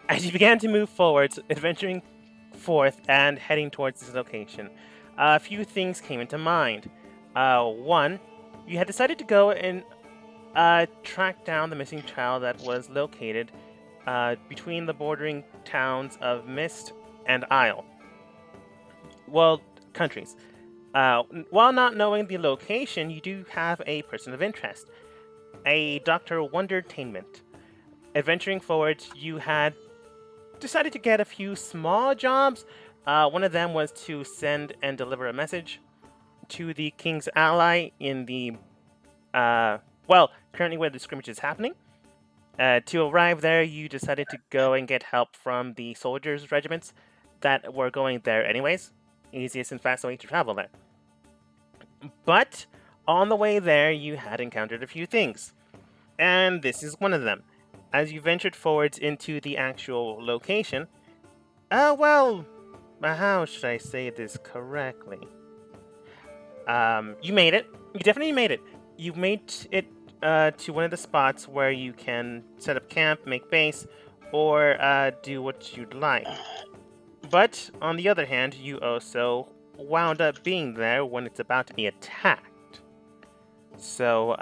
As you began to move forwards, adventuring forth and heading towards this location, a few things came into mind. One, you had decided to go and track down the missing child that was located between the bordering towns of Mist and Isle. Well, countries. While not knowing the location, you do have a person of interest, a Dr. Wondertainment. Adventuring forward, you had decided to get a few small jobs. One of them was to send and deliver a message to the king's ally in the, currently where the scrimmage is happening. To arrive there, you decided to go and get help from the soldiers' regiments that were going there anyways. Easiest and fastest way to travel there. But on the way there, you had encountered a few things. And this is one of them. As you ventured forwards into the actual location, how should I say this correctly? You made it. You definitely made it. You made it to one of the spots where you can set up camp, make base, or do what you'd like. But on the other hand, you also wound up being there when it's about to be attacked. So,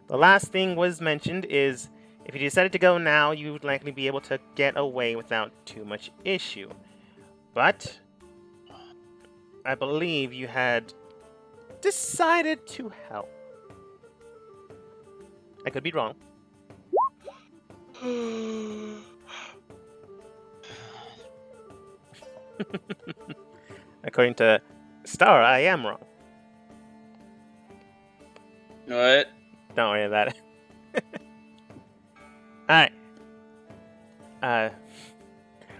the last thing was mentioned is if you decided to go now, you would likely be able to get away without too much issue. But I believe you had decided to help. I could be wrong. According to Star, I am wrong. What? Don't worry about it. Alright.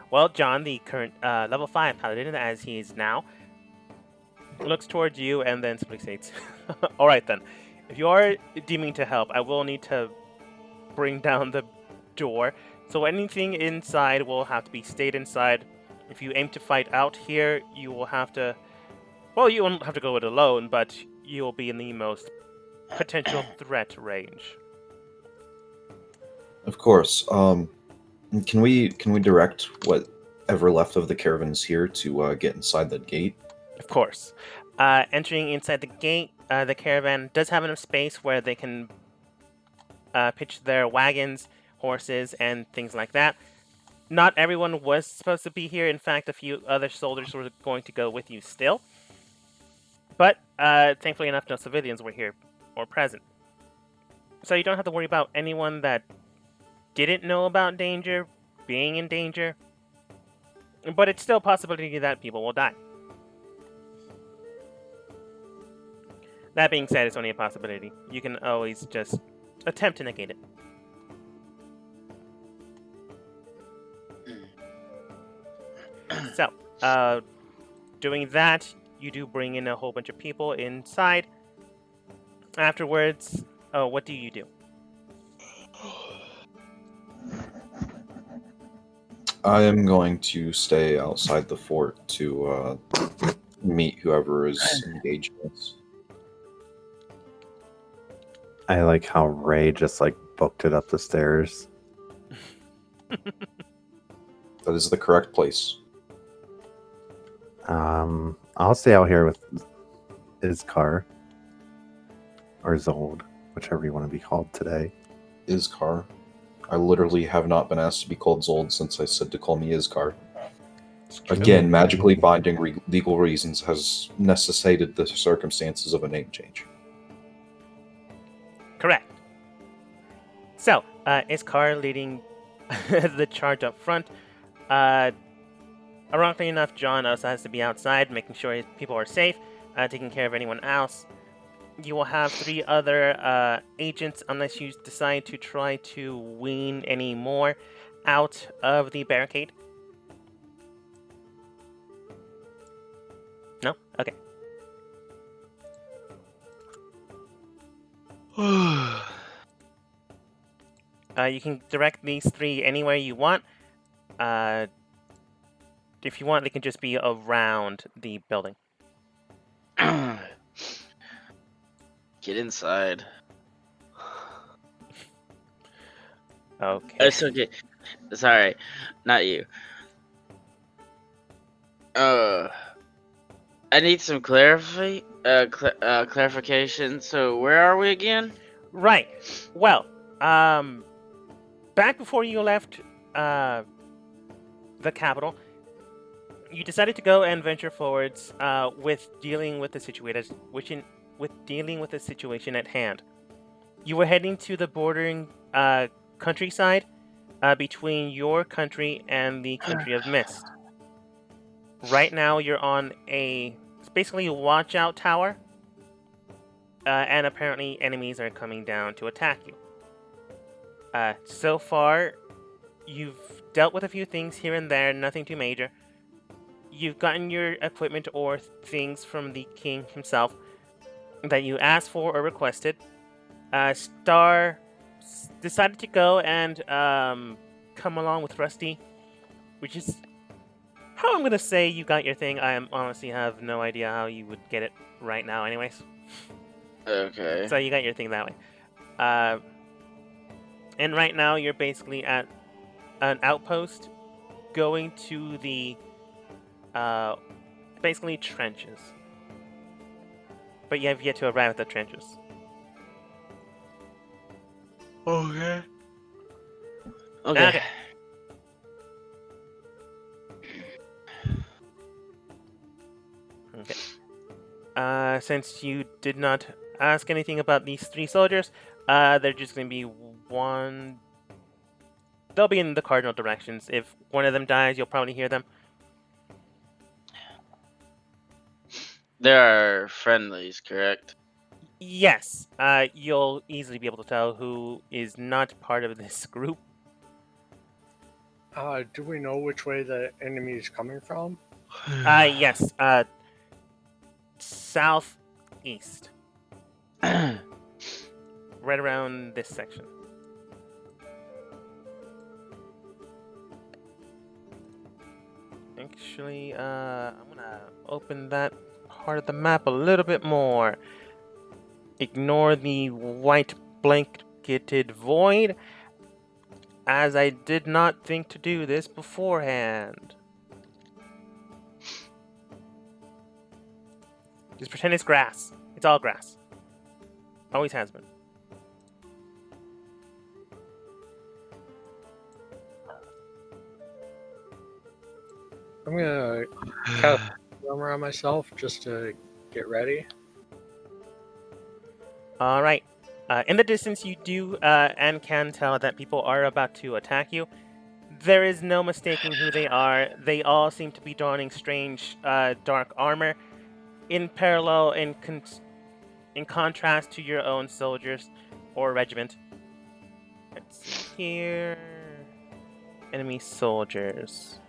Well, John, the current level 5 paladin, as he is now, looks towards you and then simply states, Alright then, if you are deeming to help, I will need to bring down the door. So anything inside will have to be stayed inside. If you aim to fight out here, you will have to... Well, you won't have to go it alone, but you will be in the most potential threat range. Of course. Can we direct whatever left of the caravans here to get inside that gate? Of course. Entering inside the gate, the caravan does have enough space where they can pitch their wagons, horses, and things like that. Not everyone was supposed to be here. In fact, a few other soldiers were going to go with you still. But thankfully enough, no civilians were here or present. So you don't have to worry about anyone that didn't know about danger being in danger. But it's still a possibility that people will die. That being said, it's only a possibility. You can always just attempt to negate it. So, doing that, you do bring in a whole bunch of people inside. Afterwards, what do you do? I am going to stay outside the fort to meet whoever is engaged in this. I like how Ray just like booked it up the stairs. That is the correct place. I'll stay out here with Izkar or Zold, whichever you want to be called today. Izkar. I literally have not been asked to be called Zold since I said to call me Izkar. Again, magically binding legal reasons has necessitated the circumstances of a name change. Correct. So, Iskar leading the charge up front. Ironically enough, John also has to be outside, making sure his people are safe, taking care of anyone else. You will have 3 other agents, unless you decide to try to wean any more out of the barricade. No? Okay. You can direct these 3 anywhere you want. If you want, they can just be around the building. Get inside. Okay. It's okay. Sorry, not you. I need some clarification. So where are we again? Right. Well, back before you left the capital, you decided to go and venture forwards with dealing with the situation, at hand. You were heading to the bordering countryside between your country and the country of Mist. Right now, you're on it's basically a watch out tower, and apparently enemies are coming down to attack you. So far, you've dealt with a few things here and there, nothing too major. You've gotten your equipment or things from the king himself that you asked for or requested. Star decided to go and come along with Rusty, which is how I'm gonna say you got your thing. I honestly have no idea how you would get it right now, anyways. Okay. So you got your thing that way. And right now you're basically at an outpost going to the basically trenches. But you have yet to arrive at the trenches. Okay. Okay. Okay. Since you did not ask anything about these three soldiers, they're just going to be one. They'll be in the cardinal directions. If one of them dies, you'll probably hear them. There are friendlies, correct? Yes, you'll easily be able to tell who is not part of this group. Do we know which way the enemy is coming from? Yes, southeast. Right around this section. Actually, I'm gonna open that part of the map a little bit more. Ignore the white blanketed void, as I did not think to do this beforehand. Just pretend it's grass. It's all grass. Always has been. I'm gonna cast armor on myself just to get ready. All right. In the distance, you do and can tell that people are about to attack you. There is no mistaking who they are. They all seem to be donning strange, dark armor, in parallel, in contrast to your own soldiers or regiment. Let's see here. Enemy soldiers.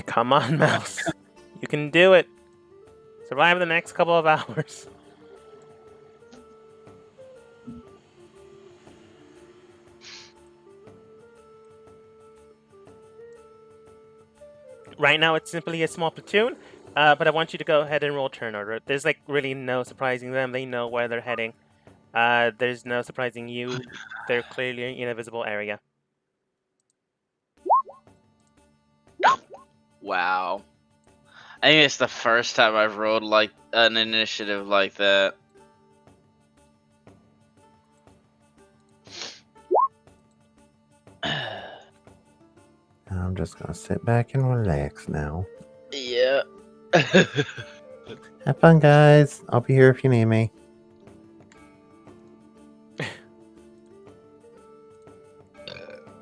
Come on, mouse. You can do it. Survive the next couple of hours. Right now, it's simply a small platoon, but I want you to go ahead and roll turn order. There's like really no surprising them. They know where they're heading. There's no surprising you. They're clearly in a visible area. Wow. I think it's the first time I've rolled like an initiative like that. I'm just gonna sit back and relax now. Yeah. Have fun, guys. I'll be here if you need me.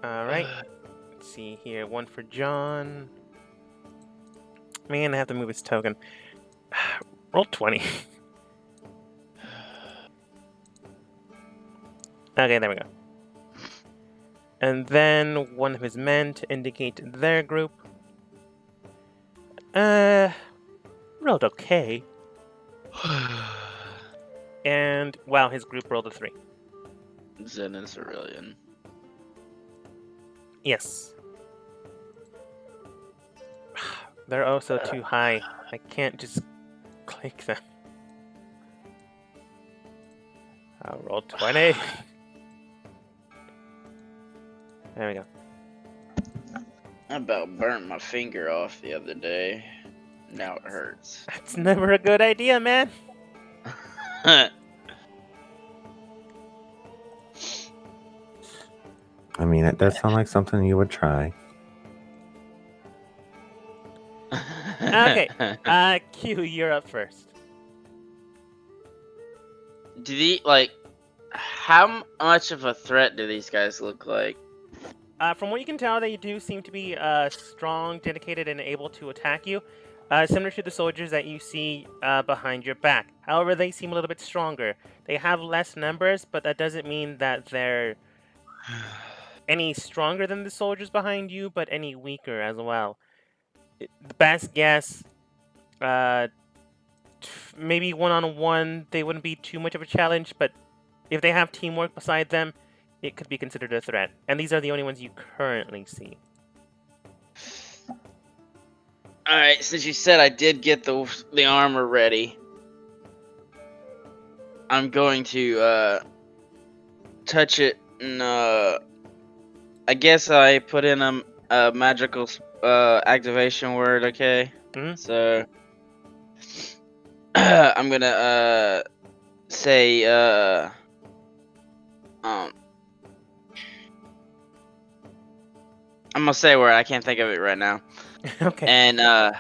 All right. Let's see here. One for John. Man, I have to move his token. Roll 20. Okay, there we go. And then one of his men to indicate their group. Rolled okay. And, wow, his group rolled a 3. Zen and Cerulean. Yes. They're also too high. I can't just click them. I'll roll 20. There we go. I about burnt my finger off the other day. Now it hurts. That's never a good idea, man. I mean, it does sound like something you would try. Okay. Q, you're up first. Do the how much of a threat do these guys look like? From what you can tell, they do seem to be strong, dedicated, and able to attack you. Similar to the soldiers that you see behind your back. However, they seem a little bit stronger. They have less numbers, but that doesn't mean that they're any stronger than the soldiers behind you, but any weaker as well. The best guess, maybe one-on-one, they wouldn't be too much of a challenge, but if they have teamwork beside them, it could be considered a threat. And these are the only ones you currently see. Alright, since you said I did get the armor ready, I'm going to touch it and I guess I put in a magical activation word, okay? Mhm. So I'm gonna say I'm gonna say a word, I can't think of it right now. Okay. And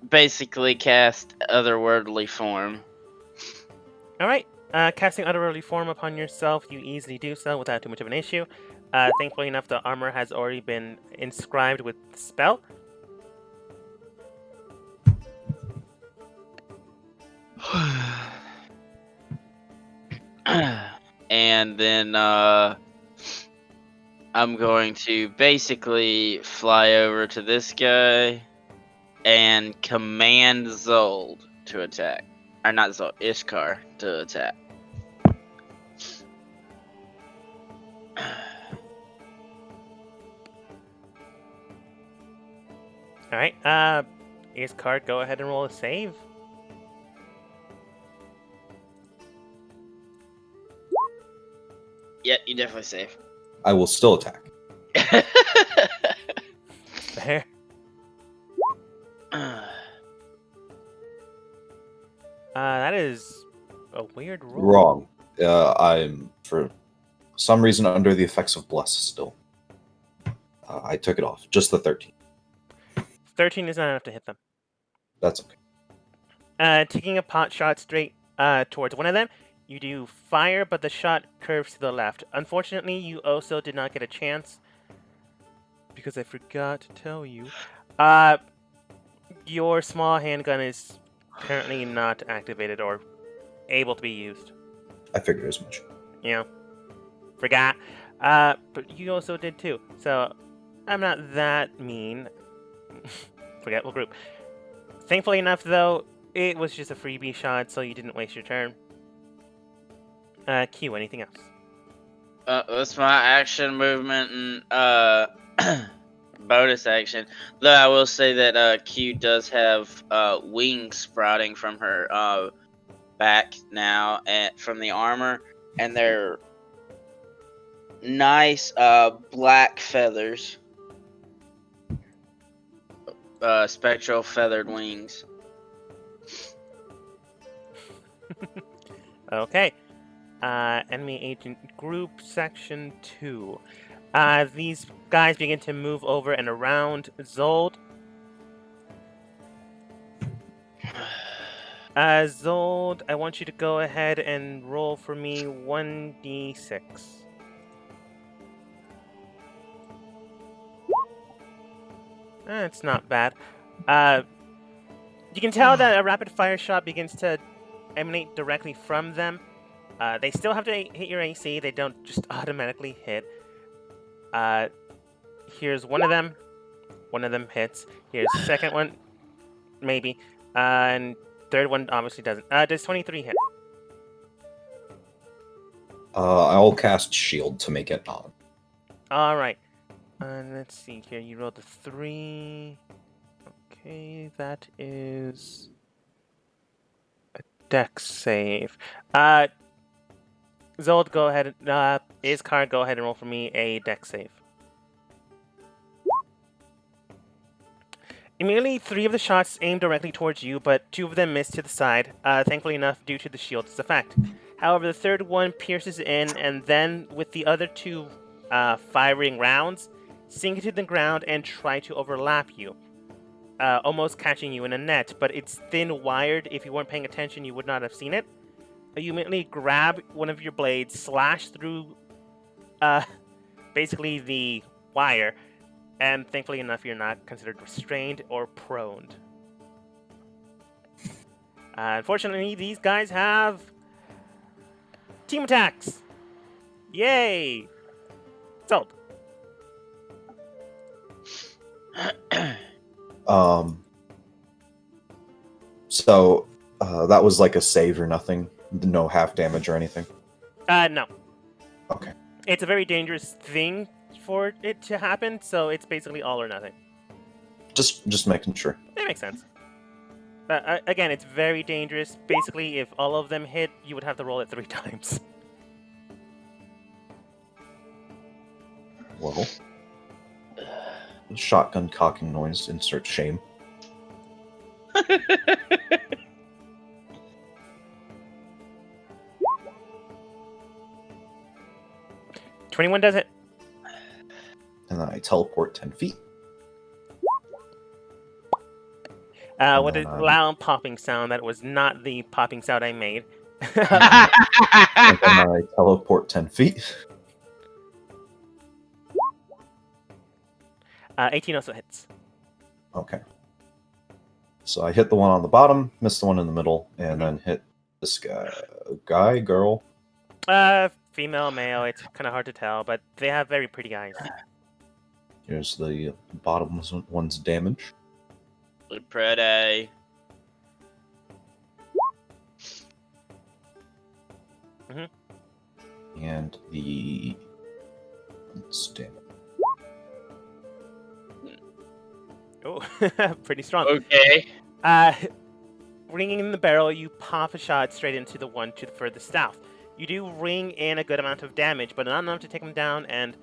basically cast otherworldly form. Alright. Casting Otherworldly Form upon yourself, you easily do so without too much of an issue. Thankfully enough, the armor has already been inscribed with the spell. And then I'm going to basically fly over to this guy and command Zold to attack. Or not Zold, Ishkar to attack. Alright. Iskard, go ahead and roll a save. Yeah, you definitely save. I will still attack. Fair. That is a weird roll. Wrong. I'm, for some reason, under the effects of Bless still. I took it off. Just the 13. 13 is not enough to hit them. That's okay. Taking a pot shot straight towards one of them, you do fire, but the shot curves to the left. Unfortunately, you also did not get a chance, because I forgot to tell you. Your small handgun is currently not activated or able to be used. I figured as much. You know, forgot. But you also did too, so I'm not that mean. Forgetful group. Thankfully enough, though, it was just a freebie shot, so you didn't waste your turn. Q, anything else? That's my action movement and bonus action. Though I will say that Q does have wings sprouting from her back now and from the armor, and they're nice black feathers. Spectral feathered wings. Okay. Enemy agent group section 2. These guys begin to move over and around Zold. Zold, I want you to go ahead and roll for me 1d6. It's not bad. You can tell that a rapid fire shot begins to emanate directly from them. They still have to hit your AC. They don't just automatically hit. Here's one of them. One of them hits. Here's the second one. Maybe. And third one obviously doesn't. Does 23 hit? I'll cast Shield to make it on. Alright. Let's see here. You rolled a 3. Okay, that is a dex save. Zold, go ahead. Iskar, go ahead and roll for me a dex save. Immediately, 3 of the shots aimed directly towards you, but 2 of them missed to the side, thankfully enough due to the shield's effect. However, the third one pierces in, and then with the other 2 firing rounds, sink into the ground and try to overlap you, almost catching you in a net, but it's thin-wired. If you weren't paying attention, you would not have seen it. You immediately grab one of your blades, slash through basically the wire, and thankfully enough, you're not considered restrained or prone. Unfortunately, these guys have team attacks. Yay! Sold. So that was like a save or nothing, no half damage or anything. No. Okay. It's a very dangerous thing for it to happen, so it's basically all or nothing. Just making sure. That makes sense. Again, it's very dangerous. Basically, if all of them hit, you would have to roll it 3 times. Well, shotgun cocking noise. Insert shame. 21 does it. And then I teleport 10 feet. With a loud popping sound that was not the popping sound I made. And then I teleport 10 feet. 18 also hits. Okay. So I hit the one on the bottom, miss the one in the middle, and then hit this guy, girl. Female, male, it's kind of hard to tell, but they have very pretty eyes. Here's the bottom one's damage. Look pretty. And the damage. Oh, pretty strong. Okay. Ringing in the barrel, you pop a shot straight into the one to the furthest south. You do ring in a good amount of damage, but not enough to take him down, and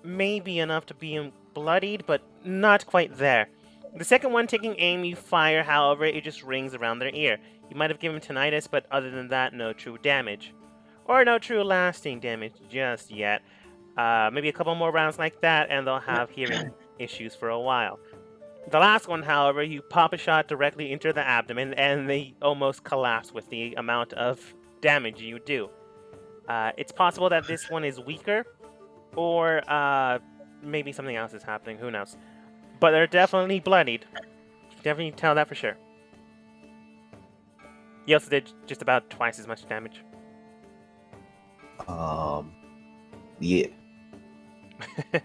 maybe enough to be bloodied, but not quite there. The second one taking aim, you fire, however, it just rings around their ear. You might have given tinnitus, but other than that, no true damage. Or no true lasting damage just yet. Maybe a couple more rounds like that, and they'll have hearing issues for a while. The last one, however, you pop a shot directly into the abdomen, and they almost collapse with the amount of damage you do. It's possible that this one is weaker, or maybe something else is happening, who knows. But they're definitely bloodied. You can definitely tell that for sure. You also did just about twice as much damage. Yeah.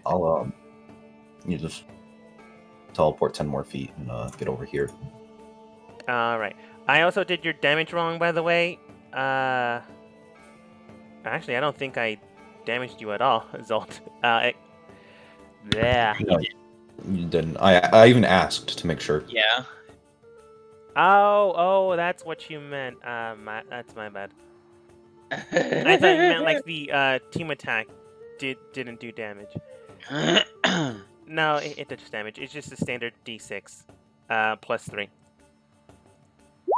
I'll you just teleport 10 more feet and get over here. Alright. I also did your damage wrong, by the way. Actually, I don't think I damaged you at all, Zolt. Yeah. No, you didn't. I even asked to make sure. Yeah. Oh, that's what you meant. That's my bad. I thought you meant like the team attack didn't do damage. No, it does damage. It's just a standard D6, plus 3.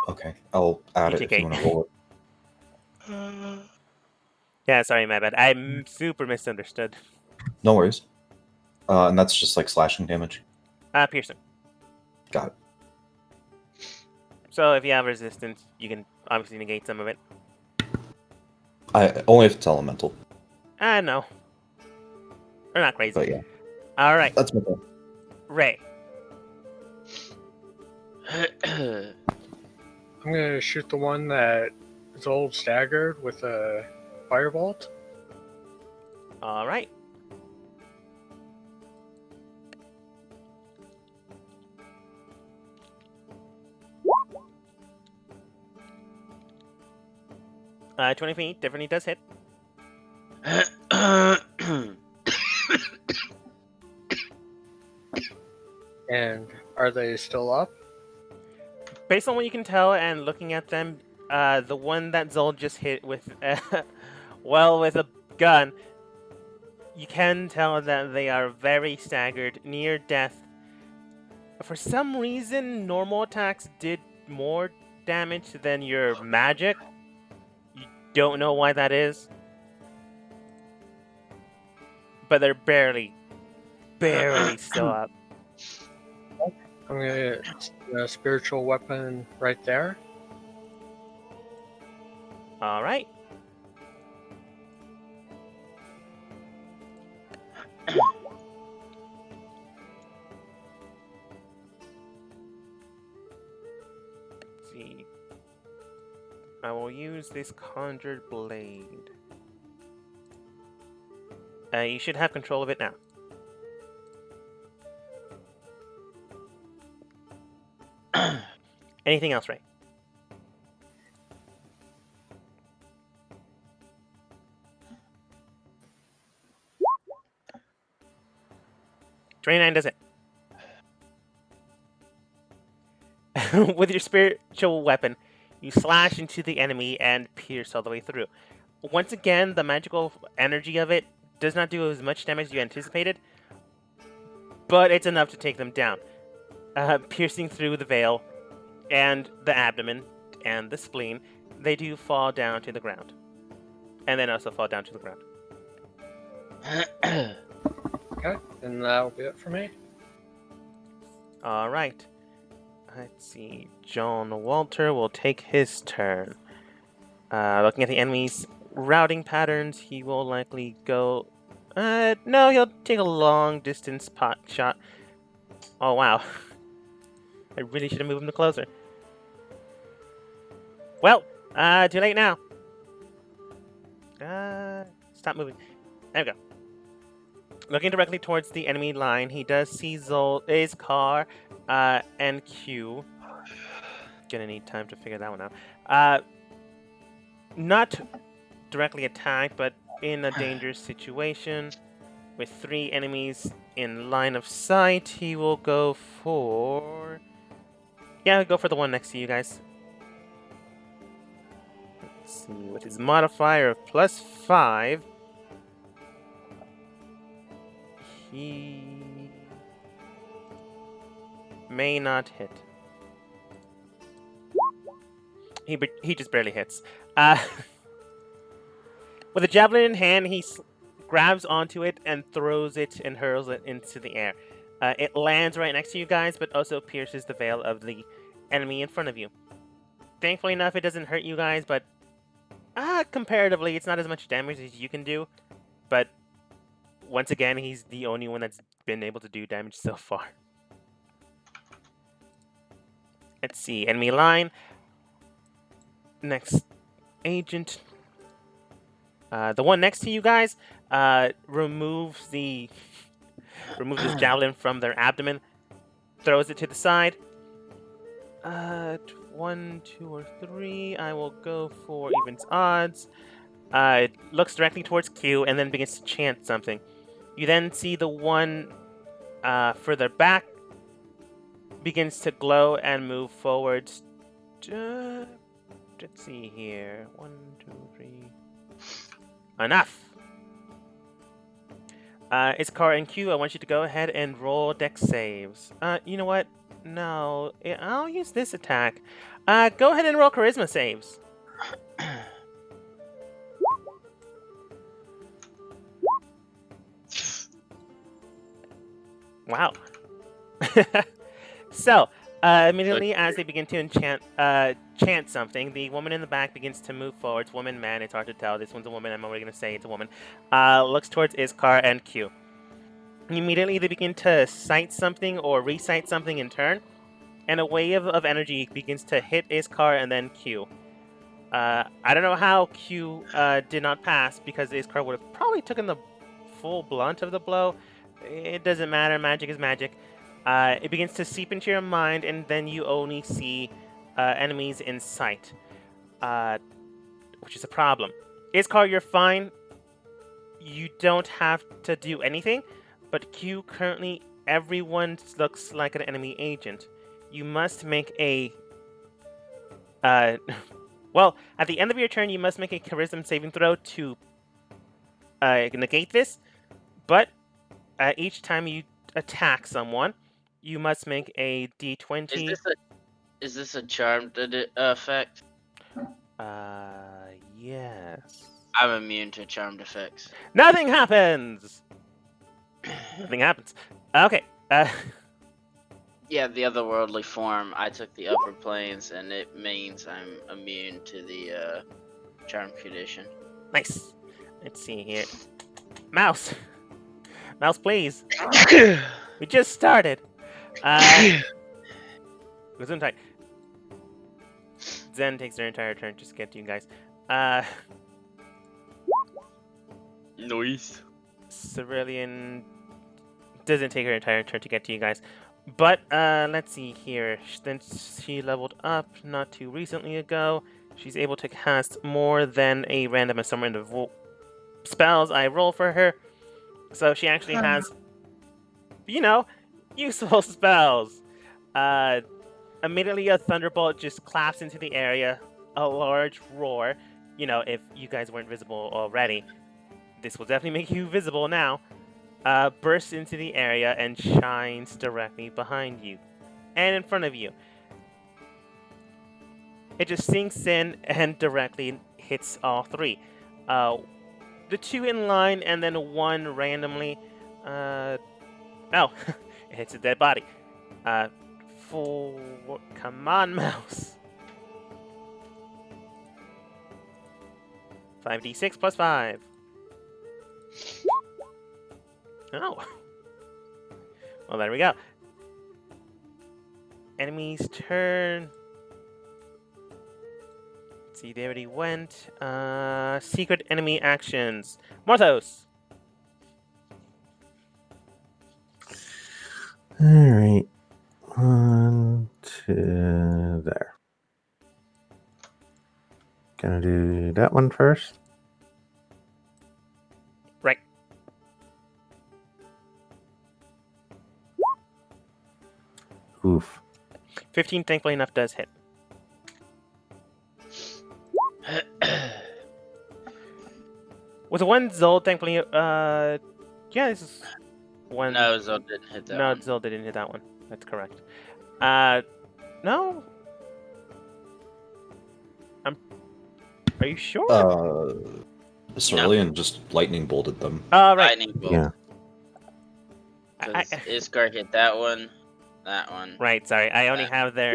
Okay, I'll add it if you want to roll it. Yeah, sorry, my bad. I super misunderstood. No worries. And that's just like slashing damage. Piercing. Got it. So if you have resistance, you can obviously negate some of it. I only if it's elemental. No. We're not crazy. But yeah. Alright. That's my point. Ray. I'm gonna shoot the one that is old staggered with a firebolt. Alright. Uh, 20 feet definitely does hit. And Are they still up? Based on what you can tell and looking at them, the one that Zold just hit with, with a gun, you can tell that they are very staggered, near death. For some reason, normal attacks did more damage than your magic. You don't know why that is. But they're barely still up. I'm gonna a spiritual weapon right there. All right. Let's see. I will use this conjured blade. You should have control of it now. Anything else, Ray? $29 does it. With your spiritual weapon, you slash into the enemy and pierce all the way through. Once again, the magical energy of it does not do as much damage as you anticipated, but it's enough to take them down. Piercing through the veil and the abdomen and the spleen, they do fall down to the ground. And then also fall down to the ground. Okay, and that'll be it for me. All right. Let's see. John Walter will take his turn. Looking at the enemy's routing patterns, he will likely go... no, he'll take a long distance pot shot. Oh, wow. I really should have moved him to closer. Well, too late now. Stop moving. There we go. Looking directly towards the enemy line, he does see his car, and Q. Gonna need time to figure that one out. Not directly attacked, but in a dangerous situation. With 3 enemies in line of sight, he will go for... Yeah, go for the one next to you guys. Let's see, with his modifier of +5, he may not hit. He just barely hits. With a javelin in hand, he grabs onto it and throws it and hurls it into the air. It lands right next to you guys, but also pierces the veil of the enemy in front of you. Thankfully enough, it doesn't hurt you guys, but comparatively, it's not as much damage as you can do. But once again, he's the only one that's been able to do damage so far. Let's see, enemy line. Next agent. The one next to you guys removes this javelin from their abdomen, throws it to the side. 1, 2, or 3. I will go for evens odds. It looks directly towards Q and then begins to chant something. You then see the one further back begins to glow and move forwards. Let's see here. 1, 2, 3. Enough! Iskar and Q, I want you to go ahead and roll dex saves. You know what? No, I'll use this attack. Go ahead and roll charisma saves. Wow. So, immediately as they begin to chant something, the woman in the back begins to move forwards. Woman, man, it's hard to tell. This one's a woman. I'm already going to say it's a woman. Looks towards Iskar and Q. Immediately, they begin to cite something or recite something in turn, and a wave of energy begins to hit Iskar and then Q. I don't know how Q did not pass, because Iskar would have probably taken the full blunt of the blow. It doesn't matter. Magic is magic. It begins to seep into your mind, and then you only see enemies in sight, which is a problem. Iskar, you're fine. You don't have to do anything, but Q currently everyone looks like an enemy agent. You must make a well, at the end of your turn, you must make a charisma saving throw to negate this. But each time you attack someone, you must make a d20. Is this a charmed effect? Yes. I'm immune to charmed effects. Nothing happens. Nothing happens. Okay. Yeah, the otherworldly form. I took the upper planes, and it means I'm immune to the charmed condition. Nice. Let's see here. Mouse. Mouse, please. We just started. Gesundheit. Zen takes their entire turn just to get to you guys. Noise. Cerulean doesn't take her entire turn to get to you guys. But let's see here. Since she leveled up not too recently ago, she's able to cast more than a random assortment of spells I roll for her. So she actually has, useful spells. Immediately a thunderbolt just claps into the area. A large roar. If you guys weren't visible already, this will definitely make you visible now. Bursts into the area and shines directly behind you and in front of you. It just sinks in and directly hits all three. The two in line and then one randomly. It hits a dead body. Come on, mouse. 5d6 plus 5. Oh. Well, there we go. Enemy's turn. Let's see, they already went. Secret enemy actions. Morthos. Alright. 1, 2, there. Gonna do that one first. Right. Oof. 15, thankfully enough, does hit. With one Zold, thankfully, this is one. No, Zold didn't hit that No, one. Zold didn't hit that one. That's correct. No. Are you sure? Cerulean just lightning bolted them. Right. Lightning bolt. Yeah. Iskar hit that one. That one. Right, sorry. I only have their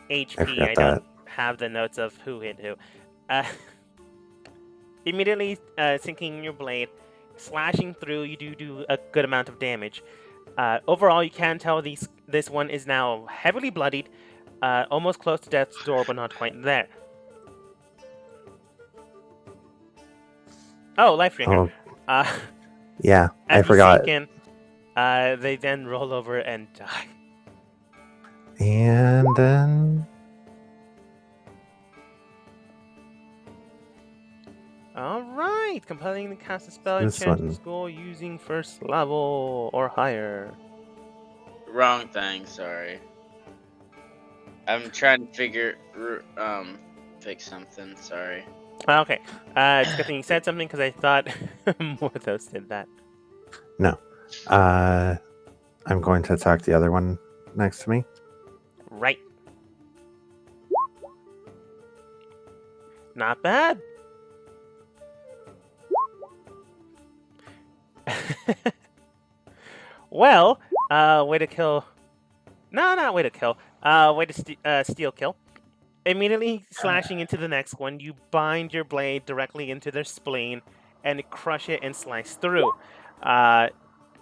HP. forgot I that. don't have the notes of who hit who. Immediately sinking your blade, slashing through, you do a good amount of damage. Overall, you can tell this one is now heavily bloodied, almost close to death's door, but not quite there. Oh, life drinker. Oh, yeah, I As you forgot. sink in, they then roll over and die. And then All right, completing the cast a spell This enchanting one. school using first level or higher. Wrong thing. Sorry. I'm trying to fix something. Sorry. Okay, it's a good thing you said something because I thought Morthos did that. I'm going to attack the other one next to me. Right. Not bad. Well, way to kill. No, not way to kill. Way to steal kill. Immediately slashing into the next one, you bind your blade directly into their spleen and crush it and slice through.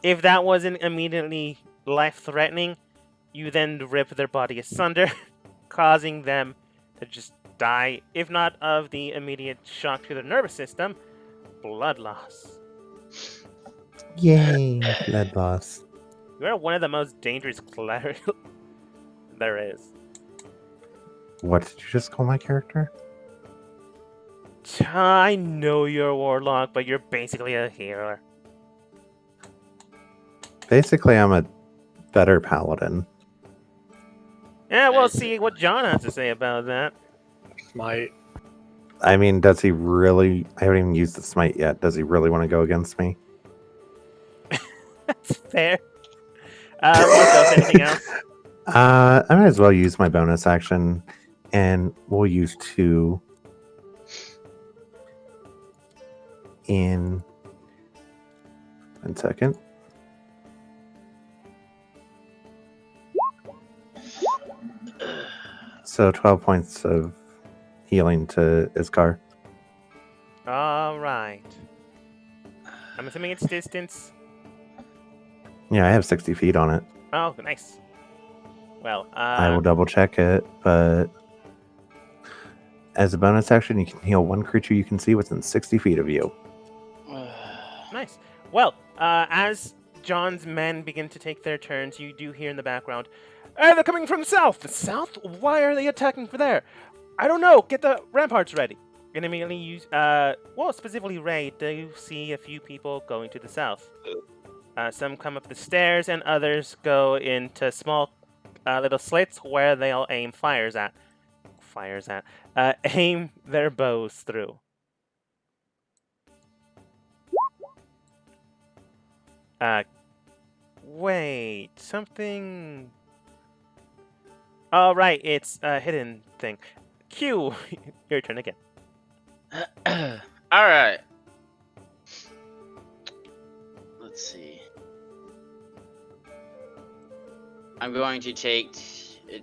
If that wasn't immediately life-threatening, you then rip their body asunder, causing them to just die, if not of the immediate shock to their nervous system, blood loss. Yay, blood loss. You are one of the most dangerous clerics there is. What did you just call my character? I know you're a warlock, but you're basically a healer. Basically, I'm a better paladin. Yeah, we'll I see. see what John has to say about that. Smite. I mean, does he really? I haven't even used the smite yet. Does he really want to go against me? That's fair. Marcos, anything else? I might as well use my bonus action, and we'll use 2 in 1 second. So 12 points of healing to Iskar. All right. I'm assuming it's distance. Yeah, I have 60 feet on it. Oh, nice. Well, I will double check it, but as a bonus action, you can heal 1 creature you can see within 60 feet of you. nice. Well, as John's men begin to take their turns, you do hear in the background, they're coming from the south! The south? Why are they attacking from there? I don't know! Get the ramparts ready! And immediately use, well, specifically Ray, do see a few people going to the south. Some come up the stairs, and others go into small little slits where they'll aim aim their bows through. Wait, something. Oh, right, it's a hidden thing. Q, your turn again. Alright. Let's see. I'm going to take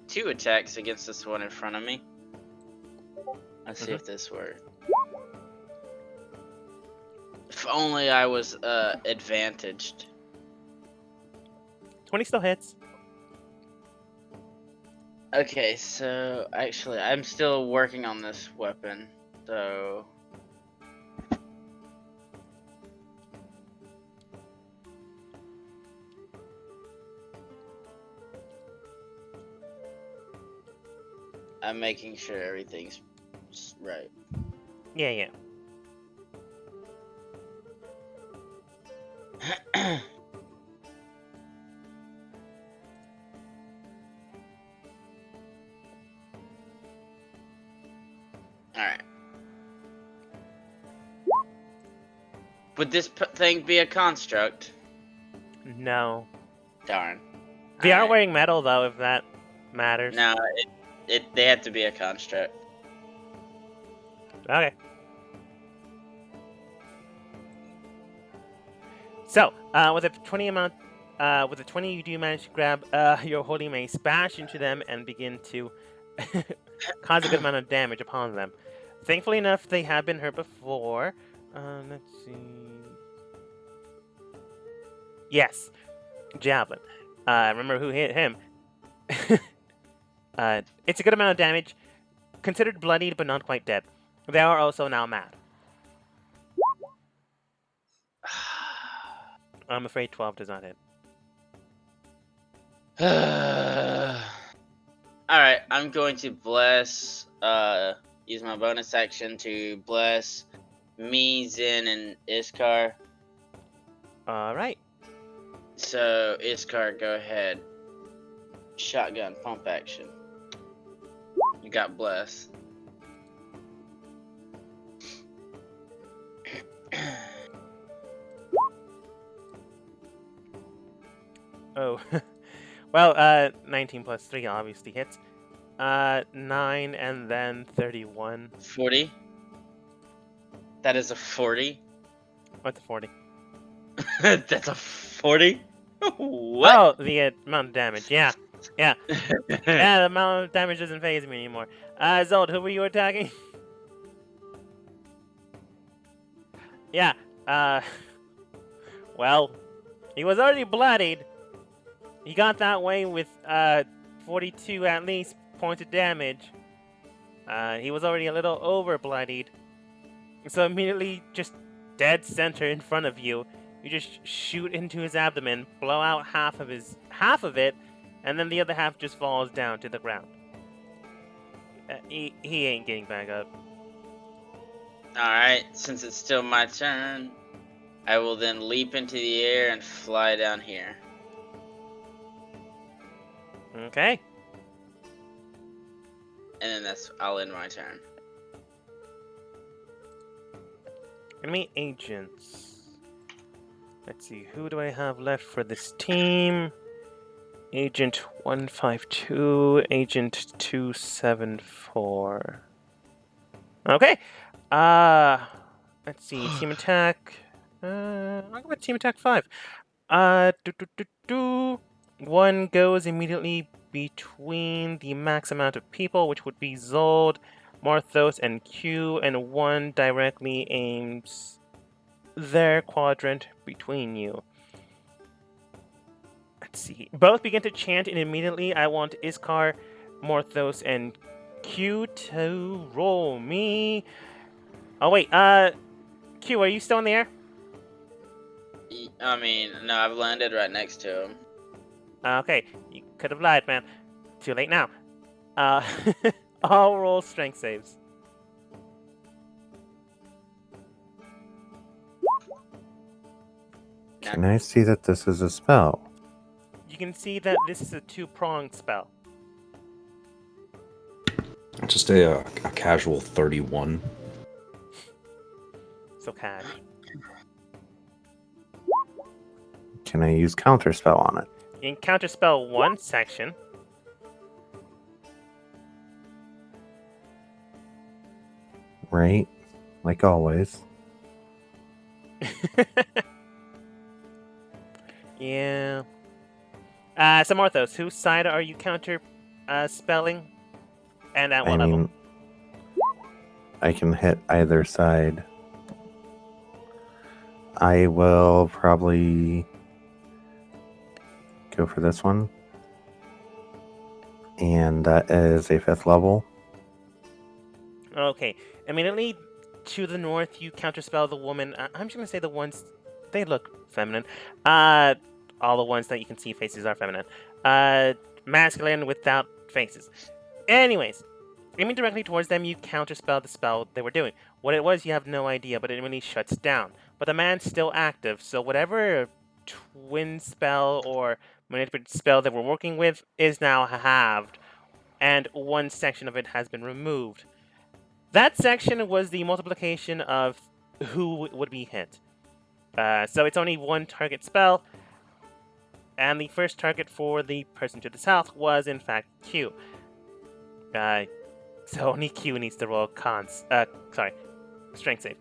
2 attacks against this one in front of me. Let's see if this works. If only I was advantaged. 20 still hits. Okay, so actually, I'm still working on this weapon, so. I'm making sure everything's right. Yeah. Alright. Would this thing be a construct? No. Darn. They are Alright. wearing metal, though, if that matters. No, they have to be a construct. Okay. So, with a 20 amount, with a 20, you do manage to grab your holy mace, bash into them, and begin to cause a good amount of damage upon them. Thankfully enough, they have been hurt before. Let's see. Yes, javelin. Remember who hit him? It's a good amount of damage. Considered bloodied, but not quite dead. They are also now mad. I'm afraid 12 does not hit. Alright, I'm going to bless, use my bonus action to bless me, Zin, and Iskar. Alright. So, Iskar, go ahead. Shotgun, pump action. You got bless. Oh. Well, 19 plus 3 obviously hits. 9 and then 31. 40? That is a 40? What's a 40? That's a 40? What? Oh, the amount of damage. Yeah. Yeah, the amount of damage doesn't phase me anymore. Zold, who were you attacking? Yeah, well, he was already bloodied. He got that way with, 42 at least points of damage. He was already a little over bloodied. So immediately, just dead center in front of you, you just shoot into his abdomen, blow out half of it, and then the other half just falls down to the ground. He ain't getting back up. Alright, since it's still my turn, I will then leap into the air and fly down here. Okay. And then I'll end my turn. Enemy agents. Let's see, who do I have left for this team? Agent 152, Agent 274. Okay. Let's see, team attack. I'll go with team attack 5. One goes immediately between the max amount of people, which would be Zold, Marthos, and Q, and one directly aims their quadrant between you. Let's see. Both begin to chant, and immediately I want Iskar, Morthos, and Q to roll me. Oh wait, Q, are you still in the air? I mean, no, I've landed right next to him. Okay, you could have lied, man. Too late now. I'll roll strength saves. Can I see that this is a spell? You can see that this is a two-pronged spell. Just a casual 31. So cash. Can I use counterspell on it? You can counterspell one section. Right? Like always. Yeah. So Morthos, whose side are you counter spelling? And at what level? I can hit either side. I will probably go for this one. And that is a 5th level. Okay. Immediately to the north, you counterspell the woman. I'm just going to say the ones... They look feminine. All the ones that you can see faces are feminine. Masculine without faces. Anyways, aiming directly towards them, you counterspell the spell they were doing. What it was, you have no idea, but it really shuts down. But the man's still active, so whatever twin spell or manipulated spell that we're working with is now halved, and one section of it has been removed. That section was the multiplication of who would be hit. So it's only one target spell, and the first target for the person to the south was, in fact, Q. So only Q needs to roll strength save.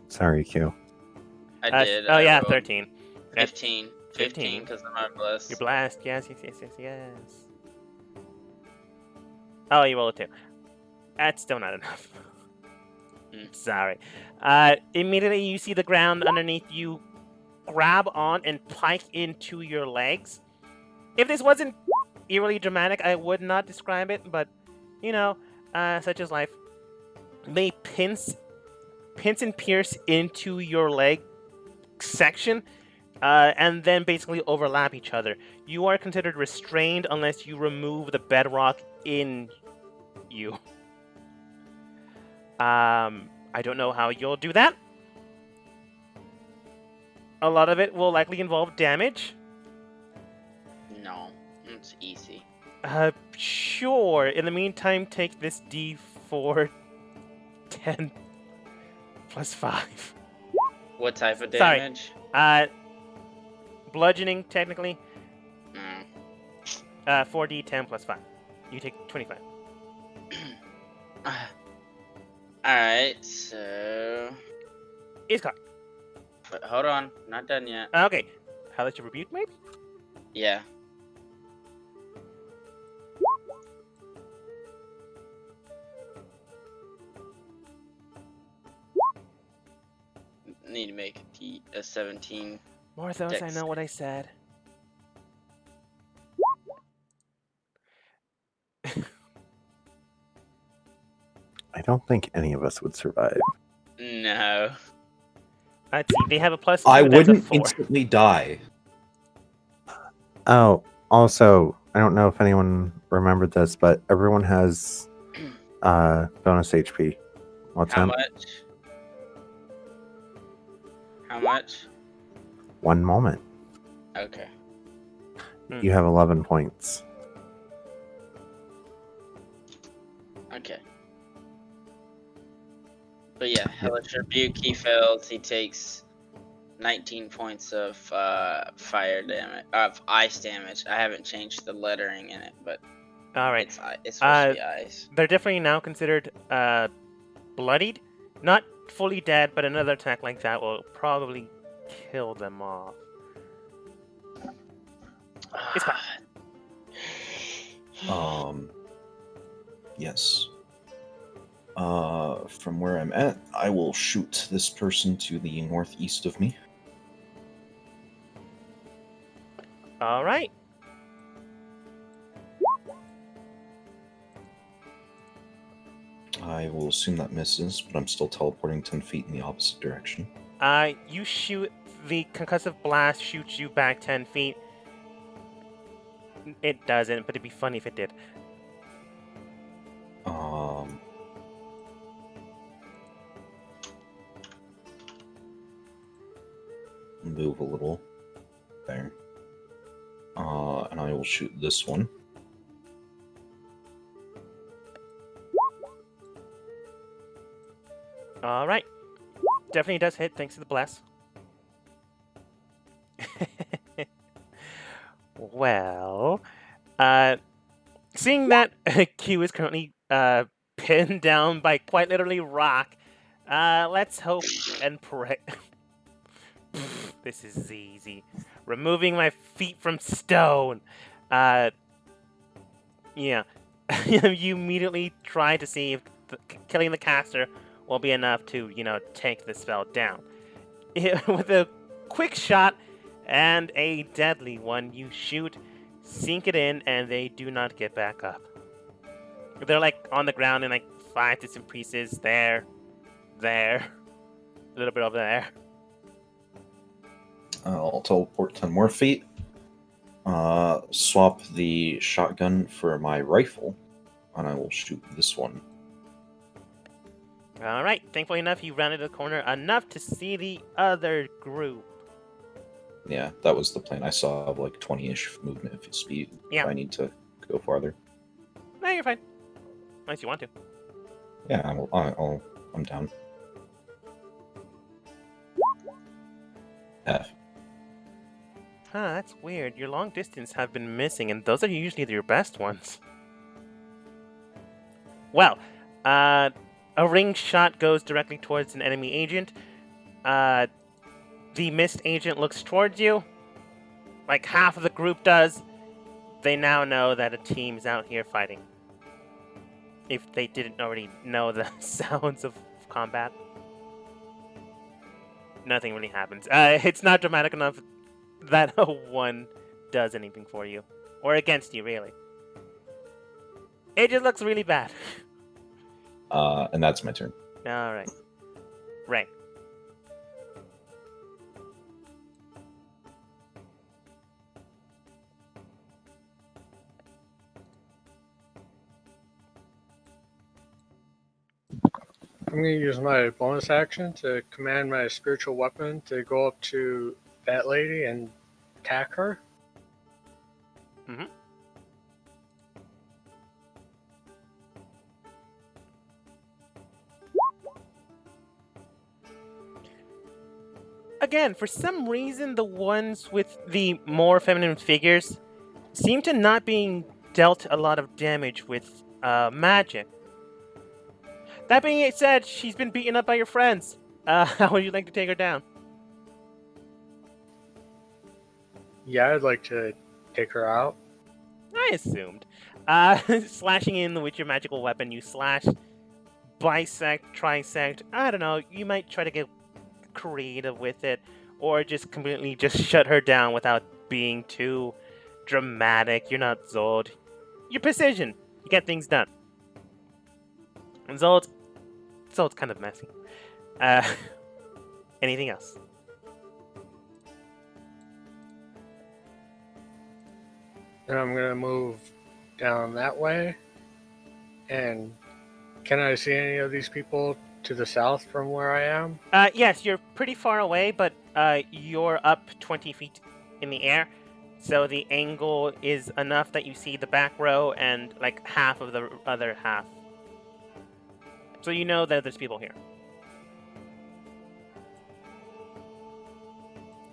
Sorry, Q. I did. Oh, yeah, rolled 13. 15. 15, because of my bless. Your blast, yes. Oh, you rolled a 2. That's still not enough. Sorry. Immediately you see the ground underneath you grab on and pike into your legs. If this wasn't eerily dramatic, I would not describe it, but, you know, such is life. They pinch and pierce into your leg section, and then basically overlap each other. You are considered restrained unless you remove the bedrock in you. I don't know how you'll do that. A lot of it will likely involve damage. No, it's easy. Sure. In the meantime, take this D4 10 plus 5. What type of Sorry. damage? Bludgeoning, technically. Mm. 4d10 plus 5. You take 25. Alright, so... Iskar. But hold on, not done yet. Okay. Hellish Rebuke, maybe? Yeah. Need to make a 17. Morthos, I know what I said. I don't think any of us would survive. No. Let's see, they have a plus 2, I that's a wouldn't 4. instantly die. Oh, also, I don't know if anyone remembered this, but everyone has bonus HP. What's How that? much? How much? 1 moment. Okay. You have 11 points. Okay. But yeah, Hellish Rebuke, he fails. He takes 19 points of fire damage, of ice damage. I haven't changed the lettering in it, but All right. it's supposed to be ice. They're definitely now considered bloodied. Not fully dead, but another attack like that will probably kill them off. It's fine. Yes. From where I'm at, I will shoot this person to the northeast of me. All right. I will assume that misses, but I'm still teleporting 10 feet in the opposite direction. You shoot, the concussive blast shoots you back 10 feet. It doesn't, but it'd be funny if it did. Move a little. There. And I will shoot this one. All right. Definitely does hit, thanks to the blast. Well, seeing that Q is currently pinned down by quite literally rock, let's hope and pray. This is easy. Removing my feet from stone. Yeah. You immediately try to see if killing the caster will be enough to, take the spell down. With a quick shot and a deadly one, you shoot, sink it in, and they do not get back up. They're like on the ground in like 5 distant pieces. There, a little bit over there. I'll teleport 10 more feet. Swap the shotgun for my rifle, and I will shoot this one. All right. Thankfully enough, you rounded the corner enough to see the other group. Yeah, that was the plan. I saw like 20-ish movement speed. Yeah. If I need to go farther. No, you're fine. Unless you want to. Yeah, I'm down. F. Huh, that's weird. Your long distance have been missing, and those are usually your best ones. Well, a ring shot goes directly towards an enemy agent. The missed agent looks towards you. Like half of the group does. They now know that a team is out here fighting. If they didn't already know the sounds of combat. Nothing really happens. It's not dramatic enough that a one does anything for you. Or against you, really. It just looks really bad. And that's my turn. Alright. Right. I'm going to use my bonus action to command my spiritual weapon to go up to that lady and attack her. Mm-hmm. Again, for some reason, the ones with the more feminine figures seem to not being dealt a lot of damage with magic. That being said, she's been beaten up by your friends. How would you like to take her down? Yeah, I'd like to take her out. I assumed. Slashing in with your magical weapon, you slash, bisect, trisect. I don't know. You might try to get creative with it, or just completely just shut her down without being too dramatic. You're not Zold. You're precision. You get things done. And Zold's kind of messy. Anything else? And I'm going to move down that way. And can I see any of these people to the south from where I am? Yes, you're pretty far away, but you're up 20 feet in the air. So the angle is enough that you see the back row and like half of the other half. So you know that there's people here.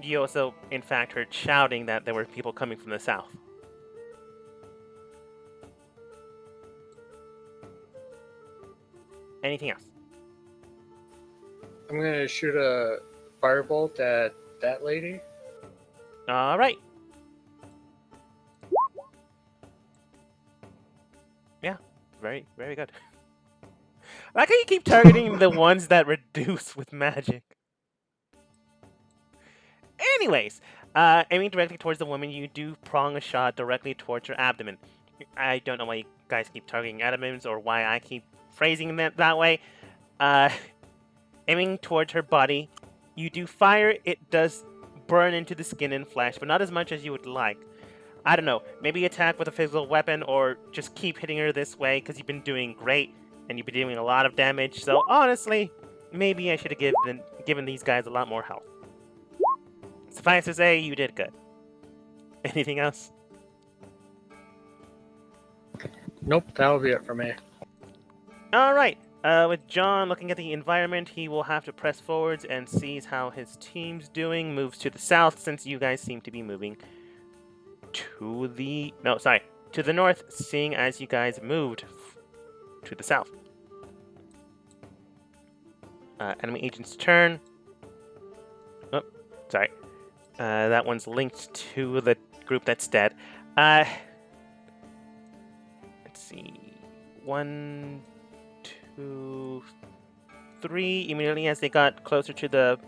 You also, in fact, heard shouting that there were people coming from the south. Anything else? I'm gonna shoot a firebolt at that lady. All right. Yeah, very, very good. I like how you keep targeting the ones that reduce with magic. Anyways, aiming directly towards the woman, you do prong a shot directly towards her abdomen. I don't know why you guys keep targeting abdomens or why I keep phrasing it that way. Aiming towards her body, you do fire. It does burn into the skin and flesh, but not as much as you would like. I don't know, maybe attack with a physical weapon or just keep hitting her this way because you've been doing great and you've been doing a lot of damage. So honestly, maybe I should have given these guys a lot more health. Suffice to say, you did good. Anything else? Nope, that'll be it for me. All right. With John looking at the environment, he will have to press forwards and sees how his team's doing. Moves to the south since you guys seem to be moving to the north, seeing as you guys moved to the south. Enemy agent's turn. Oh, sorry. That one's linked to the group that's dead. Let's see. 1, 2, 3. Immediately as they got closer to the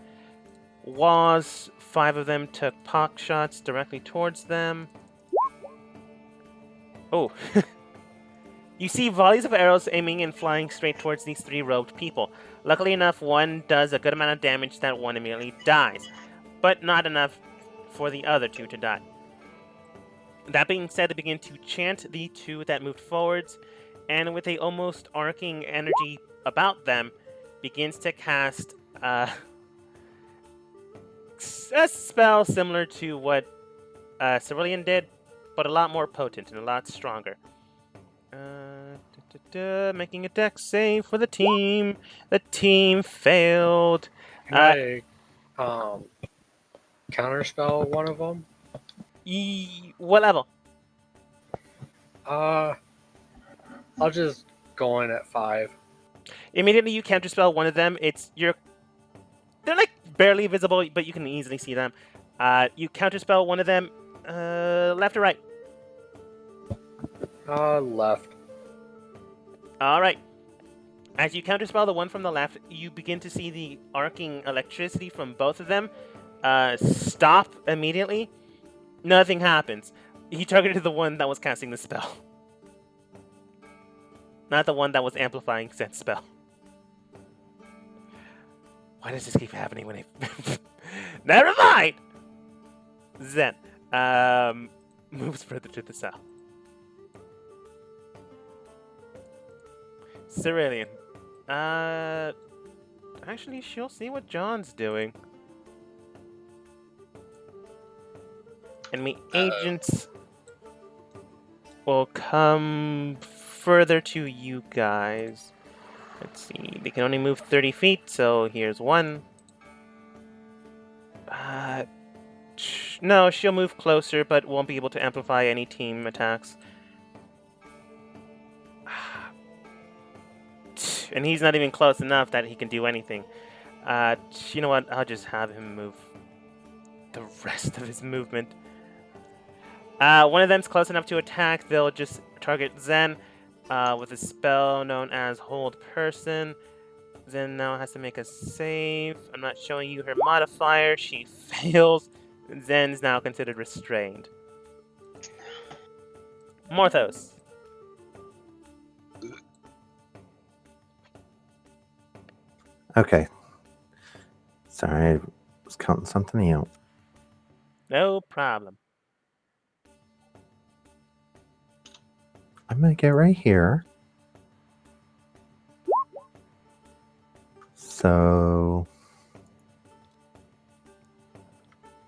walls, 5 of them took pock shots directly towards them. Oh. You see volleys of arrows aiming and flying straight towards these 3 robed people. Luckily enough, one does a good amount of damage that one immediately dies, but not enough for the other 2 to die. That being said, they begin to chant the 2 that moved forwards, and with a almost arcing energy about them, begins to cast a spell similar to what Cerulean did, but a lot more potent and a lot stronger. Making a dex save for the team. The team failed. Can I counterspell one of them? What level? I'll just go in at 5. Immediately you counterspell one of them. They're like barely visible, but you can easily see them. You counterspell one of them. Left or right? Left. All right. As you counterspell the one from the left, you begin to see the arcing electricity from both of them stop immediately. Nothing happens. He targeted the one that was casting the spell, not the one that was amplifying said spell. Why does this keep happening when I... Never mind! Zen moves further to the south. Cerulean. Actually, she'll see what John's doing. Enemy agents will come further to you guys. Let's see. They can only move 30 feet, so here's one. No, she'll move closer, but won't be able to amplify any team attacks. And he's not even close enough that he can do anything. You know what? I'll just have him move the rest of his movement. One of them's close enough to attack. They'll just target Zen with a spell known as Hold Person. Zen now has to make a save. I'm not showing you her modifier. She fails. Zen's now considered restrained. Morthos. Okay. Sorry, I was counting something out. No problem. I'm gonna get right here. So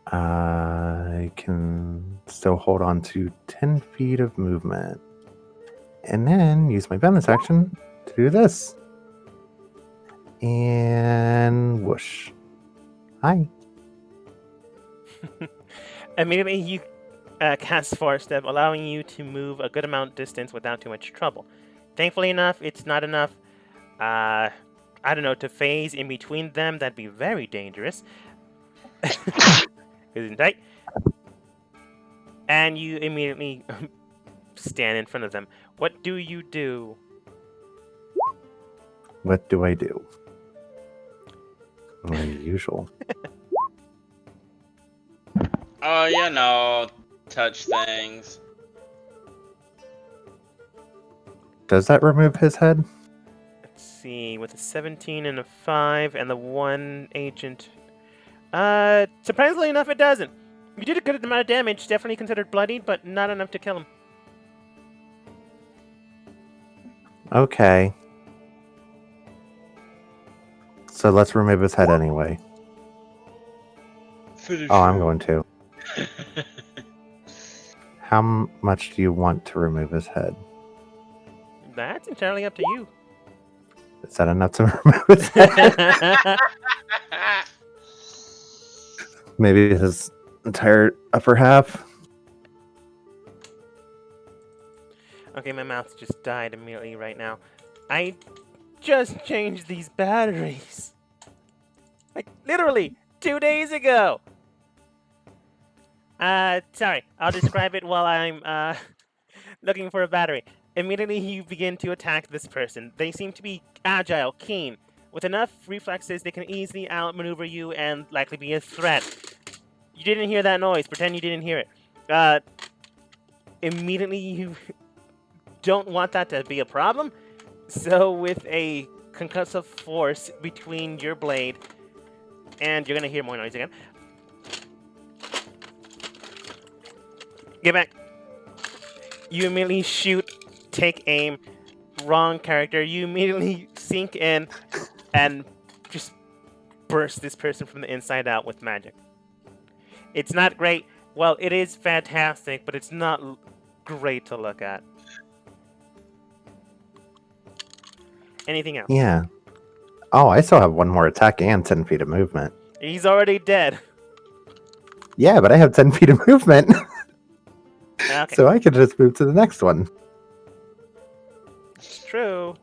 I can still hold on to 10 feet of movement. And then use my bonus action to do this. And whoosh. Hi. Immediately, you cast Force Step, allowing you to move a good amount distance without too much trouble. Thankfully enough, it's not enough, I don't know, to phase in between them. That'd be very dangerous. Isn't that? And you immediately stand in front of them. What do you do? What do I do? My usual. Oh, you know, touch things. Does that remove his head? Let's see, with a 17 and a 5 and the 1 agent. Surprisingly enough, it doesn't. You did a good amount of damage, definitely considered bloodied, but not enough to kill him. Okay. So let's remove his head anyway. Oh, I'm going to. How much do you want to remove his head? That's entirely up to you. Is that enough to remove his head? Maybe his entire upper half? Okay, my mouth just died immediately right now. I just changed these batteries. Like, literally, 2 days ago. Sorry. I'll describe it while I'm, looking for a battery. Immediately, you begin to attack this person. They seem to be agile, keen. With enough reflexes, they can easily outmaneuver you and likely be a threat. You didn't hear that noise. Pretend you didn't hear it. Immediately, you don't want that to be a problem. So, with a concussive force between your blade, and you're gonna hear more noise again. Get back. You immediately shoot, take aim, wrong character. You immediately sink in and just burst this person from the inside out with magic. It's not great. Well, it is fantastic, but it's not great to look at. Anything else? Yeah. Oh, I still have one more attack and 10 feet of movement. He's already dead. Yeah, but I have 10 feet of movement. Okay, So I could just move to the next one. it's true.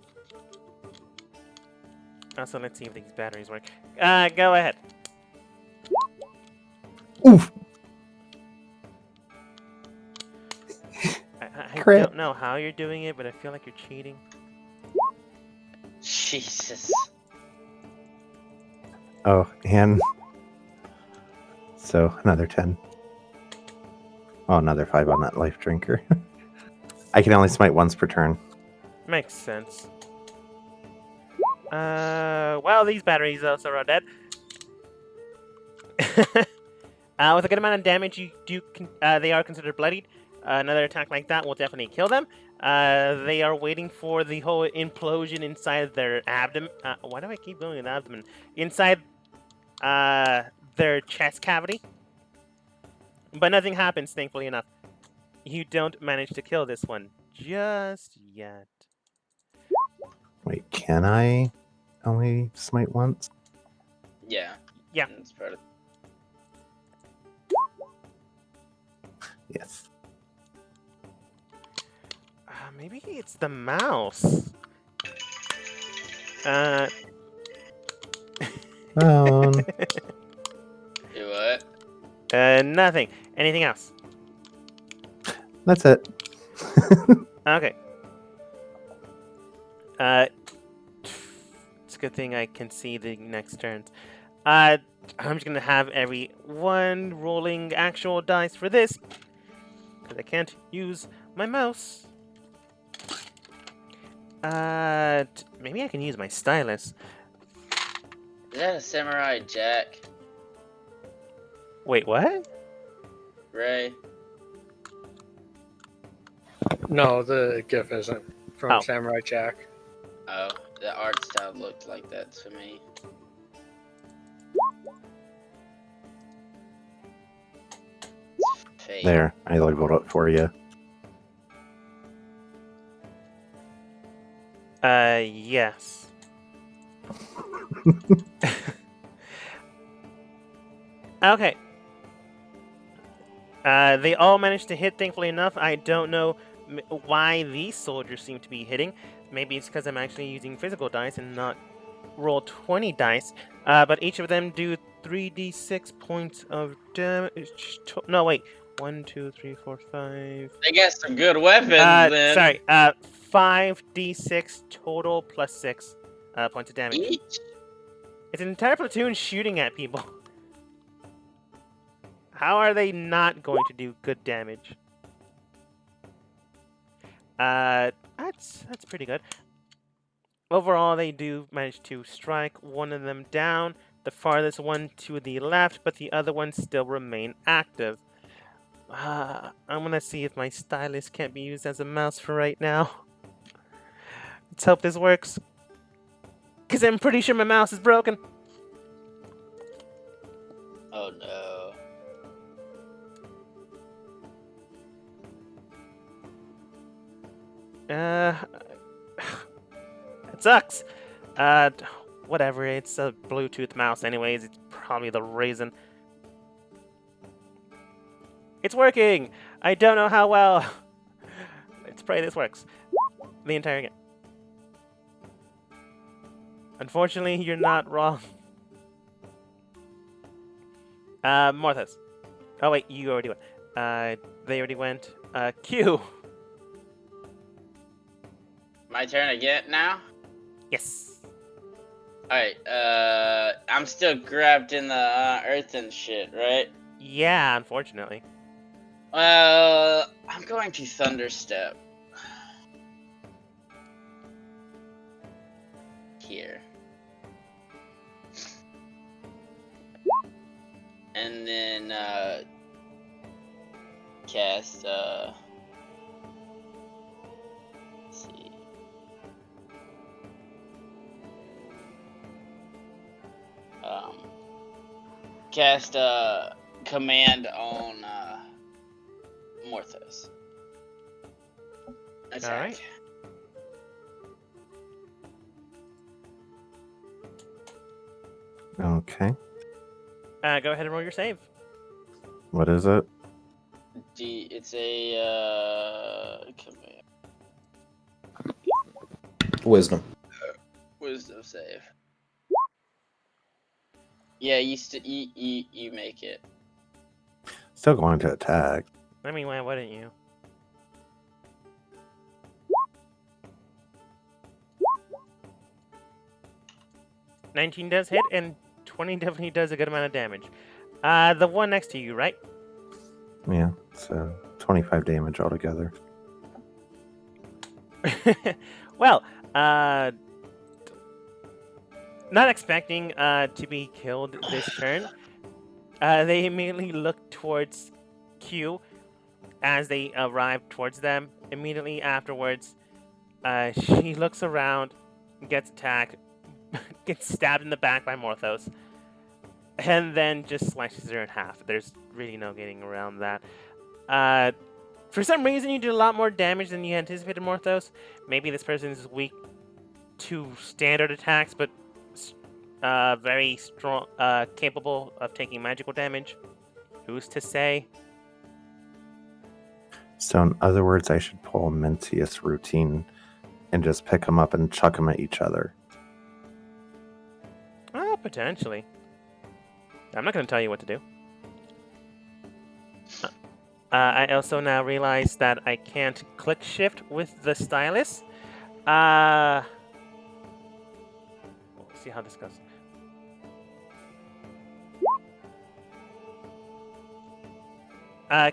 Also, let's see if these batteries work. Go ahead. Oof. I Crit. don't know how you're doing it, but I feel like you're cheating. Jesus. Oh, and so another 10. Oh, another 5 on that life drinker. I can only smite once per turn. Makes sense. Well, these batteries also are dead. With a good amount of damage, they are considered bloodied. Another attack like that will definitely kill them. They are waiting for the whole implosion inside their abdomen. Why do I keep going with abdomen? Inside their chest cavity. But nothing happens, thankfully enough. You don't manage to kill this one just yet. Wait, can I only smite once? Yeah. Yeah. That's part of. Yes. Maybe it's the mouse. Oh, Do what? Nothing. Anything else? that's it. Okay. It's a good thing I can see the next turns. I'm just gonna have everyone rolling actual dice for this, because I can't use my mouse. Maybe I can use my stylus. Is that a samurai jack, Wait, what? Ray? No, the GIF isn't from Oh. Samurai Jack. Oh, the art style looked like that to me. Fate. There, I labeled it for you. Yes. Okay. They all managed to hit, thankfully enough. I don't know why these soldiers seem to be hitting. Maybe it's because I'm actually using physical dice and not roll 20 dice. But each of them do 3d6 points of damage. No, wait. 1, 2, 3, 4, 5. They got some good weapons then. Sorry. 5d6 total plus 6 points of damage. Each? It's an entire platoon shooting at people. How are they not going to do good damage? That's pretty good. Overall, they do manage to strike one of them down, the farthest one to the left, but the other ones still remain active. I'm gonna see if my stylus can't be used as a mouse for right now. Let's hope this works. Because I'm pretty sure my mouse is broken. Oh no. It sucks. Whatever, it's a Bluetooth mouse anyways, it's probably the reason. It's working! I don't know how well. Let's pray this works. The entire game. Unfortunately, you're not wrong. Morthos. Oh wait, you already went. They already went. Q. My turn again now? Yes. Alright, I'm still grabbed in the earth and shit, right? Yeah, unfortunately. Well, I'm going to Thunderstep. Here. And then, cast, let's see. Cast, command on, Morthos. Attack. Alright. Okay. Go ahead and roll your save. What is it? It's a, command. Wisdom. Wisdom save. Yeah, you make it. Still going to attack. I mean, why wouldn't you? $19 does hit, and 20 definitely does a good amount of damage. The one next to you, right? Yeah, so 25 damage altogether. Well, not expecting to be killed this turn, they immediately look towards Q as they arrive towards them. Immediately afterwards, she looks around, gets attacked, gets stabbed in the back by Morthos, and then just slashes her in half. There's really no getting around that. For some reason, you did a lot more damage than you anticipated, Morthos. Maybe this person is weak to standard attacks, but very strong, capable of taking magical damage. Who's to say? So in other words, I should pull a Mencius routine and just pick them up and chuck them at each other. Potentially. I'm not going to tell you what to do. I also now realize that I can't click shift with the stylus. We'll see how this goes.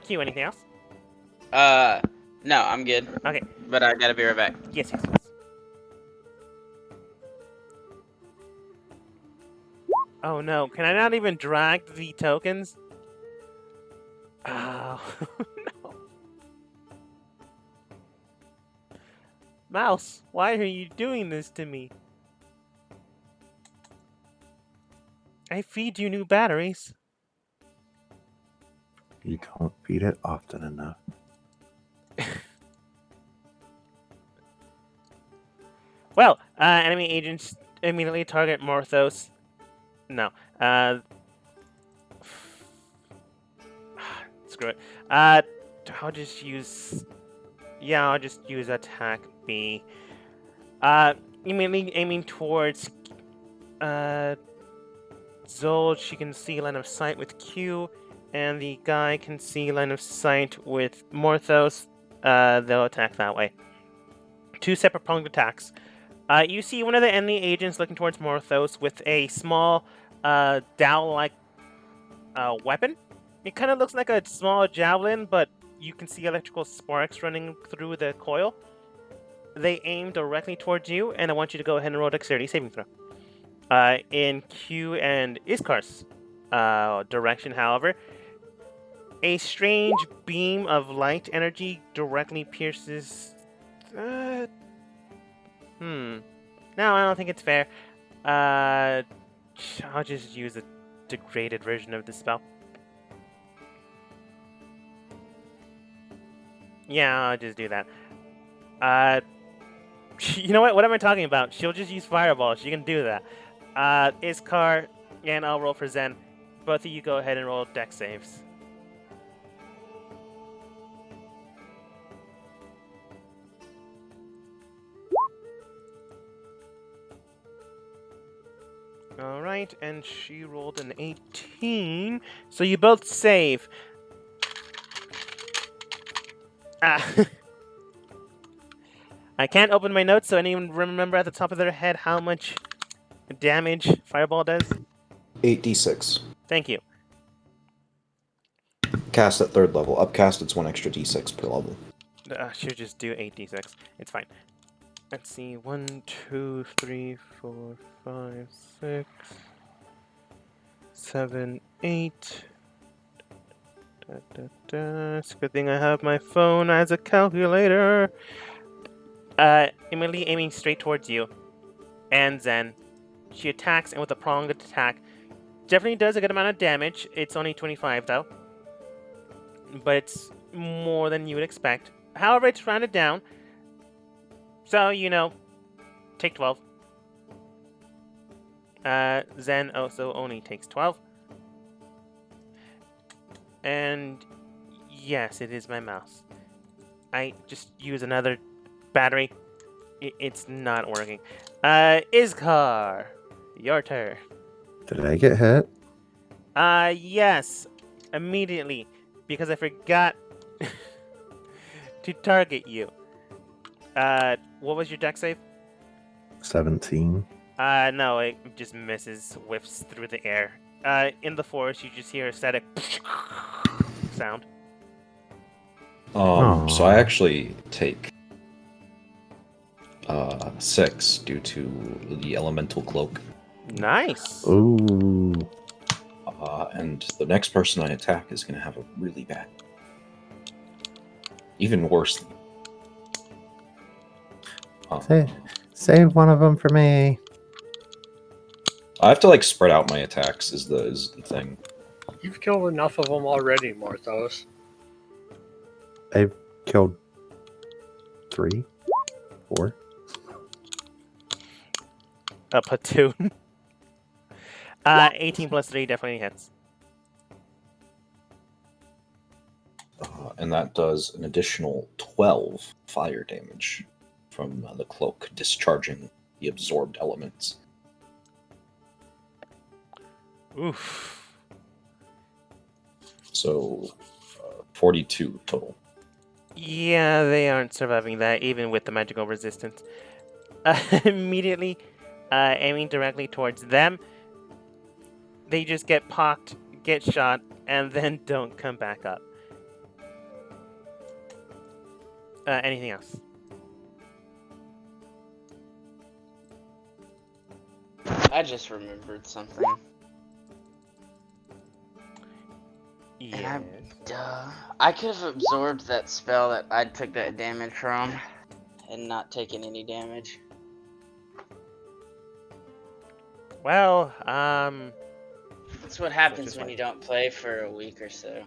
Q, anything else? No, I'm good. Okay. But I gotta be right back. Yes. Oh no, can I not even drag the tokens? Oh, no. Mouse, why are you doing this to me? I feed you new batteries. You don't beat it often enough. Well, enemy agents immediately target Morthos. No. Screw it. I'll just use. Yeah, I'll just use attack B. Immediately aiming towards Zold. She can see line of sight with Q, and the guy can see line of sight with Morthos. They'll attack that way. Two separate pronged attacks. You see one of the enemy agents looking towards Morthos with a small, dowel-like weapon. It kind of looks like a small javelin, but you can see electrical sparks running through the coil. They aim directly towards you, and I want you to go ahead and roll a dexterity saving throw. In Q and Iskar's direction, however, a strange beam of light energy directly pierces. No, I don't think it's fair. I'll just use a degraded version of the spell. Yeah, I'll just do that. You know what? What am I talking about? She'll just use Fireball. She can do that. Iskar, and I'll roll for Zen. Both of you go ahead and roll dex saves. Alright, and she rolled an 18. So you both save. I can't open my notes, so anyone remember at the top of their head how much damage Fireball does? 8d6. Thank you. Cast at 3rd level. Upcast, it's 1 extra d6 per level. Should just do 8d6. It's fine. Let's see. 1, 2, 3, 4, 5, 6, 7, 8. It's a good thing I have my phone as a calculator. Immediately aiming straight towards you. And Zen. She attacks, and with a pronged attack, definitely does a good amount of damage. It's only 25, though. But it's more than you would expect. However, it's rounded down. So, take 12. Zen also only takes 12. And yes, it is my mouse. I just use another battery. It's not working. Iskar, your turn. Did I get hit? Yes, immediately, because I forgot to target you. What was your dex save? 17. No, it just misses, whiffs through the air. In the forest, you just hear a static sound. So I actually take 6 due to the elemental cloak. Nice. Ooh. And the next person I attack is going to have a really bad, even worse. Save one of them for me. I have to spread out my attacks. Is the thing. You've killed enough of them already, Morthos. I've killed 3, 4. A platoon. 18 plus 3 definitely hits. And that does an additional 12 fire damage from the cloak, discharging the absorbed elements. Oof. So, 42 total. Yeah, they aren't surviving that, even with the magical resistance. Immediately aiming directly towards them, they just get pocked, get shot, and then don't come back up. Anything else? I just remembered something. Yes. I could have absorbed that spell that I took that damage from and not taken any damage. Well, That's what happens when you don't play for a week or so.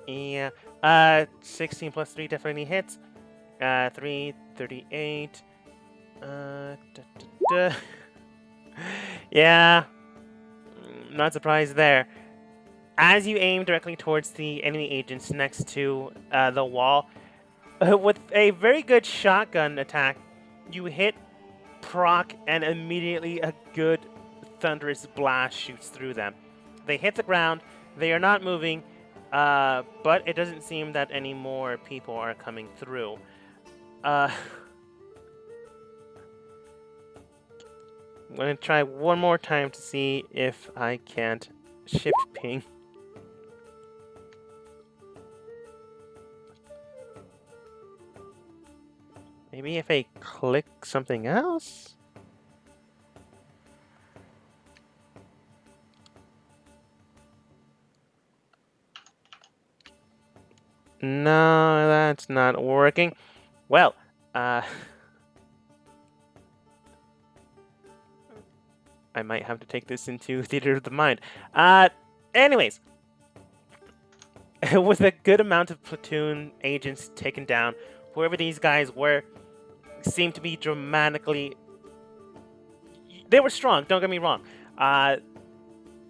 Yeah. 16 plus 3 definitely hits. 3, 38. Da. Yeah. Not surprised there. As you aim directly towards the enemy agents next to the wall, with a very good shotgun attack, you hit proc, and immediately a good thunderous blast shoots through them. They hit the ground. They are not moving, but it doesn't seem that any more people are coming through. I'm going to try one more time to see if I can't shift ping. Maybe if I click something else? No, that's not working. Well, I might have to take this into theater of the mind. Anyways, with a good amount of platoon agents taken down, whoever these guys were seemed to be dramatically. They were strong, don't get me wrong.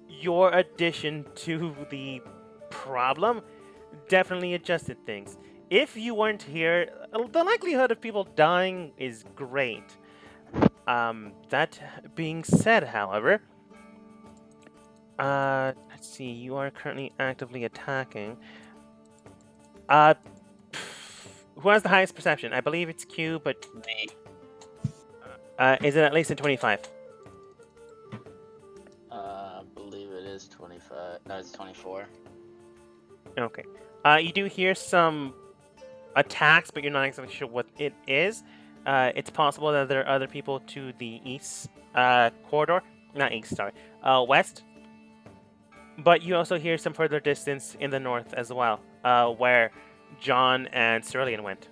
Your addition to the problem definitely adjusted things. If you weren't here, the likelihood of people dying is great. That being said, however, let's see, you are currently actively attacking. Who has the highest perception? I believe it's Q, but Me. is it at least a 25? I believe it is 25. No, it's 24. Okay. You do hear some attacks, but you're not exactly sure what it is. It's possible that there are other people to the east corridor. Not east, sorry. West. But you also hear some further distance in the north as well, where John and Cerulean went.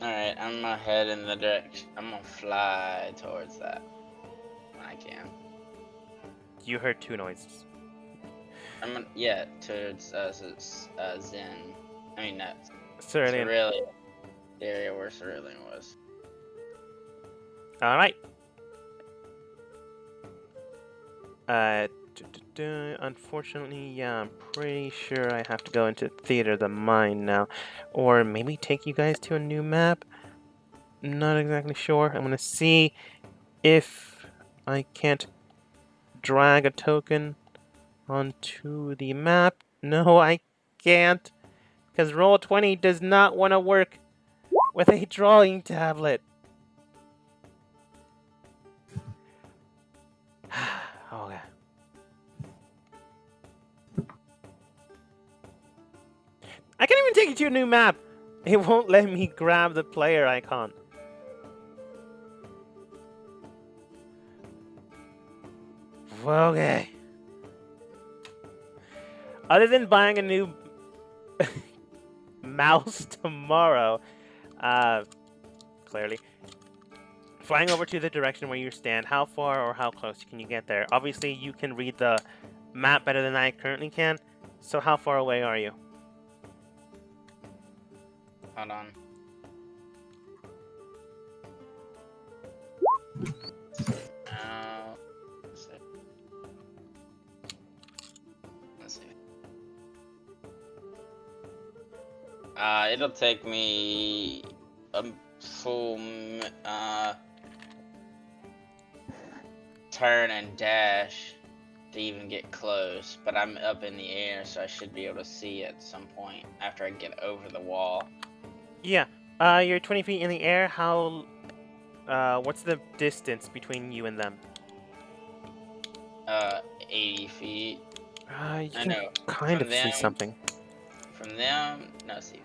Alright, I'm gonna head in the direction. I'm gonna fly towards that when I can. You heard two noises. I'm gonna, yeah, towards Zen. I mean, no, Cerulean. Cerulean. The area where Cerulean was. All right. Unfortunately, yeah, I'm pretty sure I have to go into Theater of the Mind now. Or maybe take you guys to a new map? Not exactly sure. I'm gonna see if I can't drag a token onto the map. No, I can't. Because Roll20 does not want to work with a drawing tablet. Okay. I can't even take you to a new map. It won't let me grab the player icon. Okay. Other than buying a new mouse tomorrow, clearly, flying over to the direction where you stand, how far or how close can you get there? Obviously, you can read the map better than I currently can, so how far away are you? Hold on. Let's see. Let's see. It'll take me a full turn and dash to even get close, but I'm up in the air, so I should be able to see at some point after I get over the wall. Yeah, you're 20 feet in the air. How, what's the distance between you and them? 80 feet. You I can know. kind From of see them- something. From them, no, see.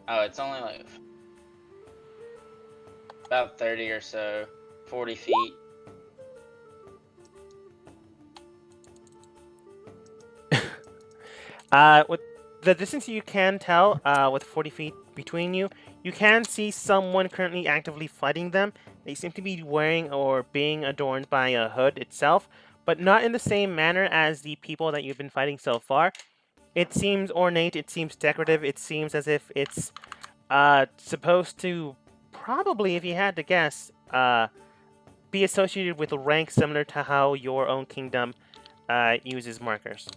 Oh, it's only like about 30 or so, 40 feet. With the distance you can tell, with 40 feet between you, You can see someone currently actively fighting them. They seem to be wearing or being adorned by a hood itself, but not in the same manner as the people that you've been fighting so far. It seems ornate, it seems decorative, it seems as if it's supposed to probably, if you had to guess, be associated with a rank similar to how your own kingdom uses markers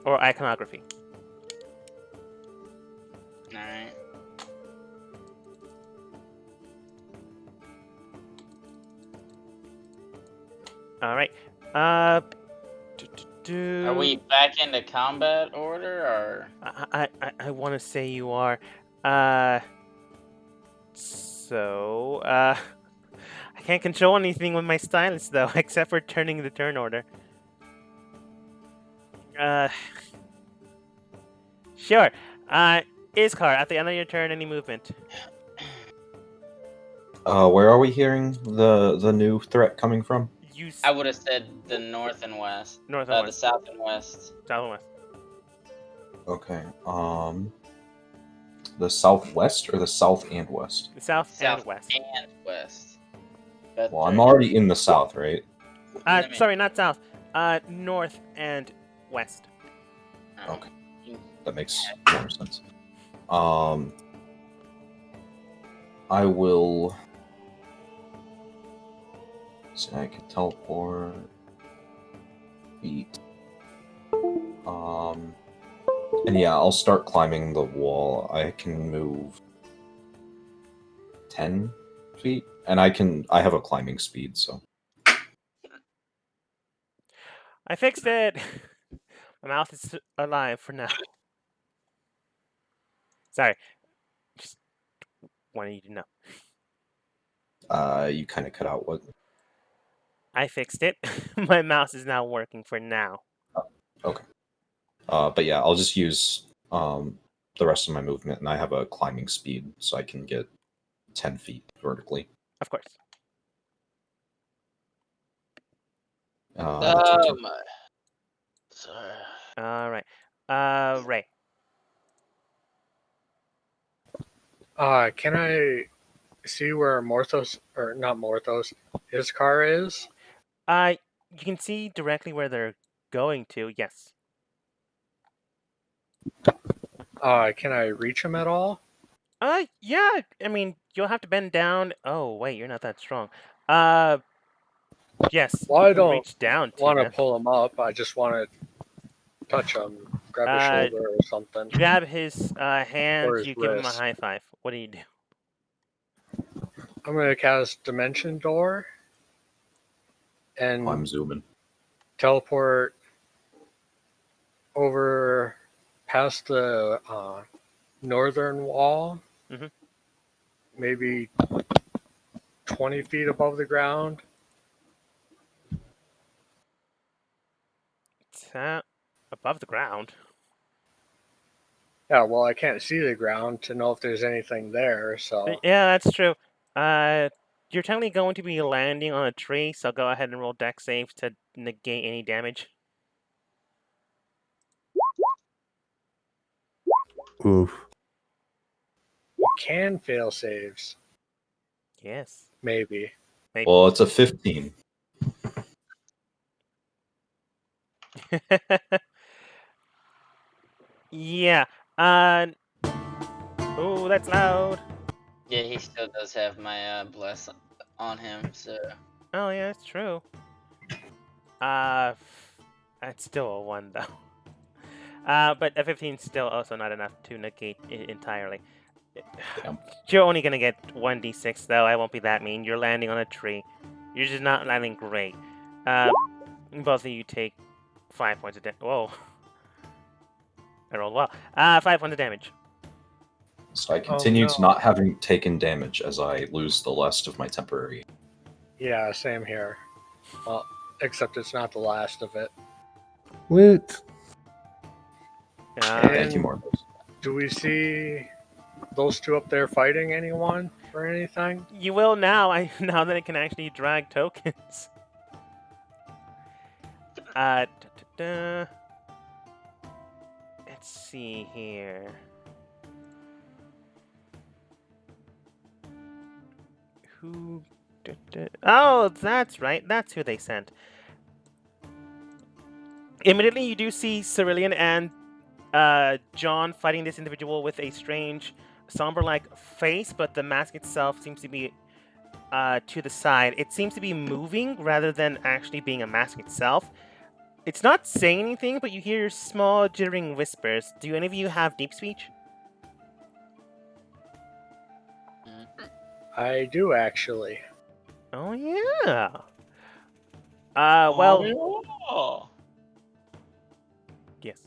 or iconography. Alright. All right. Are we back into combat order, or? I want to say you are. So, I can't control anything with my stylus though, except for turning the turn order. Sure. Iskar, at the end of your turn, any movement? Where are we hearing the new threat coming from? I would have said the north and west. North and The west. south and west. South and west. Okay. The southwest or the south and west? The south South and west. and west. But Well, I'm already in the south, right? Sorry, not south. North and west. Okay. That makes more sense. I will. So I can teleport. Feet. And yeah, I'll start climbing the wall. I can move 10 feet, and I have a climbing speed, so. I fixed it. My mouth is alive for now. Sorry. Just wanted you to know. You kind of cut out what? I fixed it. My mouse is now working for now. Okay. But yeah, I'll just use the rest of my movement, and I have a climbing speed, so I can get 10 feet vertically. Of course. Oh my. Sorry. All right. Ray. Can I see where Morthos, or not Morthos, his car is? You can see directly where they're going to. Yes. Can I reach him at all? Yeah. I mean, you'll have to bend down. Oh, wait, you're not that strong. Yes. Well, you I can don't reach down to want to him. pull him up. I just want to touch him, grab his shoulder or something, You grab his hand. or his You give him a wrist. high five. What do you do? I'm gonna cast Dimension Door and I'm zooming. teleport over past the northern wall, Mhm. maybe 20 feet above the ground. It's above the ground. Yeah, well, I can't see the ground to know if there's anything there, so Yeah, that's true. You're technically going to be landing on a tree, so go ahead and roll deck saves to negate any damage. Oof. you can fail saves, Yes. maybe. Maybe. Well, it's a 15. Yeah. Oh, that's loud. Yeah, he still does have my bless on him, so. Oh, yeah, it's true. That's still a 1, though. But a 15 is still also not enough to negate it entirely. Damn. You're only gonna get 1d6, though. I won't be that mean. You're landing on a tree. You're just not landing great. Both of you take 5 points of damage. Whoa. I rolled well. 5 points of damage. So I continue to no. not having taken damage as I lose the last of my temporary. Yeah, same here. Well, except it's not the last of it. Woot. Thank you, And Marcos. do we see those two up there fighting anyone or anything? You will now. Now that it can actually drag tokens. Let's see here. Who? Oh, that's right. That's who they sent. Immediately, you do see Cerulean and John fighting this individual with a strange, somber-like face, but the mask itself seems to be to the side. It seems to be moving rather than actually being a mask itself. It's not saying anything, but you hear small jittering whispers. Do any of you have deep speech? I do actually. Oh yeah. Well, Oh, yes.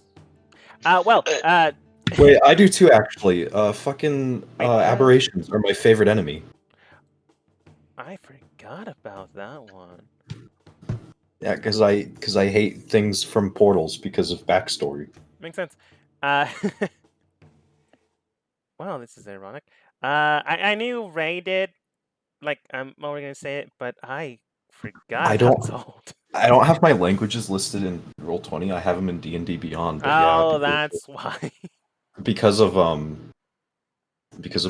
Wait, I do too, actually. Fucking Wait, aberrations are my favorite enemy. I forgot about that one. Yeah, because I hate things from portals because of backstory. Makes sense. Uh, wow, this is ironic. I knew Ray did. Like, I'm only gonna say it, but I forgot I about don't- Zold. I don't have my languages listed in Roll20. I have them in D&D Beyond, but yeah, Oh, that's why. because of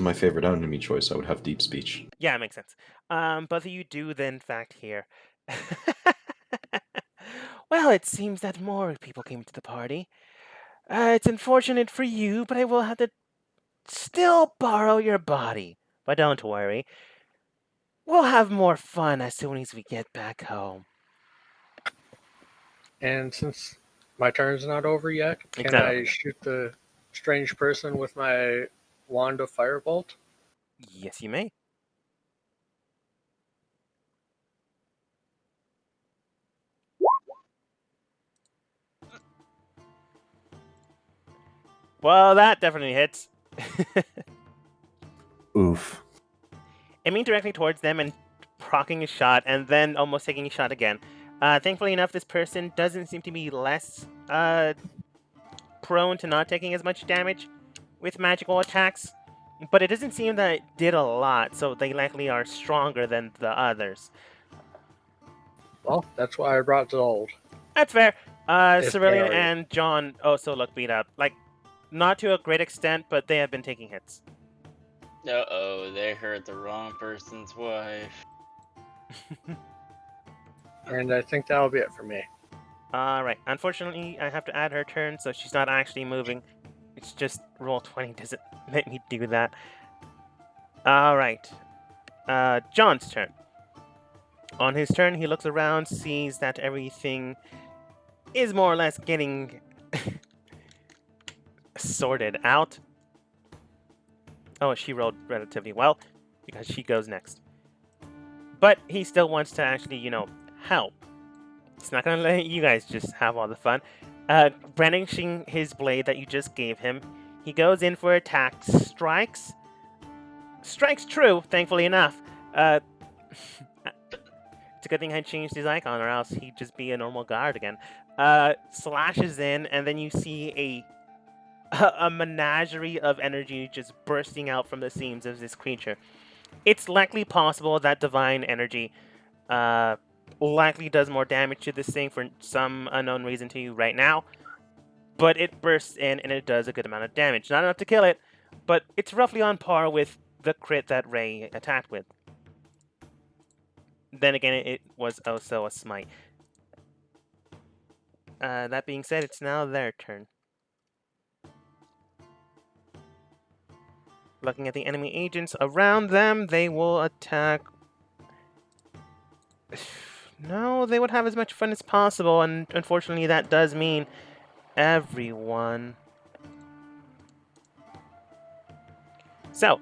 my favorite enemy choice, I would have deep speech. Yeah, it makes sense. Both of you do, in fact, hear. Well, it seems that more people came to the party. It's unfortunate for you, but I will have to still borrow your body. But don't worry. We'll have more fun as soon as we get back home. And since my turn's not over yet, It's can not I over yet. shoot the strange person with my wand of firebolt? Yes, you may. Well, that definitely hits. Oof. Aiming directly towards them and procking a shot, and then almost taking a shot again. Thankfully enough, this person doesn't seem to be less prone to not taking as much damage with magical attacks, but it doesn't seem that it did a lot, so they likely are stronger than the others. Well, that's why I brought Zold. That's fair. If they Cerulean are- and John also look beat up. Like, not to a great extent, but they have been taking hits. uh-oh, they hurt the wrong person's wife. And I think that'll be it for me. Alright, unfortunately, I have to add her turn, so she's not actually moving. It's just Roll20 doesn't let me do that. Alright, John's turn. On his turn, he looks around, sees that everything is more or less getting sorted out. Oh, she rolled relatively well, because she goes next. But he still wants to actually, help. He's not gonna let you guys just have all the fun. Brandishing his blade that you just gave him, he goes in for attack, strikes true, thankfully enough. It's a good thing I changed his icon, or else he'd just be a normal guard again. Slashes in, and then you see a menagerie of energy just bursting out from the seams of this creature. It's likely possible that divine energy likely does more damage to this thing for some unknown reason to you right now, but it bursts in and it does a good amount of damage. Not enough to kill it, but it's roughly on par with the crit that Ray attacked with. Then again, it was also a smite. That being said, it's now their turn. Looking at the enemy agents around them, they will attack. No, they would have as much fun as possible, and unfortunately that does mean everyone. So,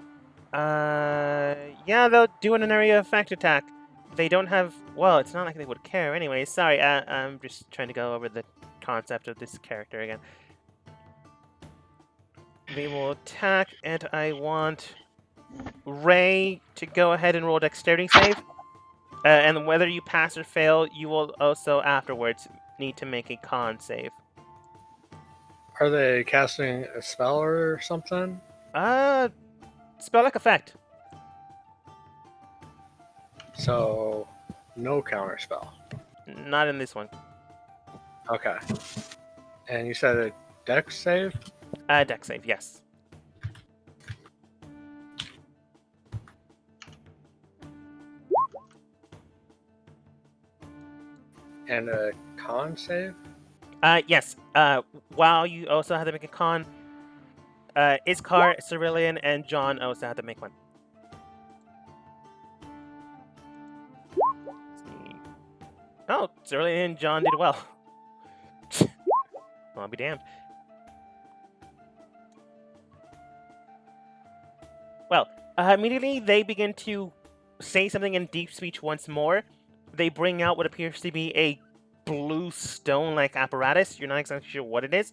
yeah, they'll do an area effect attack. They don't have, well, it's not like they would care anyway. Sorry, I'm just trying to go over the concept of this character again. They will attack, and I want Ray to go ahead and roll a dexterity save. And whether you pass or fail, you will also afterwards need to make a con save. Are they casting a spell or something? Spell-like effect. So, no counter spell. Not in this one. Okay. And you said a dex save? Dex save, yes. And a con save? Yes. While you also have to make a con, Iskar, Cerulean, and John also have to make one. Let's see. Oh, Cerulean and John did well. I'll be damned. Well, immediately they begin to say something in deep speech once more. They bring out what appears to be a blue stone-like apparatus. You're not exactly sure what it is.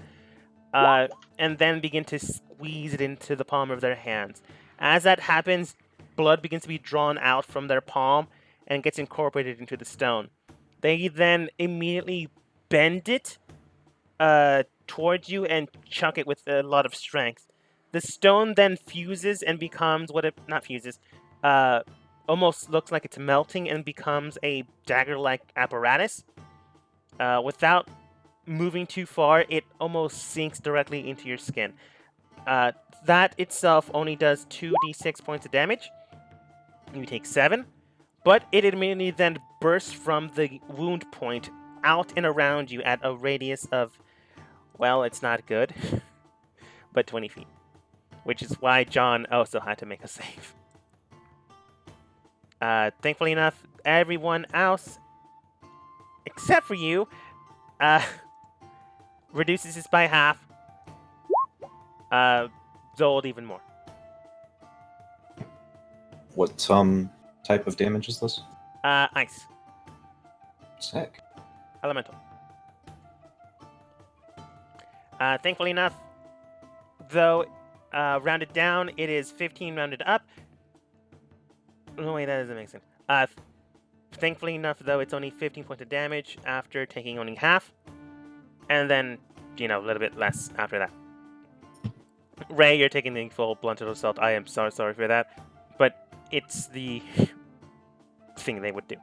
And then begin to squeeze it into the palm of their hands. As that happens, blood begins to be drawn out from their palm and gets incorporated into the stone. They then immediately bend it towards you and chuck it with a lot of strength. The stone then fuses and becomes what it not fuses, almost looks like it's melting and becomes a dagger-like apparatus. Without moving too far, it almost sinks directly into your skin. That itself only does 2d6 points of damage. You take 7, but it immediately then bursts from the wound point out and around you at a radius of, well, it's not good, but 20 feet. Which is why John also had to make a save. Thankfully enough, everyone else, except for you, reduces this by half. Zold even more. What type of damage is this? Ice. Sick. Elemental. Thankfully enough, though, rounded down, it is 15 rounded up. No, wait, that doesn't make sense. Thankfully enough, though, it's only 15 points of damage after taking only half. And then, a little bit less after that. Ray, you're taking the full blunted assault. I am so sorry for that. But it's the thing they would do.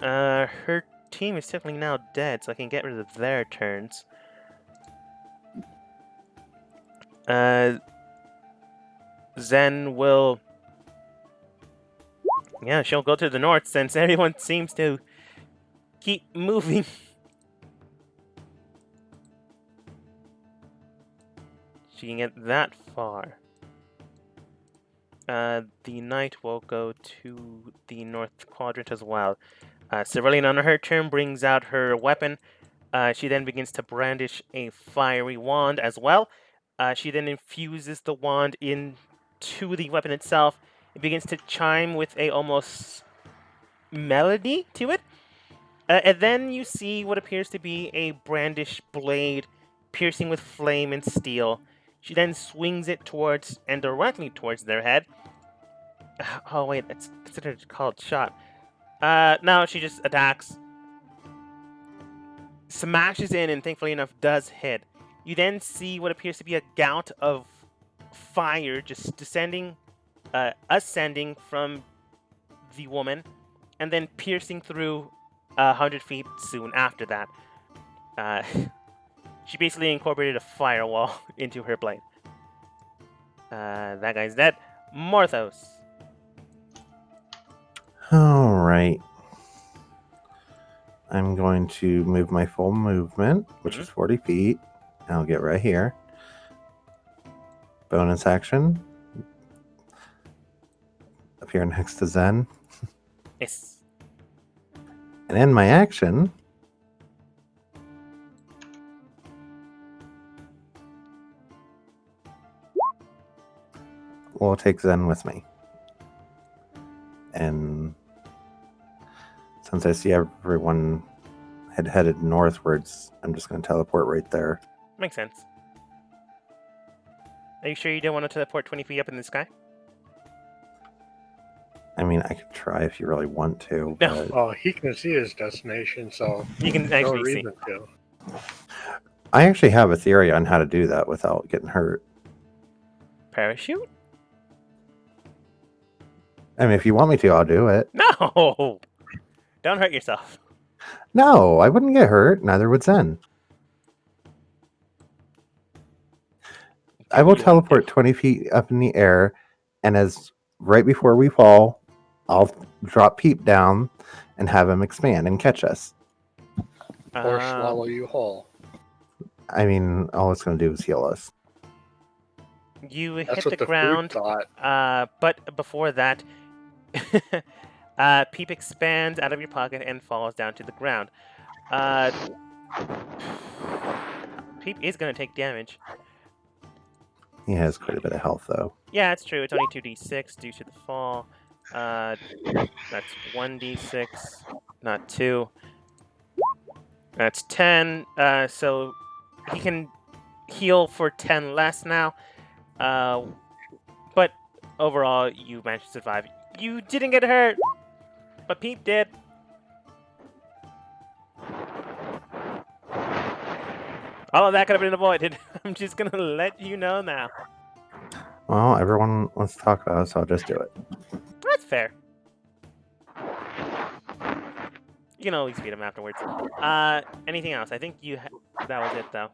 Her team is technically now dead, so I can get rid of their turns. Zen will... Yeah, she'll go to the north since everyone seems to keep moving. She can get that far. The knight will go to the north quadrant as well. Cerulean on her turn brings out her weapon. She then begins to brandish a fiery wand as well. She then infuses the wand into the weapon itself. It begins to chime with a almost melody to it. And then you see what appears to be a brandished blade piercing with flame and steel. She then swings it towards and directly towards their head. Oh wait, that's considered a called shot. No, she just attacks. Smashes in and thankfully enough does hit. You then see what appears to be a gout of fire just ascending from the woman and then piercing through 100 feet soon after that. She basically incorporated a firewall into her blade. That guy's dead. Morthos. All right. I'm going to move my full movement, which is 40 feet. And I'll get right here. Bonus action. Appear next to Zen. Yes. And in my action, we'll take Zen with me. And since I see everyone had headed northwards, I'm just going to teleport right there. Makes sense. Are you sure you don't want to teleport 20 feet up in the sky? I mean, I could try if you really want to. No. But Well, he can see his destination, so You can no actually see. reason to. I actually have a theory on how to do that without getting hurt. Parachute? I mean, if you want me to, I'll do it. No! Don't hurt yourself. No, I wouldn't get hurt. Neither would Zen. I will teleport 20 feet up in the air, and as right before we fall, I'll drop Peep down, and have him expand and catch us. Or Um, swallow you whole. I mean, all it's going to do is heal us. You That's hit what the the ground, food thought. but before that, Peep expands out of your pocket and falls down to the ground. Uh, Peep is going to take damage. He has quite a bit of health, though. Yeah, it's true. It's only 2d6 due to the fall. That's 1d6, not 2. That's 10. So he can heal for 10 less now. But overall, you managed to survive. You didn't get hurt, but Peep did. All of that could have been avoided. I'm just gonna let you know now. Well, everyone wants to talk about it, so I'll just do it. That's fair. You can always beat him afterwards. Anything else? I think that was it, though.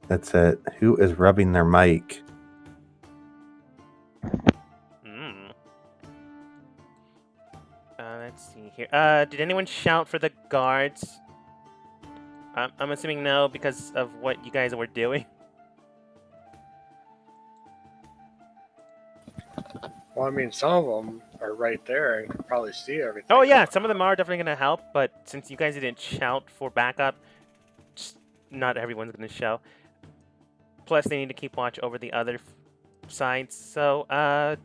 That's it. Who is rubbing their mic? Mm. Let's see here. Did anyone shout for the guards? I'm assuming no because of what you guys were doing. Well, I mean, some of them are right there and can probably see everything. Oh yeah, some of them are definitely gonna help, but since you guys didn't shout for backup, just not everyone's gonna show. Plus, they need to keep watch over the other sides. So,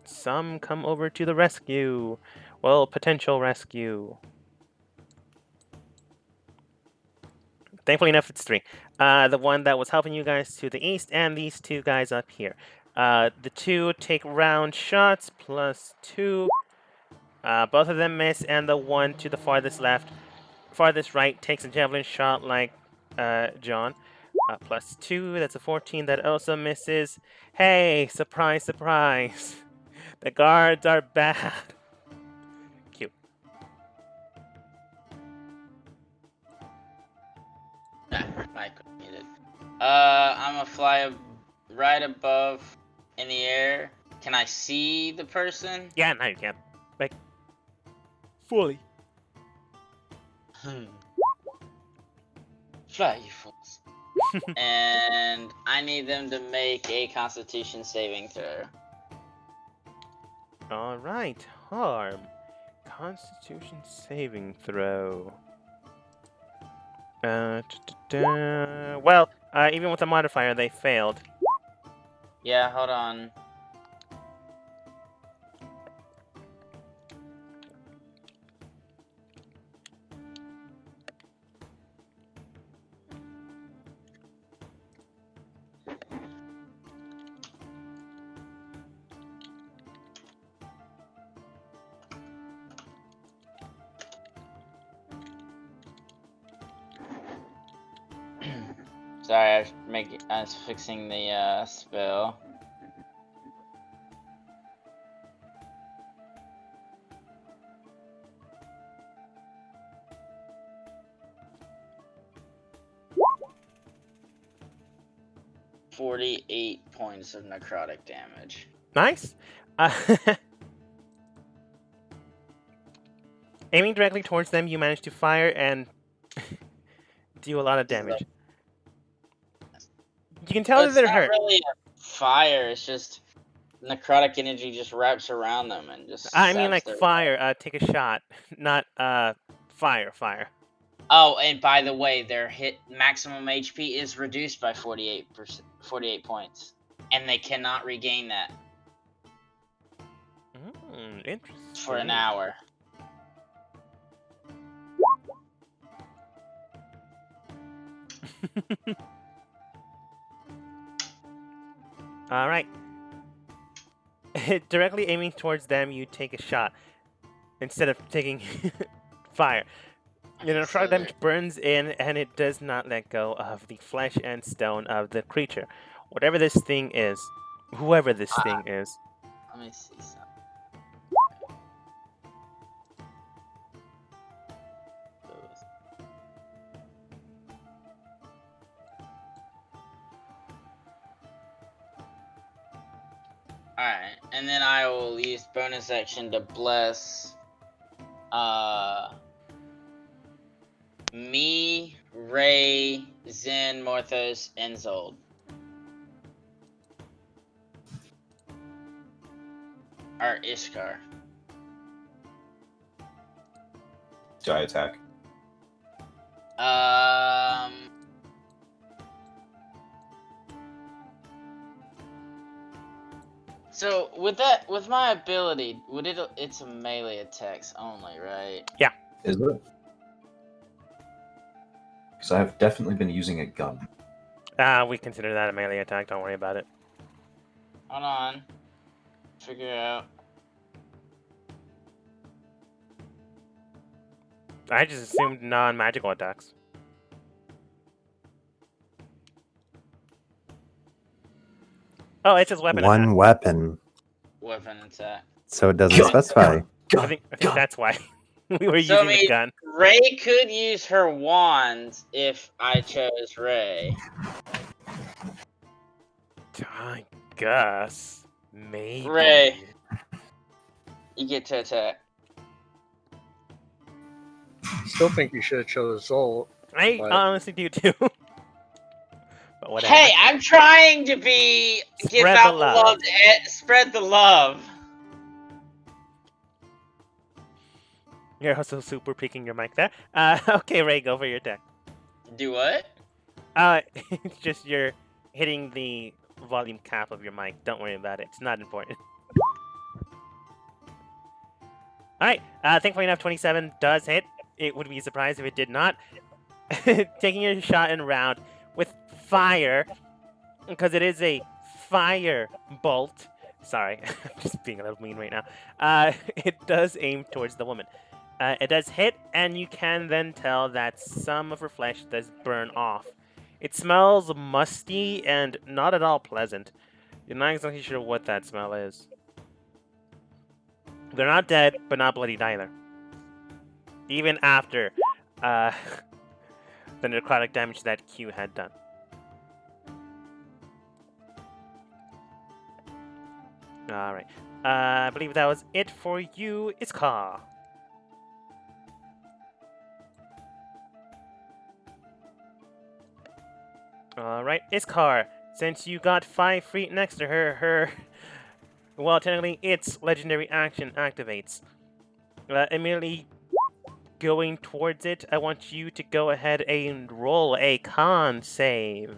some come over to the rescue. Well, potential rescue. Thankfully enough, it's 3. The one that was helping you guys to the east, and these 2 guys up here. The 2 take round shots, plus 2. Both of them miss, and the one to the farthest right, takes a javelin shot like John. Plus 2, that's a 14, that also misses. Hey, surprise, surprise. The guards are bad. Cute. Mic was muted. I'm gonna fly right above in the air. Can I see the person? Yeah, now you can. Like, fully. Fly, you fools. And I need them to make a Constitution saving throw. Alright, Harm. Constitution saving throw. Well, even with a modifier, they failed. Yeah, hold on. Sorry, I was fixing the spell. $48 points of necrotic damage. Nice. Aiming directly towards them, you manage to fire and do a lot of damage. You can tell that It's they're not hurt. really a fire, it's just necrotic energy just wraps around them and just I mean, saps like their fire. Take a shot, not fire. Oh, and by the way, their hit maximum HP is reduced by 48 points, and they cannot regain that Interesting. for an hour. All right. Directly aiming towards them, you take a shot instead of taking fire. You know, necrotic damage burns in, and it does not let go of the flesh and stone of the creature. Whatever this thing is, whoever this thing is. Let me see something. Alright, and then I will use bonus action to bless Me, Ray, Zen, Morthos, and Zold. Or Ishkar. Do I attack? So with my ability, it's a melee attacks only, right? Is it? Because I have definitely been using a gun. We consider that a melee attack. Don't worry about it. Hold on. Figure it out. I just assumed non-magical attacks. Oh, it says weapon One attack. weapon, Weapon attack. so it doesn't Gun, specify. I think that's why we were So, I using the mean- gun. Ray could use her wand if I chose Ray. I guess. Maybe. Ray. You get to attack. Still think you should have chose Zolt. I But- honestly do too. But whatever. Hey, I'm trying to give Spread out the the love. love, spread the love. You're also super picking your mic there. Okay, Ray, go for your attack. Do what? It's just you're hitting the volume cap of your mic. Don't worry about it. It's not important. Alright, thankfully enough, 27 does hit. It would be a surprise if it did not. Taking your shot in round with fire, because it is a fire bolt. Sorry, I'm just being a little mean right now. It does aim towards the woman. It does hit, and you can then tell that some of her flesh does burn off. It smells musty and not at all pleasant. You're not exactly sure what that smell is. They're not dead, but not bloodied either. Even after the necrotic damage that Q had done. Alright. I believe that was it for you, Iskar. Alright, Iskar, since you got 5 feet next to her, well, technically, its legendary action activates. Immediately going towards it, I want you to go ahead and roll a con save.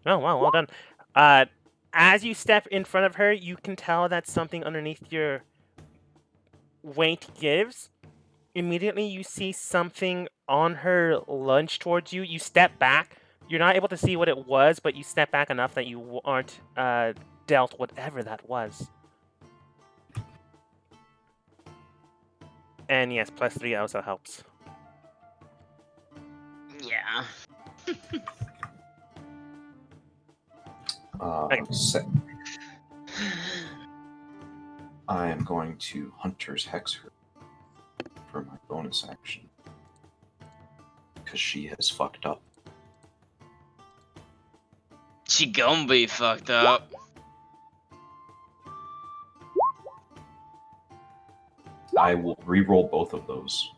Oh, wow, well done. As you step in front of her, you can tell that something underneath your weight gives. Immediately, you see something on her lunge towards you. You step back. You're not able to see what it was, but you step back enough that you aren't dealt whatever that was. And yes, +3 also helps. Yeah. Okay. I am going to Hunter's Hex her for my bonus action. Because she has fucked up. She gonna be fucked up. I will re-roll both of those.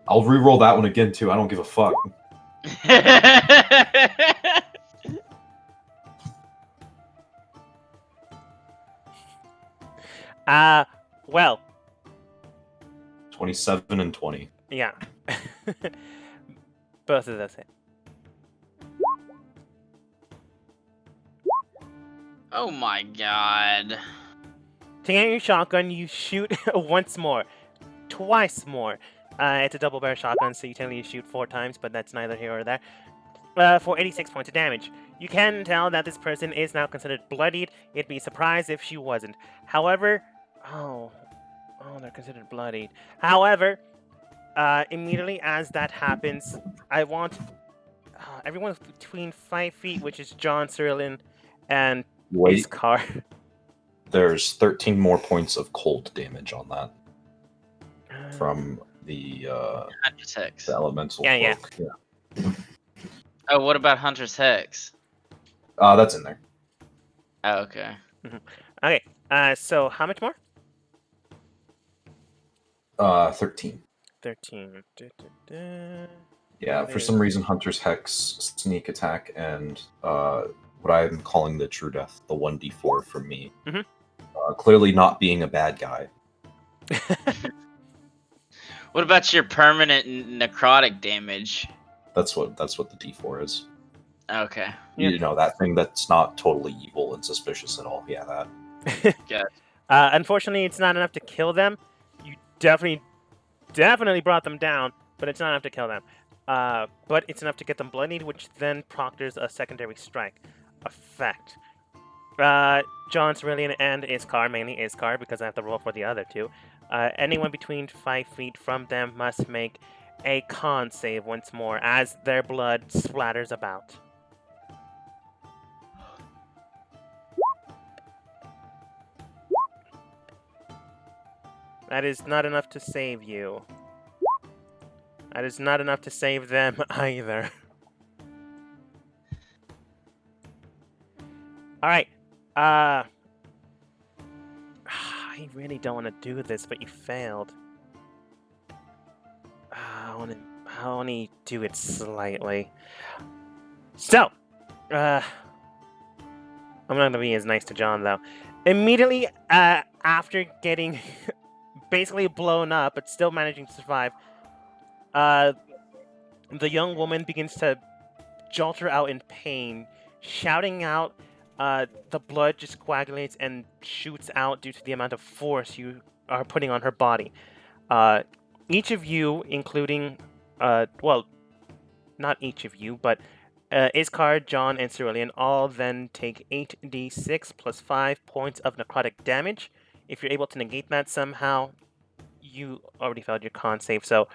I'll re-roll that one again too. I don't give a fuck. Well, 27 and 20. yeah. Both of those hit. Oh my god. Taking out your shotgun, you shoot once more. Twice more. It's a double barrel shotgun, so you technically shoot 4 times, but that's neither here or there. For 86 points of damage. You can tell that this person is now considered bloodied. It'd be surprised if she wasn't. However, oh, they're considered bloodied. However, immediately as that happens, I want everyone between 5 feet, which is John, Cerulean, and Wait, Iskar. there's 13 more points of cold damage on that from the Hunter's Hex. elemental Yeah, cloak. Yeah. Oh, what about Hunter's Hex? That's in there. Oh, okay. Okay. So how much more? 13. 13. Yeah, That for some is- reason, Hunter's Hex, Sneak Attack, and what I'm calling the True Death, the 1d4 from me. Mhm. Clearly not being a bad guy. What about your permanent necrotic damage? That's what the d4 is. Okay. Yeah. You know, that thing that's not totally evil and suspicious at all. Yeah, that. Unfortunately, it's not enough to kill them. You definitely brought them down, but it's not enough to kill them. But it's enough to get them bloodied, which then proctors a secondary strike effect. John, Cerulean, and Iskar, mainly Iskar, because I have to roll for the other two. Anyone between 5 feet from them must make a con save once more as their blood splatters about. That is not enough to save you. That is not enough to save them either. Alright. I really don't want to do this, but you failed. I only do it slightly. So, I'm not gonna be as nice to John though. Immediately after getting basically blown up, but still managing to survive, the young woman begins to jolter out in pain, shouting out. The blood just coagulates and shoots out due to the amount of force you are putting on her body. Each of you, including, well, not each of you, but Iskar, John, and Cerulean all then take 8d6 plus 5 points of necrotic damage. If you're able to negate that somehow, you already failed your con save, so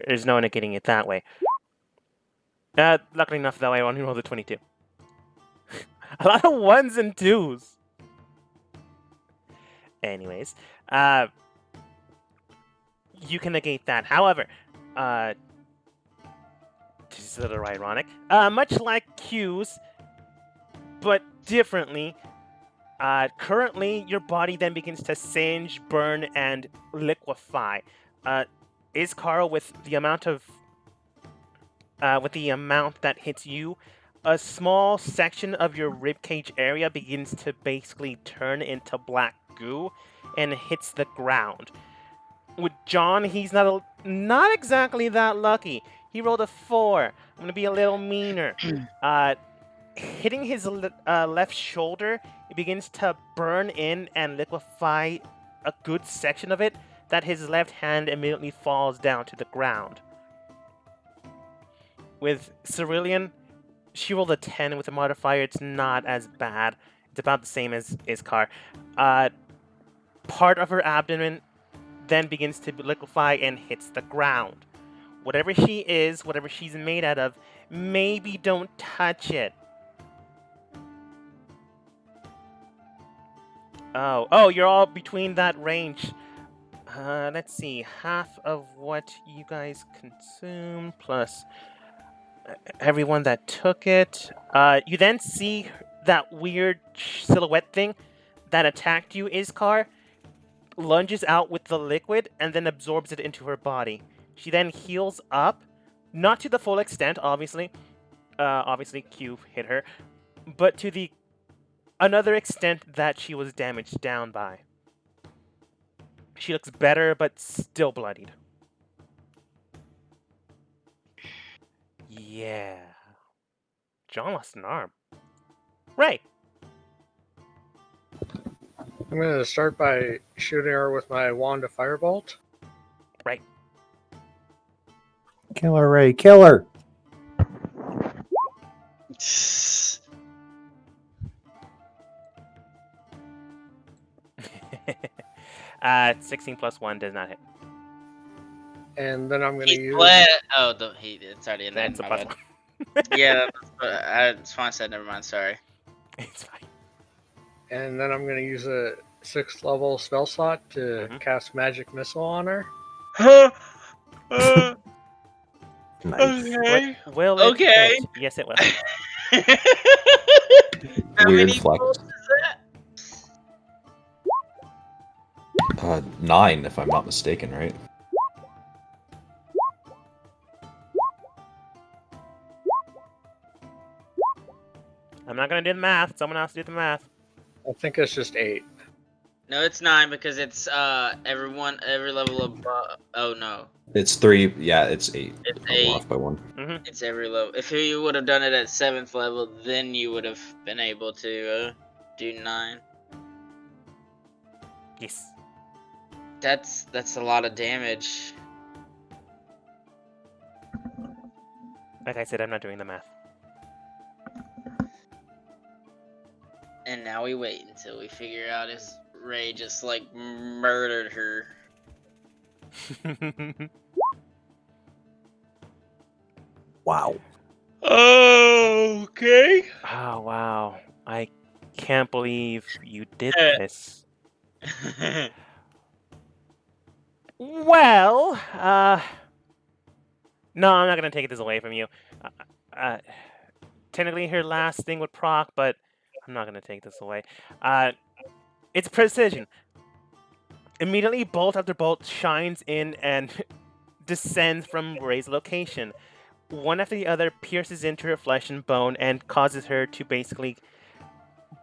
there's no negating it that way. Luckily enough, though, I only rolled a 22. A lot of 1s and 2s. Anyways, you can negate that. However, this is a little ironic. Much like Q's, but differently, currently your body then begins to singe, burn, and liquefy. Iskar, with the amount that hits you, a small section of your ribcage area begins to basically turn into black goo and hits the ground. With John, he's not exactly that lucky. He rolled a 4. I'm gonna be a little meaner. Hitting his left shoulder, it begins to burn in and liquefy a good section of it, that his left hand immediately falls down to the ground. With Cerulean, she rolled a 10 with a modifier. It's not as bad. It's about the same as Iskar. Part of her abdomen then begins to liquefy and hits the ground. Whatever she is, whatever she's made out of, maybe don't touch it. Oh, you're all between that range. Let's see, half of what you guys consume plus everyone that took it. You then see that weird silhouette thing that attacked you, Iskar, lunges out with the liquid and then absorbs it into her body. She then heals up, not to the full extent, obviously. Obviously, Q hit her, but to the another extent that she was damaged down by. She looks better, but still bloodied. Yeah. John lost an arm. Right. I'm going to start by shooting her with my wand of firebolt. Right. Kill her, Ray. Kill her. 16 plus 1 does not hit. And then I'm going to use... Oh, it's already in there. That's a My plus bad. 1. Yeah, that's why I said never mind. Sorry. It's fine. And then I'm going to use a 6th level spell slot to Mhm. cast Magic Missile on her. Nice. Okay. Will it Okay. hit? Yes, it will. How Weird many flex. bolts is that? 9, if I'm not mistaken, right? I'm not gonna do the math. Someone else do the math. I think it's just 8. No, it's 9 because it's every level above. Oh no, It's 3. Yeah, it's 8. it's I'm 8. off by 1. Mm-hmm. It's every level. If you would have done it at 7th level, then you would have been able to do 9. Yes. That's a lot of damage. Like I said, I'm not doing the math. And now we wait until we figure out if Ray just like murdered her. Wow. Okay. Oh, wow. I can't believe you did this. Well, no, I'm not gonna take this away from you. Technically, her last thing would proc, but I'm not gonna take this away. It's precision. Immediately, bolt after bolt shines in and descends from Ray's location. One after the other pierces into her flesh and bone and causes her to basically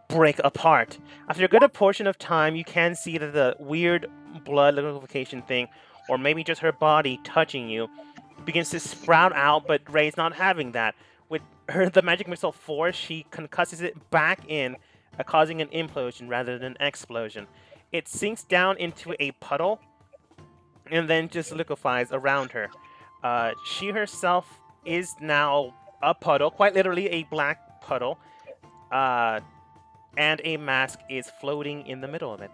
break apart. After a good portion of time, you can see that the weird blood liquefaction thing, or maybe just her body touching you, begins to sprout out, but Ray's not having that. With the magic missile force, she concusses it back in, causing an implosion rather than an explosion. It sinks down into a puddle and then just liquefies around her. She herself is now a puddle, quite literally a black puddle, and a mask is floating in the middle of it.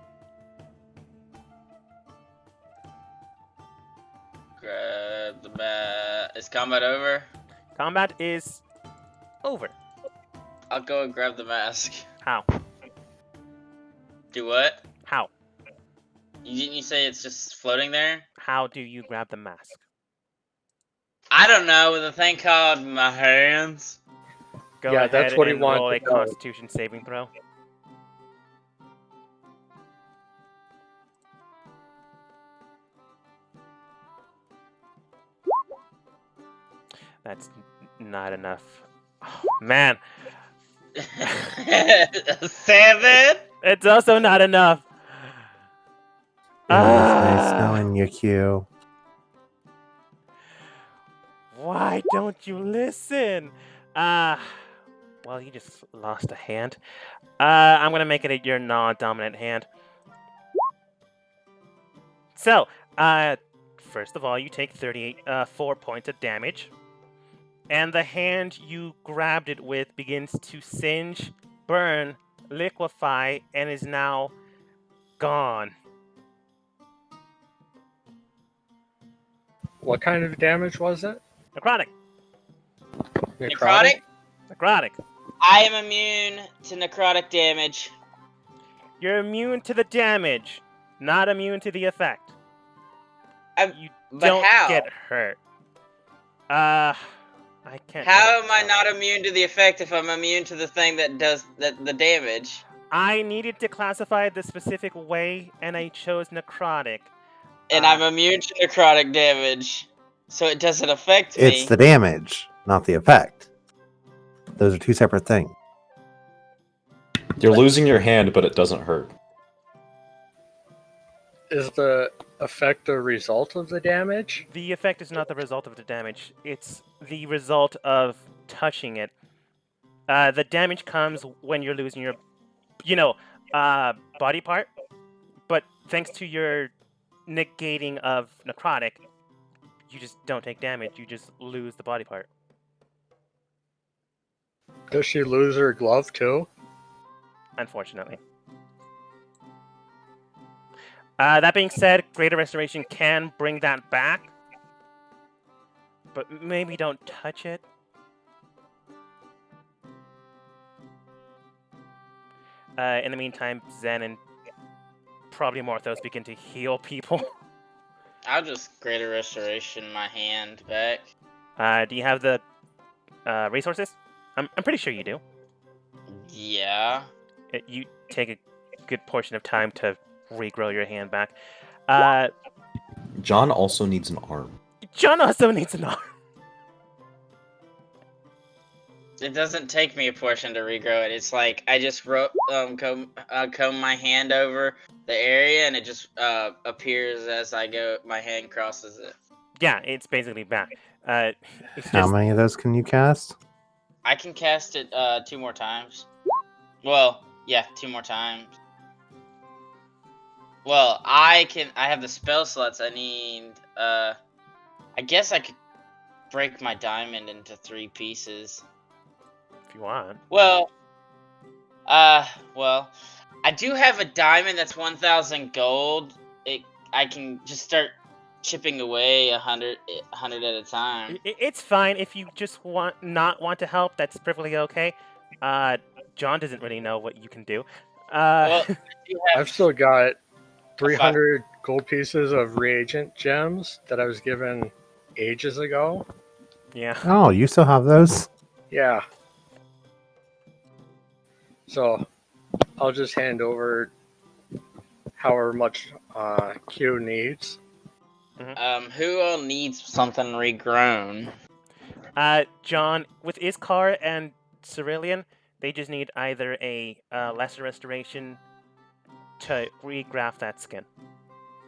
Grab the bat. Is combat over? Combat is over. I'll go and grab the mask. How? Do what? How? Didn't you say it's just floating there? How do you grab the mask? I don't know, with a thing called my hands. Go Yeah, ahead that's what he and wanted roll to a know. Constitution saving throw. That's not enough. Oh, man, 7? it's also not enough. It was nice Ah, knowing you, Q. why don't you listen? Well, you just lost a hand. I'm gonna make it your non-dominant hand. So, first of all, you take 4 points of damage, and the hand you grabbed it with begins to singe, burn, liquefy, and is now gone. What kind of damage was it? Necrotic. Necrotic? Necrotic. I am immune to necrotic damage. You're immune to the damage, not immune to the effect. You But don't how? get hurt. I can't. How am I tell. not immune to the effect if I'm immune to the thing that does the damage? I needed to classify it the specific way, and I chose necrotic. And I'm immune to necrotic damage, so it doesn't affect me. It's the damage, not the effect. Those are two separate things. You're losing your hand, but it doesn't hurt. Is the effect a result of the damage? The effect is not the result of the damage. It's the result of touching it. The damage comes when you're losing your, body part. But thanks to your negating of necrotic, you just don't take damage. You just lose the body part. Does she lose her glove too? Unfortunately. That being said, Greater Restoration can bring that back. But maybe don't touch it. In the meantime, Zen and probably Morthos begin to heal people. I'll just greater restoration my hand back. Do you have the resources? I'm pretty sure you do. Yeah. You take a good portion of time to regrow your hand back. Uh, John also needs an arm. John also needs an arm. It doesn't take me a portion to regrow it. It's like I just comb my hand over the area, and it just appears as I go. My hand crosses it. Yeah, it's basically back. It's How just many of those can you cast? I can cast it 2 more times. Well, yeah, 2 more times. Well, I have the spell slots. I need. I guess I could break my diamond into 3 pieces. if you want. Well, I do have a diamond that's 1,000 gold. I can just start chipping away 100 at a time. It's fine if you just not want to help. That's perfectly okay. John doesn't really know what you can do. Well, I do have I've still got a 300 gold pieces of reagent gems that I was given ages ago. yeah. Oh, you still have those? Yeah. So I'll just hand over however much Q needs. Who all needs something regrown? John, with Iskar and Cerulean, they just need either a lesser restoration to regraft that skin.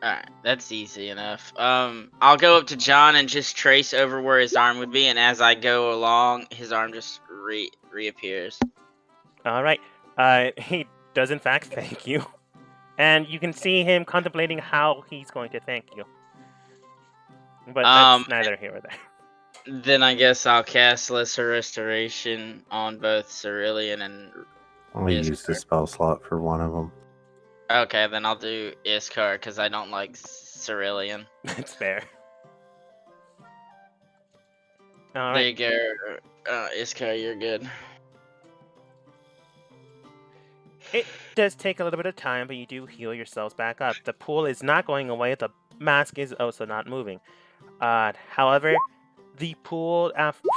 Alright, that's easy enough. I'll go up to John and just trace over where his arm would be, and as I go along, his arm just reappears. All right. He does in fact thank you, and you can see him contemplating how he's going to thank you. But that's neither here or there. Then I guess I'll cast Lesser Restoration on both Cerulean and... Only Yes, used the spell slot for one of them. Okay, then I'll do Iskar, because I don't like Cerulean. That's fair. All There right. you go. Iskar, you're good. It does take a little bit of time, but you do heal yourselves back up. The pool is not going away. The mask is also not moving. However, the pool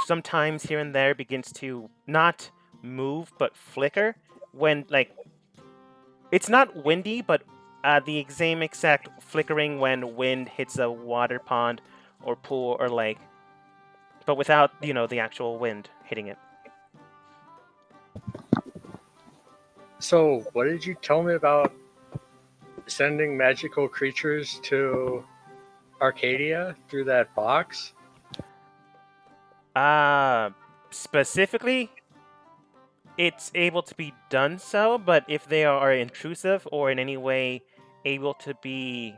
sometimes here and there begins to not move but flicker when, like, it's not windy, but the same exact flickering when wind hits a water pond or pool or lake, but without, the actual wind hitting it. So, what did you tell me about sending magical creatures to Arcadia through that box? Specifically, it's able to be done so, but if they are intrusive or in any way able to be...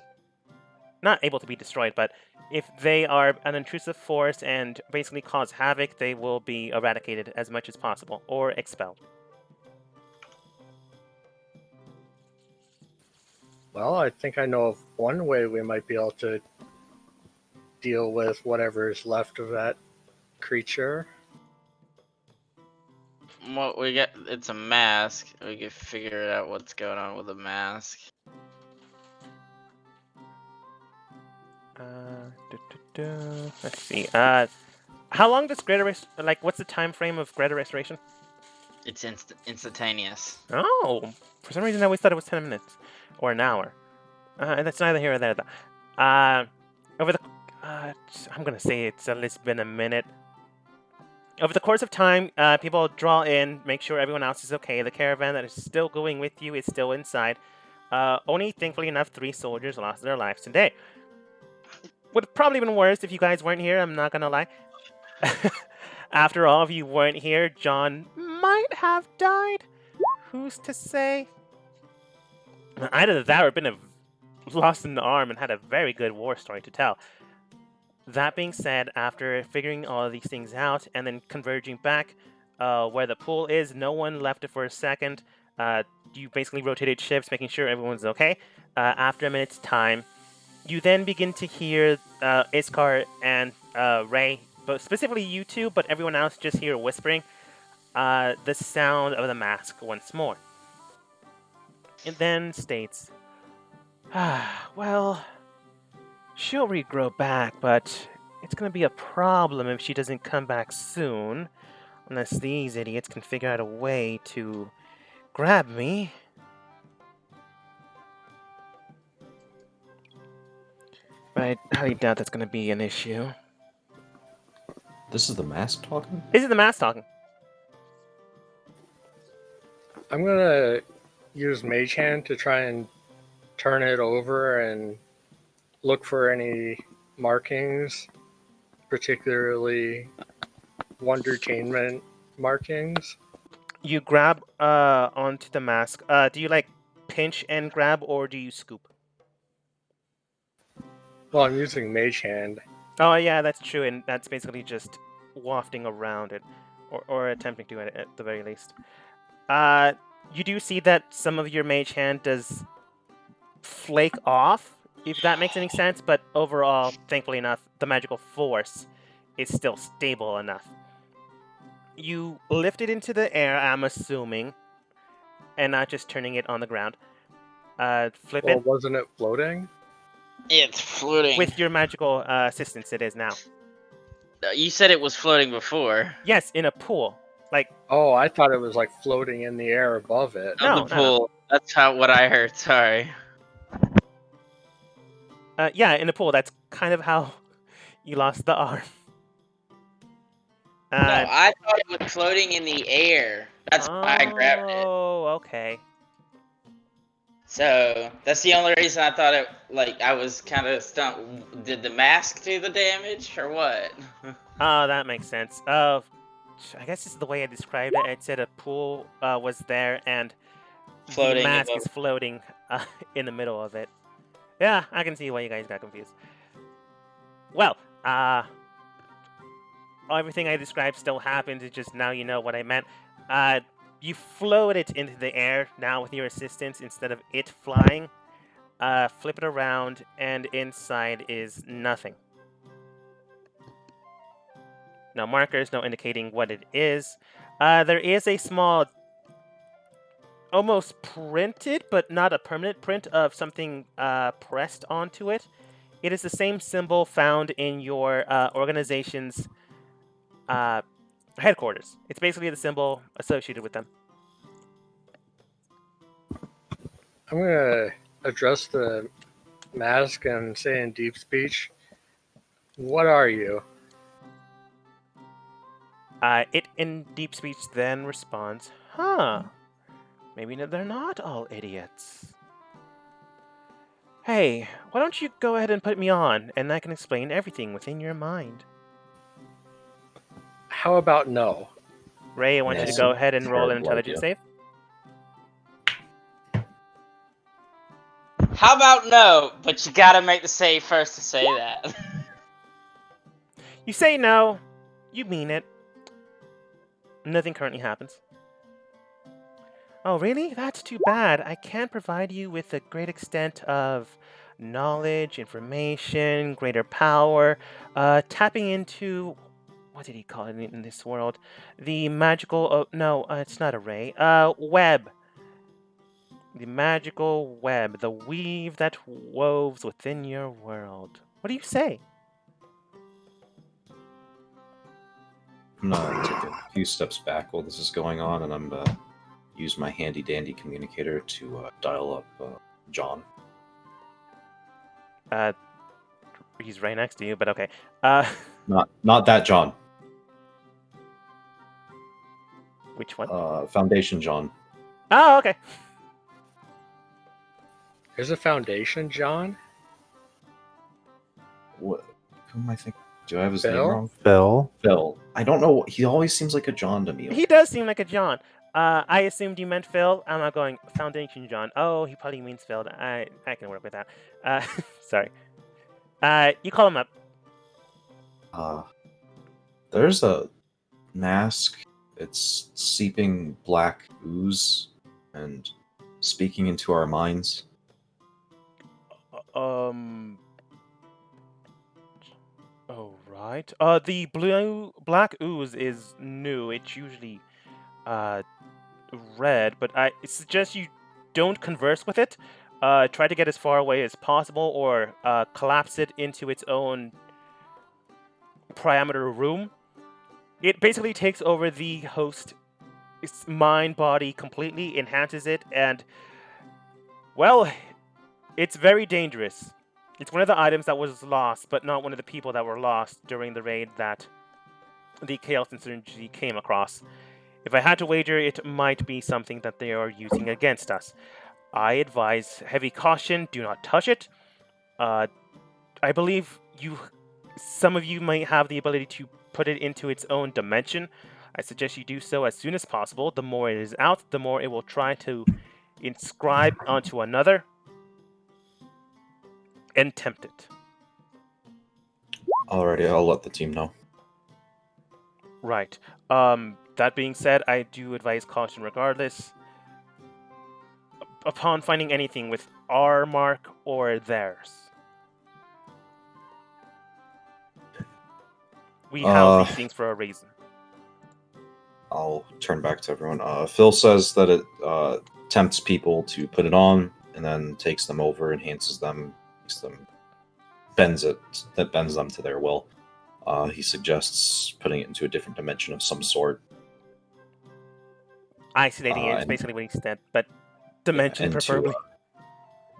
not able to be destroyed, but if they are an intrusive force and basically cause havoc, they will be eradicated as much as possible or expelled. Well, I think I know of one way we might be able to deal with whatever is left of that creature. What we get? It's a mask. We can figure out what's going on with the mask. Let's see. How long does Greater what's the time frame of Greater Restoration? It's instantaneous. Oh, for some reason I always thought it was 10 minutes or an hour. That's neither here or there, though. Over the, I'm gonna say it's at least been a minute. Over the course of time, people draw in, make sure everyone else is okay. The caravan that is still going with you is still inside. Only, thankfully enough, 3 soldiers lost their lives today. Would have probably been worse if you guys weren't here, I'm not gonna lie. After all, if you weren't here, John might have died. Who's to say? Either that or been lost an arm and had a very good war story to tell. That being said, after figuring all of these things out and then converging back where the pool is, no one left it for a second. You basically rotated shifts, making sure everyone's okay. After a minute's time, you then begin to hear Iskar and Ray, but specifically you two, but everyone else just hear whispering the sound of the mask once more. It then states, well, she'll regrow back, but it's going to be a problem if she doesn't come back soon, unless these idiots can figure out a way to grab me. I highly doubt that's going to be an issue. This is the mask talking? This is the mask talking. I'm gonna use Mage Hand to try and turn it over and look for any markings, particularly Wondertainment markings. You grab onto the mask. Do you like pinch and grab, or do you scoop? Well, I'm using Mage Hand. Oh yeah, that's true, and that's basically just wafting around it, or attempting to at the very least. You do see that some of your mage hand does flake off, if that makes any sense, but overall, thankfully enough, the magical force is still stable enough. You lift it into the air, I'm assuming, and not just turning it on the ground. Flip Well, it. wasn't it floating? It's floating. With your magical assistance, it is now. You said it was floating before. Yes, in a pool. Like, Oh, I thought it was like floating in the air above it. No, On the pool. That's what I heard. Sorry. yeah, in a pool. That's kind of how you lost the arm. No, I thought it was floating in the air. That's why I grabbed it. Oh, okay. So that's the only reason I thought it. Like I was kind of stumped. Did the mask do the damage or what? Oh, that makes sense. I guess this is the way I described it. I said a pool was there and the Floating mask above. is floating in the middle of it. Yeah, I can see why you guys got confused. Well, everything I described still happened. It's just now you know what I meant. You float it into the air now with your assistance instead of it flying. Flip it around, and inside is nothing. No markers, no indicating what it is. There is a small, almost printed, but not a permanent print of something pressed onto it. It is the same symbol found in your organization's headquarters. It's basically the symbol associated with them. I'm gonna address the mask and say in deep speech, "What are you?" It in deep speech then responds, "Huh, maybe they're not all idiots. Hey, why don't you go ahead and put me on, and I can explain everything within your mind." How about no? Ray, I want you to go ahead and roll an terrible intelligence save. How about no? But you gotta make the save first to say that. You say no, you mean it. Nothing currently happens. Oh, really? That's too bad. I can't provide you with a great extent of knowledge, information, greater power, tapping into, what did he call it in this world? The magical, no, it's not a ray, web. The magical web, the weave that woves within your world. What do you say? I'm gonna take a few steps back while this is going on, and I'm gonna use my handy dandy communicator to dial up John. He's right next to you, but okay. Not that John. Which one? Foundation John. Oh, okay. There's a foundation, John. What? Who am I thinking? Do I have his Phil? name wrong? Phil. Phil. I don't know. He always seems like a John to me. He does seem like a John. I assumed you meant Phil. I'm not going Foundation John. Oh, he probably means Phil. I can work with that. Sorry. You call him up. There's a mask. It's seeping black ooze and speaking into our minds. Oh, right. The black ooze is new. It's usually red, but I suggest you don't converse with it. Try to get as far away as possible, or collapse it into its own parameter room. It basically takes over the host's mind, body completely, enhances it, and, well, it's very dangerous. It's one of the items that was lost, but not one of the people that were lost during the raid that the Chaos Insurgency came across. If I had to wager, it might be something that they are using against us. I advise heavy caution, do not touch it. I believe some of you might have the ability to put it into its own dimension. I suggest you do so as soon as possible. The more it is out, the more it will try to inscribe onto another and tempt it. Alrighty, I'll let the team know. Right. That being said, I do advise caution regardless. Upon finding anything with our mark or theirs. We house these things for a reason. I'll turn back to everyone. Phil says that it tempts people to put it on and then takes them over, enhances them, bends them to their will. He suggests putting it into a different dimension of some sort. Isolating it is basically what he said, but dimension preferably.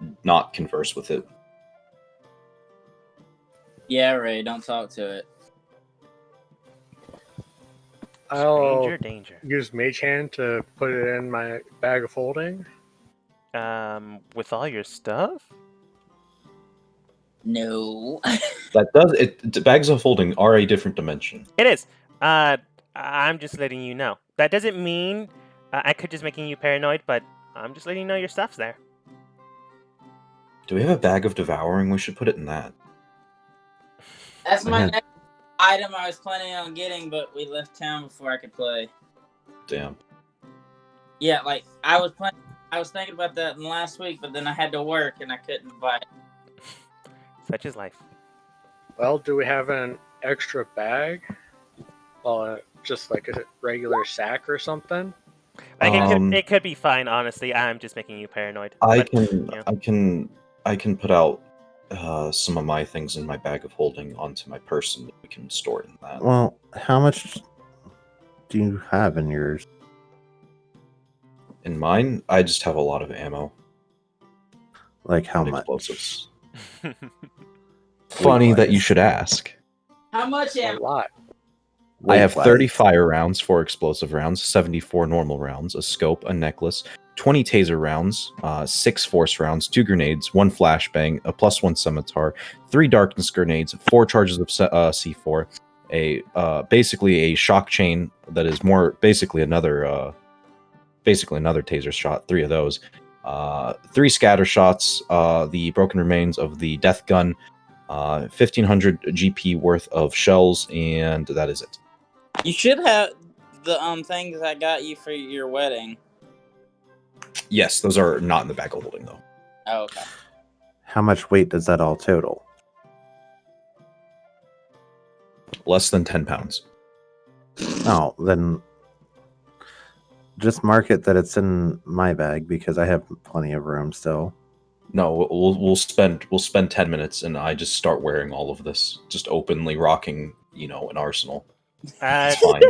To, not converse with it. Yeah, Ray, don't talk to it. I'll Danger. use Mage Hand to put it in my bag of holding. With all your stuff? No. That does it. Bags of holding are a different dimension. It is. I'm just letting you know. That doesn't mean I could just making you paranoid, but I'm just letting you know your stuff's there. Do we have a bag of devouring? We should put it in that. That's my next item I was planning on getting, but we left town before I could play. Damn. Yeah, like I was thinking about that last week, but then I had to work and I couldn't buy it. Such is life. Well, do we have an extra bag? Just like a regular sack or something? It could be fine, honestly. I'm just making you paranoid. I can put out some of my things in my bag of holding onto my person. We can store it in that. Well, how much do you have in yours? In mine, I just have a lot of ammo. Like how and much? Explosives. Funny that you should ask. How much A ammo? lot. I have 30 fire rounds, 4 explosive rounds, 74 normal rounds, a scope, a necklace, 20 taser rounds, 6 force rounds, 2 grenades, 1 flashbang, a +1 scimitar, 3 darkness grenades, 4 charges of C4, basically a shock chain that is basically another taser shot, 3 of those, 3 scatter shots, the broken remains of the death gun, 1500 GP worth of shells, and that is it. You should have the things I got you for your wedding. Yes, those are not in the bag of holding though. Oh, okay. How much weight does that all total? Less than 10 pounds. Oh, then just mark it that it's in my bag because I have plenty of room still. No, we'll spend 10 minutes and I just start wearing all of this, just openly rocking, an arsenal. It's fine.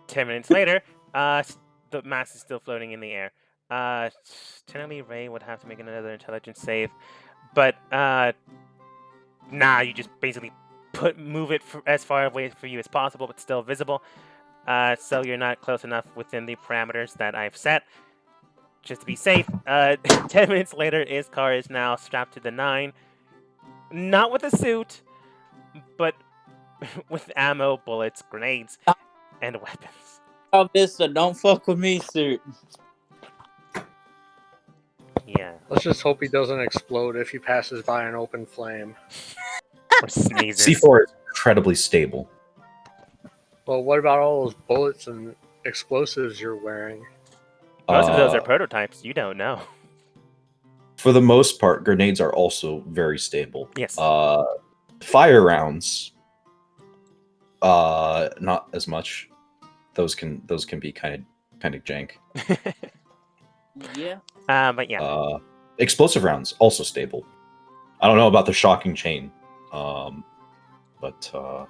10 minutes later, the mass is still floating in the air. Technically, Ray would have to make another intelligence save, but you just basically move it as far away for you as possible, but still visible. So you're not close enough within the parameters that I've set. Just to be safe, 10 minutes later, Iskar is now strapped to the 9. Not with a suit, but with ammo, bullets, grenades, and weapons. Oh, this so don't fuck with me, suit. Yeah. Let's just hope he doesn't explode if he passes by an open flame. Or sneezes. C4 is incredibly stable. Well, what about all those bullets and explosives you're wearing? Most of those are prototypes. You don't know. For the most part, grenades are also very stable. Yes. Fire rounds, not as much. Those can be kind of jank. Yeah. But yeah. Explosive rounds also stable. I don't know about the shocking chain, but well,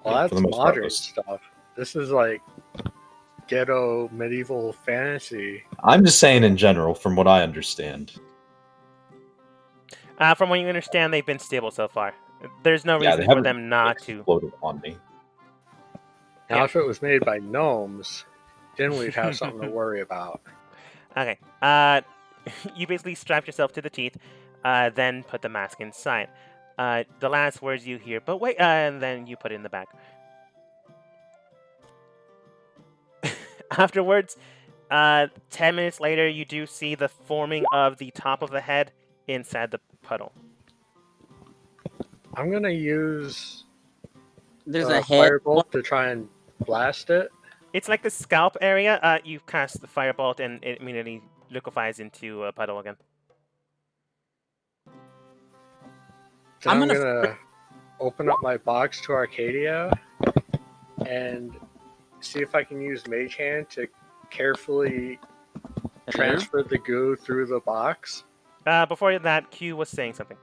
that's for the most modern part, stuff. This is like ghetto medieval fantasy. I'm just saying in general, from what I understand. From what you understand, they've been stable so far. There's no Yeah, they reason for haven't them not to. exploded on me. Now, Yeah. if it was made by gnomes, then we'd have something to worry about. Okay. You basically strap yourself to the teeth, then put the mask inside. The last words you hear, but wait, and then you put it in the bag. Afterwards, 10 minutes later, you do see the forming of the top of the head inside the puddle. I'm gonna use There's a a head. firebolt to try and blast it. It's like the scalp area. You cast the firebolt, and it immediately liquefies into a puddle again. Then I'm I'm gonna gonna open up my box to Arcadia and see if I can use Mage Hand to carefully transfer the goo through the box. Before that, Q was saying something.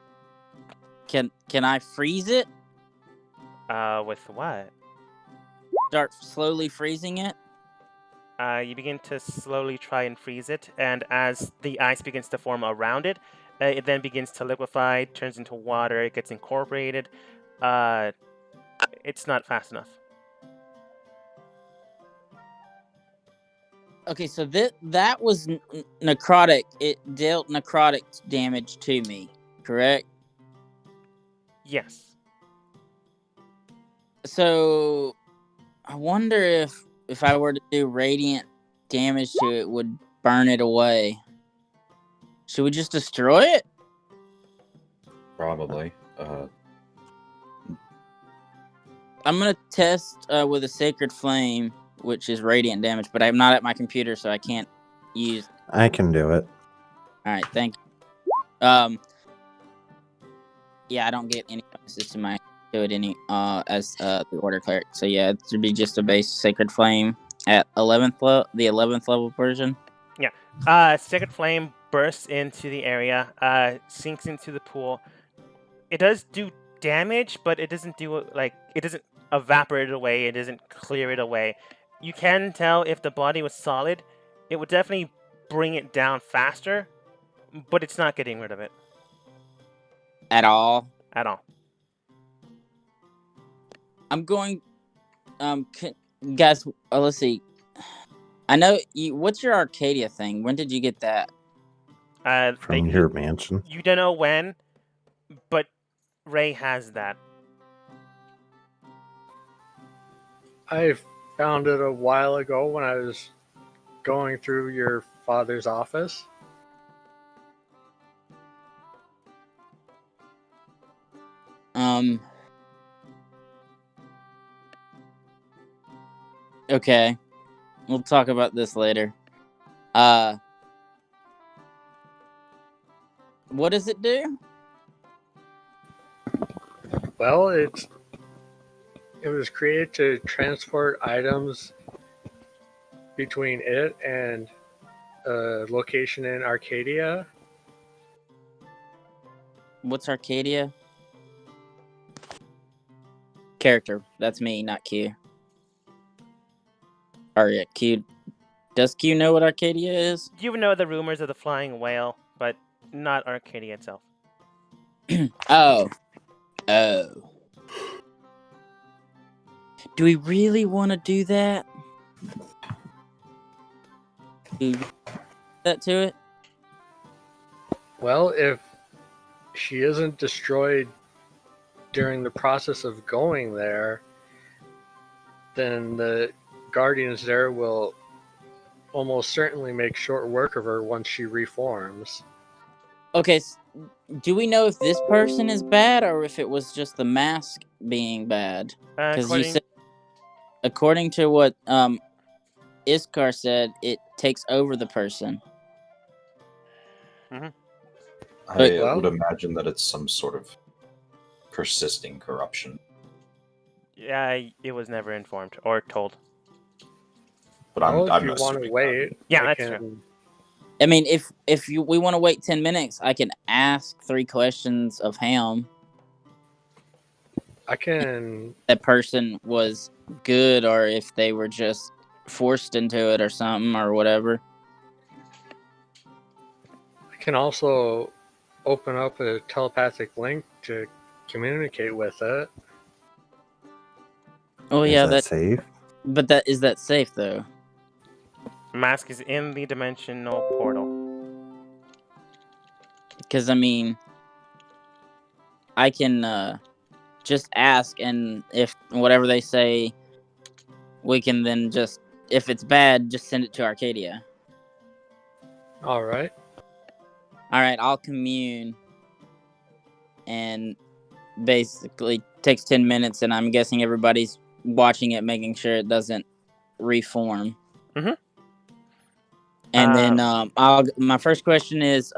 Can I freeze it? With what? Start slowly freezing it. You begin to slowly try and freeze it, and as the ice begins to form around it, it then begins to liquefy, turns into water, it gets incorporated. It's not fast enough. Okay, so that was necrotic. It dealt necrotic damage to me, correct? Yes. So I wonder if I were to do radiant damage to it, would burn it away. Should we just destroy it? Probably. I'm gonna test with a sacred flame, which is radiant damage, but I'm not at my computer, so I can't use. I can do it. All right, thank you. Yeah, I don't get any bonuses to it any as the order cleric. So yeah, it should be just a base sacred flame at the 11th level version. Sacred Flame bursts into the area, sinks into the pool. It does do damage, but it doesn't do it doesn't evaporate it away. It doesn't clear it away. You can tell if the body was solid, it would definitely bring it down faster, but it's not getting rid of it At all. at all. I'm going. Guys, let's see. I know you. What's your Arcadia thing? When did you get that? From your mansion. You don't know when, but Ray has that. I found it a while ago when I was going through your father's office. Okay. We'll talk about this later. What does it do? Well, it was created to transport items between it and a location in Arcadia. What's Arcadia? Character. That's me, not Q. Or yeah, Q. Does Q know what Arcadia is? You know the rumors of the flying whale, but not Arcadia itself. Oh. Do we really want to do that? Do that to it? Well, if she isn't destroyed during the process of going there, then the guardians there will almost certainly make short work of her once she reforms. Okay, do we know if this person is bad or if it was just the mask being bad? Because you said, according to what Iskar said, it takes over the person. Mm-hmm. I would imagine that it's some sort of persisting corruption. Yeah, it was never informed or told. But Well, I'm if you want to wait, yeah, that's true. I mean, if we want to wait 10 minutes, I can ask 3 questions of Ham. I can. That person was good, or if they were just forced into it, or something, or whatever. I can also open up a telepathic link to communicate with it. Oh yeah, Is that safe? But is that safe though? Mask is in the dimensional portal. Because I mean, I can just ask, and if whatever they say, we can then just, if it's bad, just send it to Arcadia. All right. All right, I'll commune, and basically takes 10 minutes, and I'm guessing everybody's watching it, making sure it doesn't reform. Mhm. And then my first question is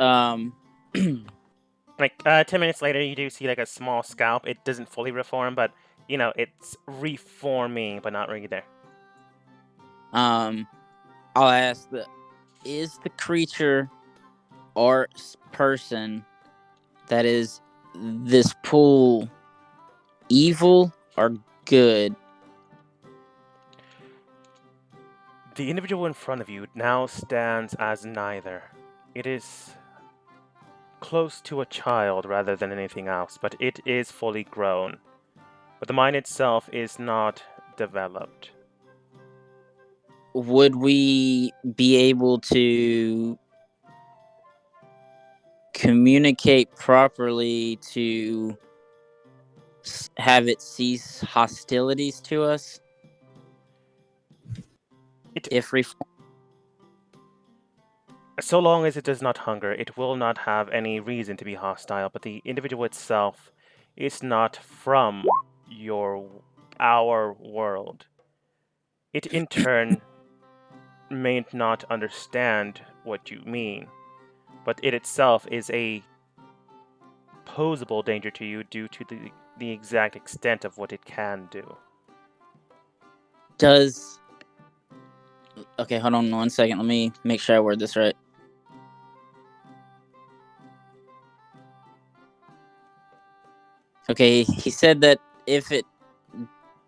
like 10 minutes later, you do see like a small scalp. It doesn't fully reform, but you know it's reforming, but not really there. I'll ask is the creature or person that is this pool evil or good? The individual in front of you now stands as neither. It is close to a child rather than anything else, but it is fully grown. But the mind itself is not developed. Would we be able to communicate properly to have it cease hostilities to us? So long as it does not hunger, it will not have any reason to be hostile, but the individual itself is not from our world. It in turn may not understand what you mean, but it itself is a posable danger to you due to the exact extent of what it can do. Okay, hold on 1 second. Let me make sure I word this right. Okay, he said that if it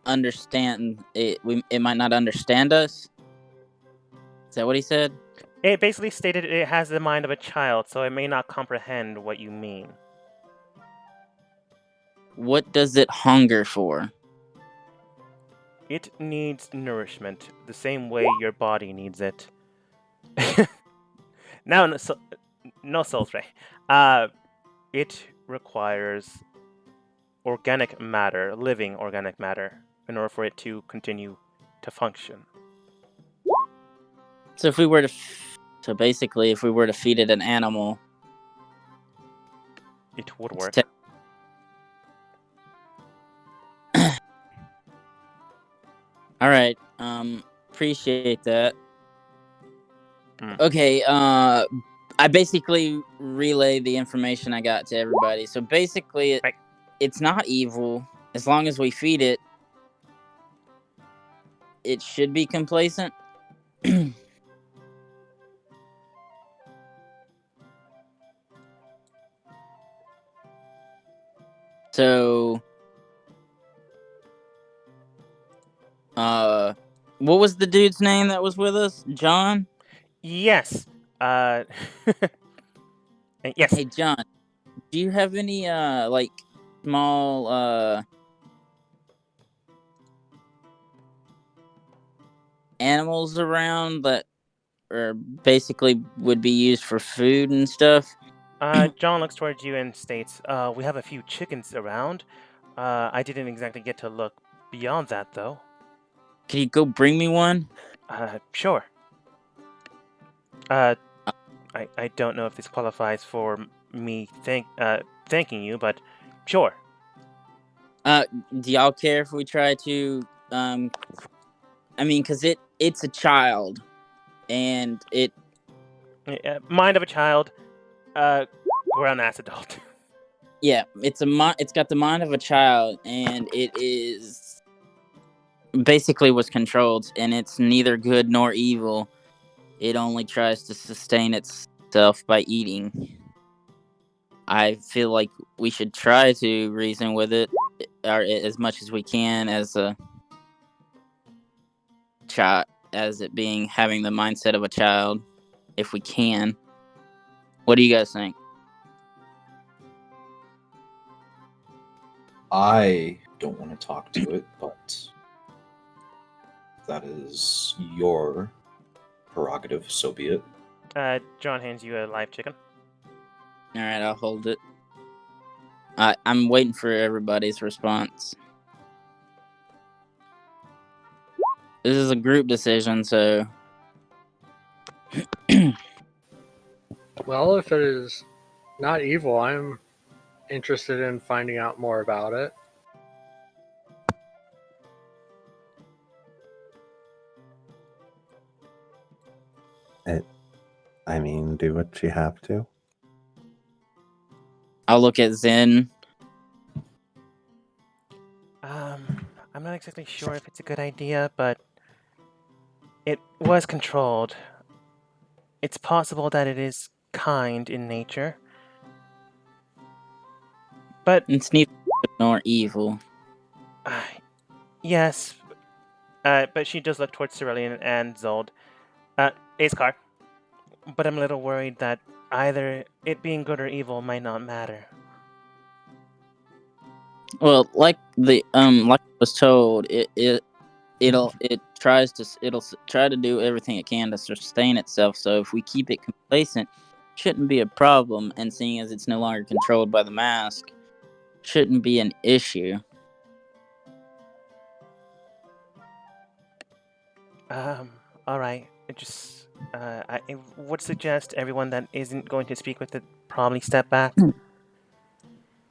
understand it, it might not understand us. Is that what he said? It basically stated it has the mind of a child, so it may not comprehend what you mean. What does it hunger for? It needs nourishment the same way your body needs it. No Souls Ray. It requires organic matter, living organic matter, in order for it to continue to function. So if we were to, basically, if we were to feed it an animal, it would work. All right. Appreciate that. Okay. I basically relay the information I got to everybody. So basically, it's not evil as long as we feed it. It should be complacent. So, what was the dude's name that was with us? John? Yes. Yes. Hey, John, do you have any, like, small, animals around that are basically would be used for food and stuff? John looks towards you and states, we have a few chickens around. I didn't exactly get to look beyond that, though. Can you go bring me one? Sure. I don't know if this qualifies for me thanking you, but sure. Do y'all care if we try to, I mean, because it's a child, and it... Mind of a child, grown-ass adult. Yeah, it's got the mind of a child, and it is basically was controlled, and it's neither good nor evil. It only tries to sustain itself by eating. I feel like we should try to reason with it, or as much as we can, as a child, as it being having the mindset of a child, if we can. What do you guys think? I don't want to talk to it, but that is your prerogative, so be it. John hands you a live chicken. All right, I'll hold it. I'm waiting for everybody's response. This is a group decision, so. Well, if it is not evil, I'm interested in finding out more about it. I mean, do what you have to. I'll look at Zen. I'm not exactly sure if it's a good idea, but it was controlled. It's possible that it is kind in nature. But it's neither good nor evil. Yes. But she does look towards Cerulean and Zold. Askar. But I'm a little worried that either it being good or evil might not matter. Well, like I was told, it'll try to do everything it can to sustain itself. So if we keep it complacent, shouldn't be a problem. And seeing as it's no longer controlled by the mask, shouldn't be an issue. All right. I would suggest everyone that isn't going to speak with it probably step back.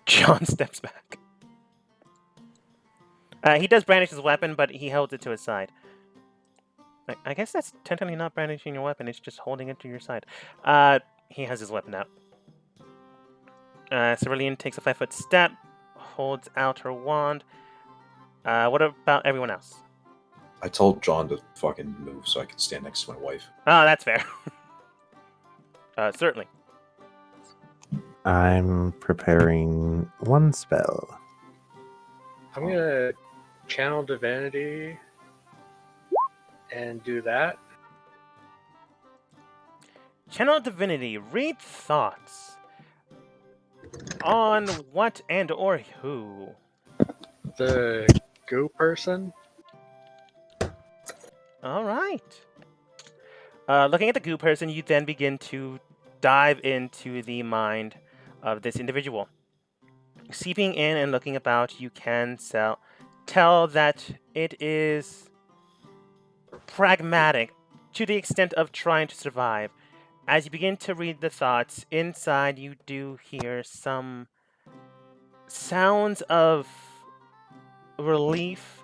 John steps back. He does brandish his weapon, but he holds it to his side. I guess that's technically not brandishing your weapon, it's just holding it to your side. He has his weapon out. Cerulean takes a 5-foot step, holds out her wand. What about everyone else? I told John to fucking move so I could stand next to my wife. Oh, that's fair. Certainly. I'm preparing one spell. I'm gonna channel divinity and do that. Channel divinity, read thoughts. On what and or who? The goo person. All right. Looking at the goo person, you then begin to dive into the mind of this individual. Seeping in and looking about, you can tell that it is pragmatic to the extent of trying to survive. As you begin to read the thoughts, inside you do hear some sounds of relief,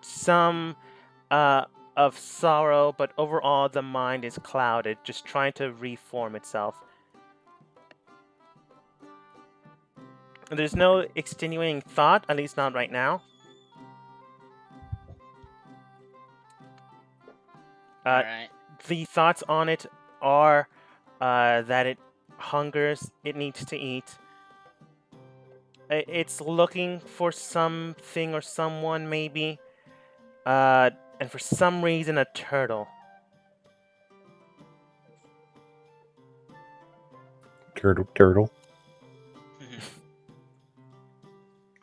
some of sorrow, but overall the mind is clouded, just trying to reform itself. There's no extenuating thought, at least not right now. Alright. The thoughts on it are that it hungers, it needs to eat. It's looking for something or someone, maybe. And for some reason, a turtle. Turtle.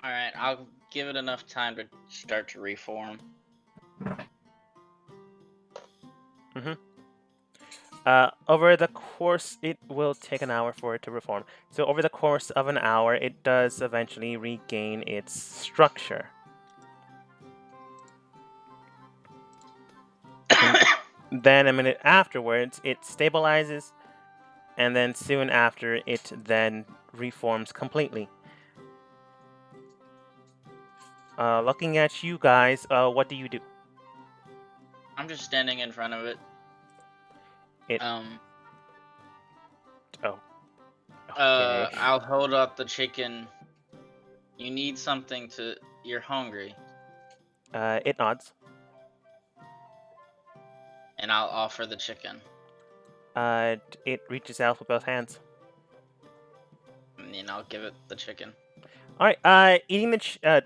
Alright, I'll give it enough time to start to reform. Over the course, it will take an hour for it to reform. So over the course of an hour, it does eventually regain its structure. Then a minute afterwards, it stabilizes, and then soon after, it then reforms completely. Looking at you guys, what do you do? I'm just standing in front of it. Oh. Okay. I'll hold up the chicken. You need something to... You're hungry. It nods. And I'll offer the chicken. It reaches out with both hands. And then I'll give it the chicken. Alright, eating the...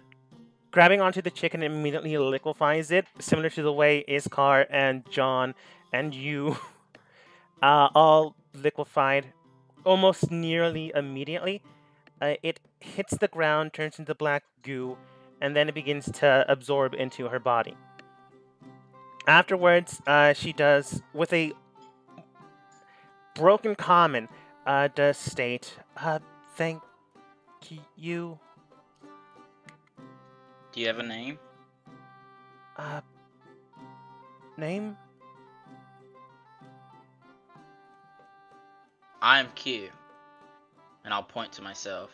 grabbing onto the chicken immediately liquefies it, similar to the way Iskar and John and you all liquefied almost nearly immediately. it hits the ground, turns into black goo, and then it begins to absorb into her body. Afterwards, she does, with a broken common, does state, thank you. Do you have a name? Name? I'm Q. And I'll point to myself.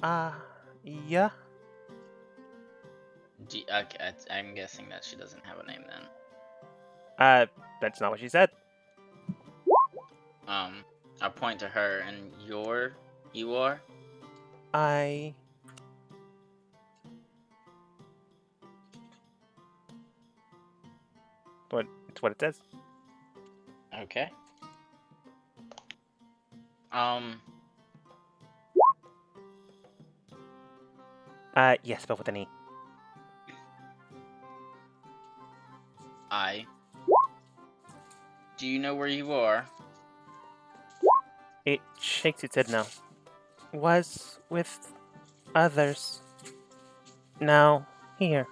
Yeah. Okay, I'm guessing that she doesn't have a name then. That's not what she said. I point to her, and you are? It's what it says. Okay. Yes, but with an E. Do you know where you are? It shakes its head no. Was with others. Now, here.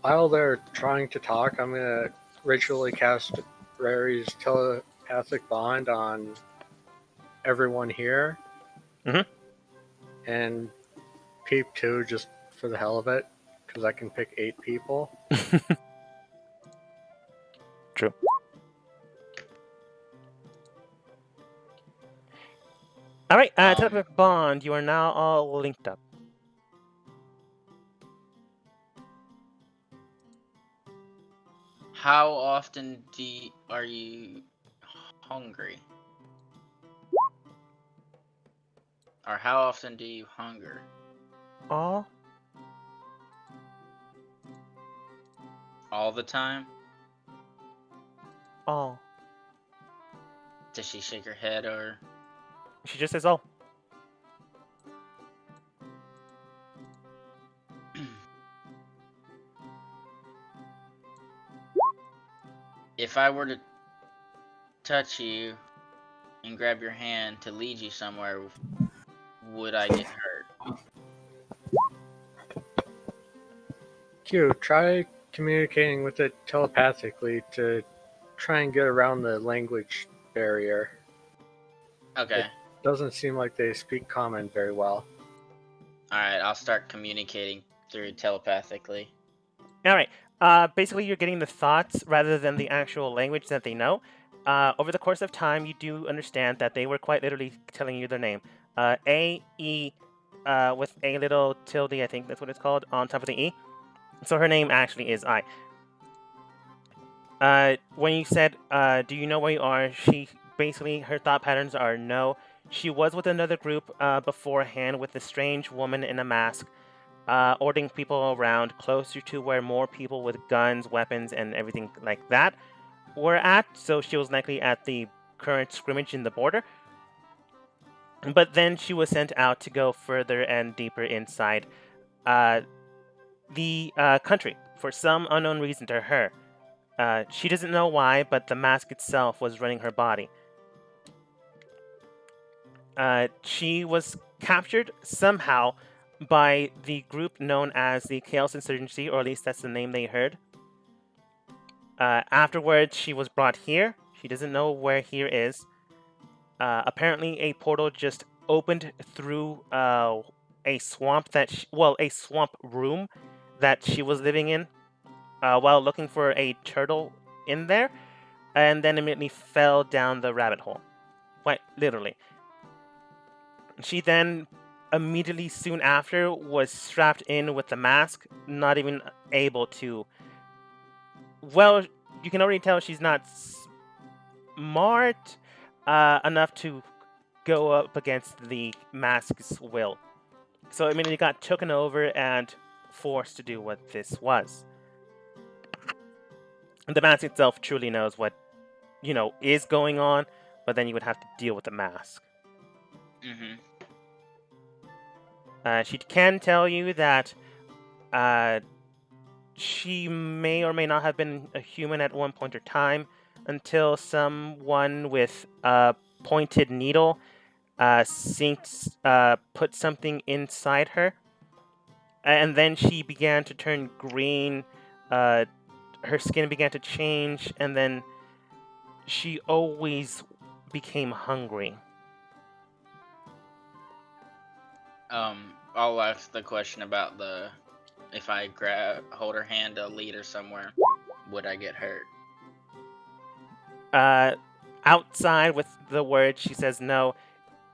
While they're trying to talk, I'm going to ritually cast Rary's telepathic bond on everyone here. Mhm. And Peep 2 just for the hell of it, because I can pick 8 people. True. Alright, telepathic bond, you are now all linked up. How often are you hungry? Or how often do you hunger? All the time? All. Does she shake her head or? She just says all. If I were to touch you and grab your hand to lead you somewhere, would I get hurt? Q, try communicating with it telepathically to try and get around the language barrier. Okay. It doesn't seem like they speak common very well. Alright, I'll start communicating through telepathically. Alright, basically you're getting the thoughts rather than the actual language that they know. Over the course of time, you do understand that they were quite literally telling you their name. A, E, with a little tilde, I think that's what it's called, on top of the E. So her name actually is I. When you said, do you know where you are, she basically, her thought patterns are no. She was with another group beforehand with a strange woman in a mask, ordering people around closer to where more people with guns, weapons, and everything like that were at. So she was likely at the current scrimmage in the border. But then she was sent out to go further and deeper inside the country for some unknown reason to her. She doesn't know why, but the mask itself was running her body. She was captured somehow by the group known as the Chaos Insurgency, or at least that's the name they heard. Afterwards, she was brought here. She doesn't know where here is. Apparently, a portal just opened through a swamp a swamp room that she was living in while looking for a turtle in there, and then immediately fell down the rabbit hole. Quite literally. She then immediately soon after was strapped in with the mask, not even able to. Well, you can already tell she's not smart enough to go up against the mask's will. So immediately got taken over and forced to do what this was. The mask itself truly knows what, is going on, but then you would have to deal with the mask. Mm-hmm. She can tell you that she may or may not have been a human at one point or time. until someone with a pointed needle put something inside her, and then she began to turn green. Her skin began to change, and then she always became hungry. I'll ask the question about if I hold her hand to lead her somewhere, would I get hurt? Outside with the word, she says no.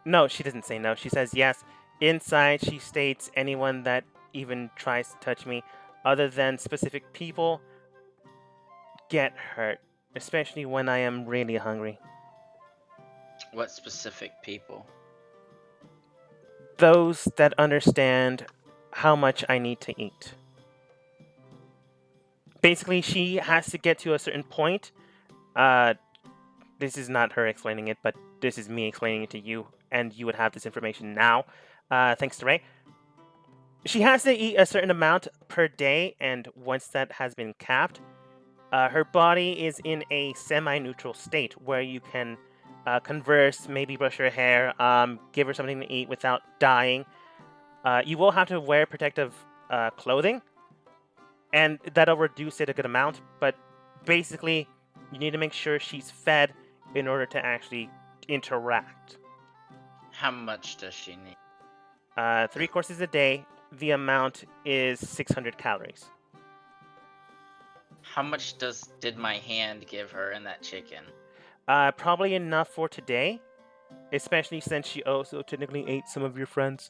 No, she doesn't say no. She says yes. Inside, she states anyone that even tries to touch me, other than specific people, get hurt, especially when I am really hungry. What specific people? Those that understand how much I need to eat. Basically, she has to get to a certain point. This is not her explaining it, but this is me explaining it to you, and you would have this information now, thanks to Ray. She has to eat a certain amount per day, and once that has been capped, her body is in a semi-neutral state where you can converse, maybe brush her hair, give her something to eat without dying. You will have to wear protective clothing, and that'll reduce it a good amount, but basically, you need to make sure she's fed in order to actually interact. How much does she need? 3 courses a day. The amount is 600 calories. How much did my hand give her in that chicken? Probably enough for today, especially since she also technically ate some of your friends.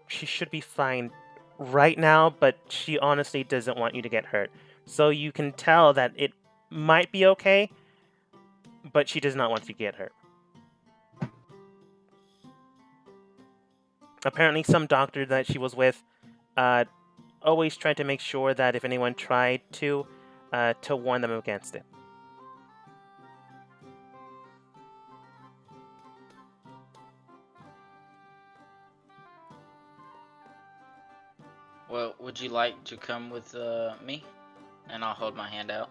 She should be fine right now, but she honestly doesn't want you to get hurt. So you can tell that it might be okay, but she does not want you to get hurt. Apparently, some doctor that she was with always tried to make sure that if anyone tried to warn them against it. Well, would you like to come with me? And I'll hold my hand out.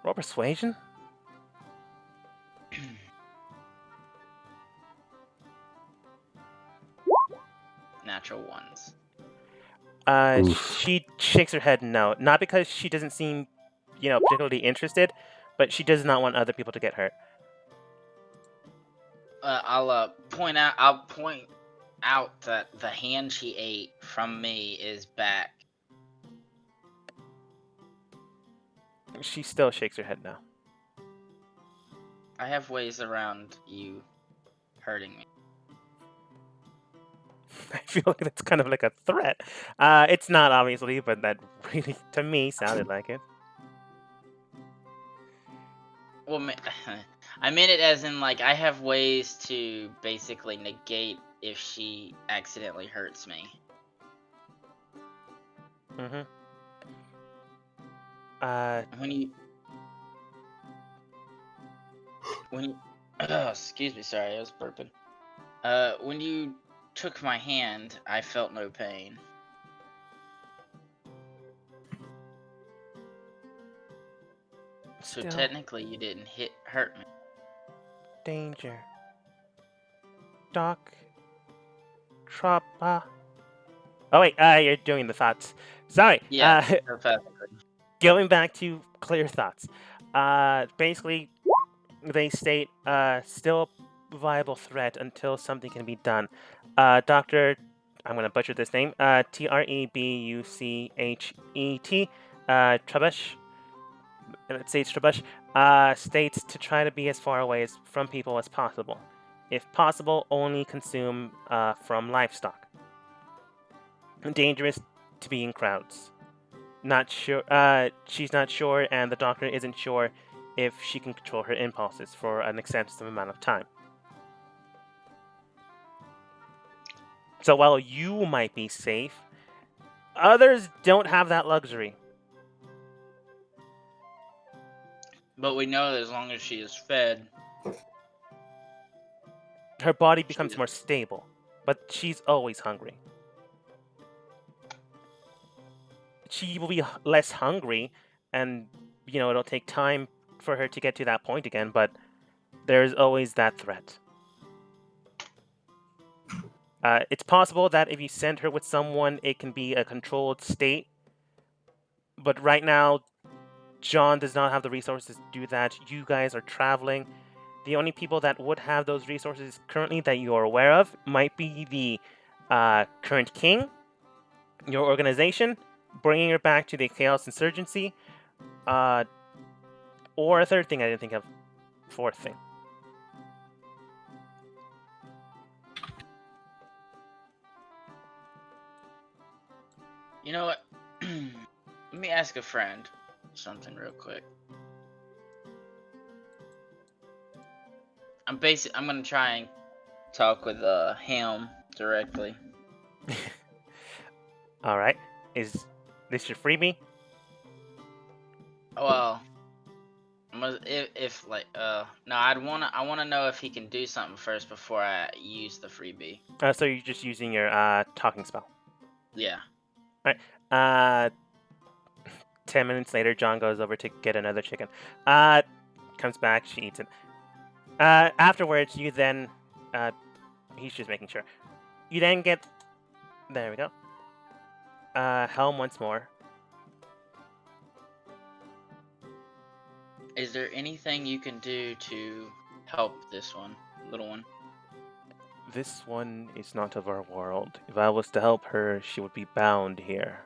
Roll persuasion? Natural ones. She shakes her head no. Not because she doesn't seem, particularly interested, but she does not want other people to get hurt. I'll point out that the hand she ate from me is back. She still shakes her head no. I have ways around you hurting me. I feel like that's kind of like a threat. It's not, obviously, but that really, to me, sounded like it. Well, I meant it as in, like, I have ways to basically negate if she accidentally hurts me. Mm-hmm. When you excuse me, sorry, I was burping. When you took my hand, I felt no pain. So technically, you didn't hurt me. Danger. Doc. Trappa. Oh wait, you're doing the thoughts. Sorry. Yeah. Going back to clear thoughts. Basically, they state still a viable threat until something can be done. Dr. I'm going to butcher this name. Trebuchet. Trebush. Let's say it's Trebush. States to try to be as far away from people as possible. If possible, only consume from livestock. Dangerous to be in crowds. Not sure. She's not sure, and the doctor isn't sure if she can control her impulses for an extensive amount of time. So while you might be safe, others don't have that luxury. But we know that as long as she is fed, her body becomes more stable, but she's always hungry. she will be less hungry, and it'll take time for her to get to that point again, but there's always that threat. It's possible that if you send her with someone, it can be a controlled state, but right now, John does not have the resources to do that. You guys are traveling. The only people that would have those resources currently that you are aware of might be the current king, your organization, bringing her back to the Chaos Insurgency, or a third thing I didn't think of, fourth thing. You know what? Let me ask a friend something real quick. I'm gonna try and talk with him directly. All right. Is this your freebie? Well, if like no, I wanna know if he can do something first before I use the freebie. So you're just using your talking spell. Yeah. All right. 10 minutes later, John goes over to get another chicken. Comes back, she eats it. Afterwards, you then, he's just making sure. You then get, there we go. Helm once more. Is there anything you can do to help this little one? This one is not of our world. If I was to help her, she would be bound here.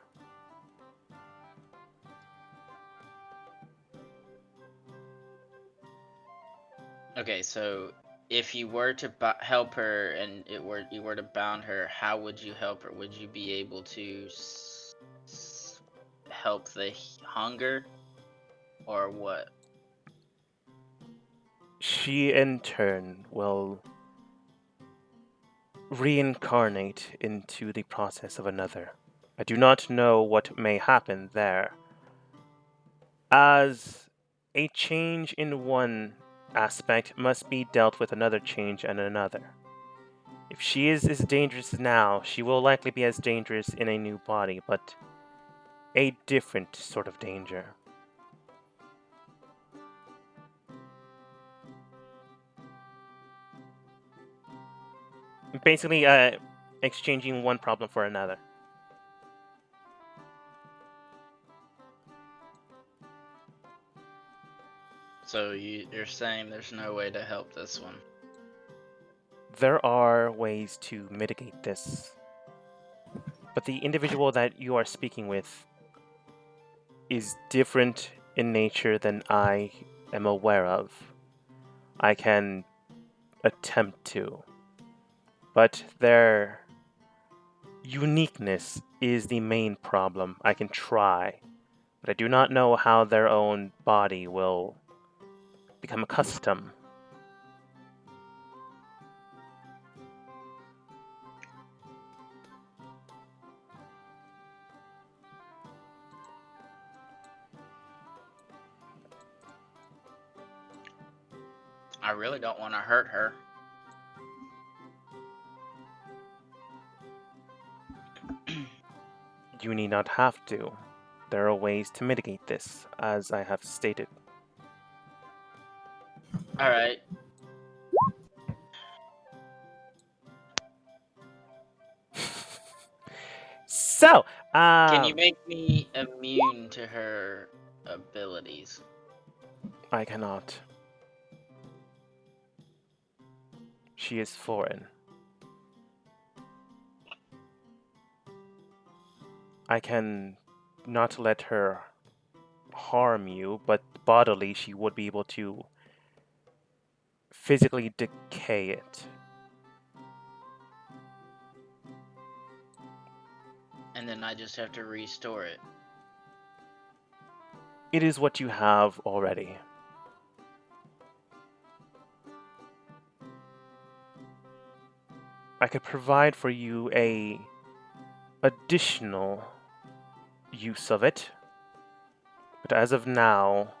Okay, so if you were to help her and you were to bound her, how would you help her? Would you be able to help the hunger, or what? She, in turn, will reincarnate into the process of another. I do not know what may happen there. As a change in one aspect must be dealt with another change and another. If she is as dangerous now, she will likely be as dangerous in a new body, but a different sort of danger. Basically, exchanging one problem for another. So you're saying there's no way to help this one? There are ways to mitigate this, but the individual that you are speaking with is different in nature than I am aware of. I can attempt to, but their uniqueness is the main problem. I can try, but I do not know how their own body will become accustomed. I really don't want to hurt her. You need not have to. There are ways to mitigate this, as I have stated. Alright. So, can you make me immune to her abilities? I cannot. She is foreign. I can not let her harm you, but bodily she would be able to physically decay it. And then I just have to restore it. It is what you have already. I could provide for you a additional use of it, but as of now,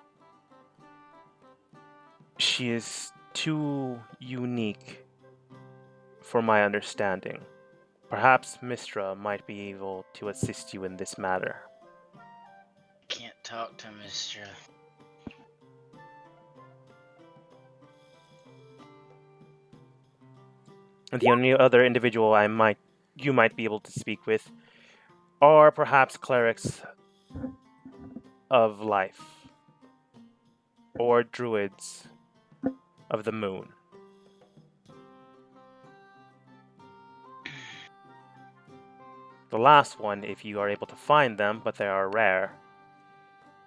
she is too unique for my understanding. Perhaps Mistra might be able to assist you in this matter. talk to Mr. And the only other individual you might be able to speak with are perhaps clerics of life or druids of the moon. The last one, if you are able to find them, but they are rare,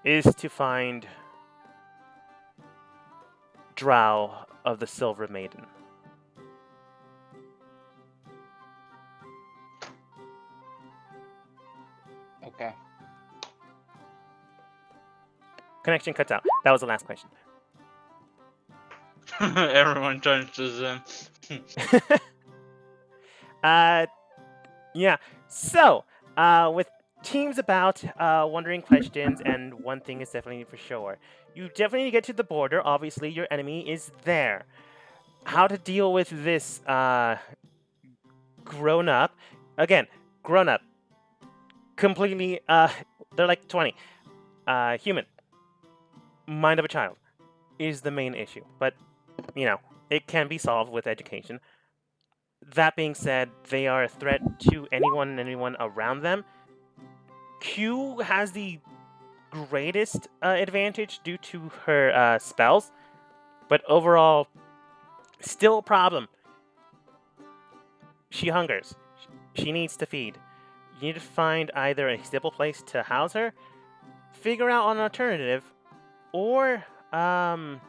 is to find Drow of the Silver Maiden. Okay. Connection cuts out. That was the last question. Everyone turns to Zen. Yeah. So, with teams about wondering questions, and one thing is definitely for sure. You definitely need to get to the border. Obviously, your enemy is there. How to deal with this grown up? Again, grown up. Completely, they're like 20. Human. Mind of a child is the main issue. But, it can be solved with education. That being said, they are a threat to anyone and anyone around them. Q has the greatest advantage due to her spells, but overall, still a problem. She hungers. She needs to feed. You need to find either a stable place to house her, figure out an alternative, or, well,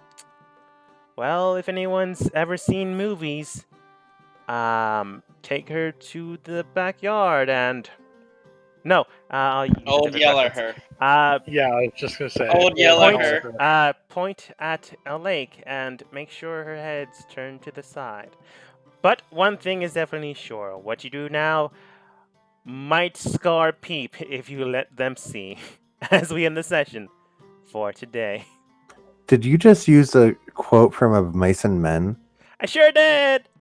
if anyone's ever seen movies, take her to the backyard and... No, I'll use a Old different yell at reference. her. Yeah, I was just gonna say. Old yell at her. Point at a lake and make sure her head's turned to the side. But one thing is definitely sure: what you do now might scar Peep if you let them see. As we end the session for today. Did you just use a quote from a Mice and Men? I sure did.